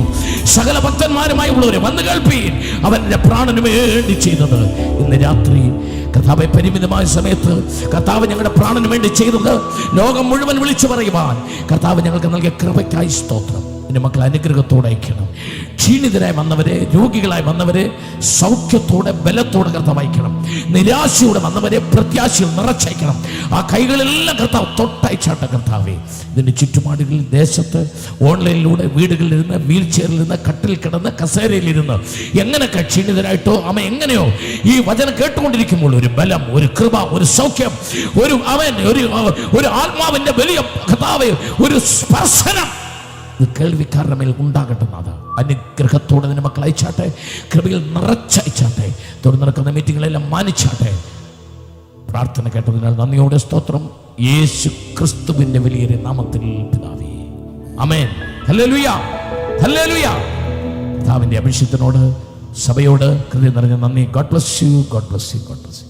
സകല ഭക്തന്മാരുമായി ഉള്ളവരെ വന്ന് കേൾപ്പീൻ. അവന്റെ പ്രാണന് വേണ്ടി ചെയ്തത് ഇന്ന് രാത്രി കർത്താവെ, പരിമിതമായ സമയത്ത് കർത്താവ് ഞങ്ങളുടെ പ്രാണന് വേണ്ടി ചെയ്തത് ലോകം മുഴുവൻ വിളിച്ചു പറയുവാൻ കർത്താവ് ഞങ്ങൾക്ക് നൽകിയ കൃപയ്ക്കായി സ്തോത്രം. എൻ്റെ മക്കളെ അനുഗ്രഹത്തോടെ അയക്കണം. ക്ഷീണിതരായി വന്നവരെ, രോഗികളായി വന്നവരെ സൗഖ്യത്തോടെ ബലത്തോടെ കർത്താവ് അയക്കണം. നിരാശയോടെ വന്നവരെ പ്രത്യാശയിൽ നിറച്ചയക്കണം. ആ കൈകളെല്ലാം കർത്താവ് തൊട്ടയച്ചാട്ട കർത്താവേ. ഇതിൻ്റെ ചുറ്റുപാടുകളിൽ ദേശത്ത് ഓൺലൈനിലൂടെ വീടുകളിലിരുന്ന്, വീൽ ചെയറിലിരുന്ന്, കട്ടിൽ കിടന്ന്, കസേരയിലിരുന്ന് എങ്ങനെയൊക്കെ ക്ഷീണിതരായിട്ടോ എങ്ങനെയോ ഈ വചനം കേട്ടുകൊണ്ടിരിക്കുമ്പോൾ ഒരു ബലം, ഒരു കൃപ, ഒരു സൗഖ്യം, ഒരു ആത്മാവിന്റെ വലിയ കർത്താവേ ഒരു സ്പർശനം കേൾവിക്കാരുടെ മേൽ ഉണ്ടാകട്ടെ. അത് അനുഗ്രഹത്തോടെ നിന്റെ മക്കൾ അയച്ചാട്ടെ, കൃപയിൽ നിറച്ചയച്ചാട്ടെ, തുടർന്ന് നടക്കുന്ന മീറ്റിങ്ങുകളെല്ലാം മാനിച്ചാട്ടെ. പ്രാർത്ഥന കേട്ടതിനാൽ നന്ദിയോടെ സ്തോത്രം. യേശു ക്രിസ്തുവിന്റെ വലിയ നാമത്തിൽ പിതാവേ, ആമേൻ. Hallelujah, hallelujah. പിതാവിന്റെ അഭിഷേകത്തിനോട് സഭയോട് ഹൃദയം നിറഞ്ഞ നന്ദി. God bless you, God bless you, God bless you.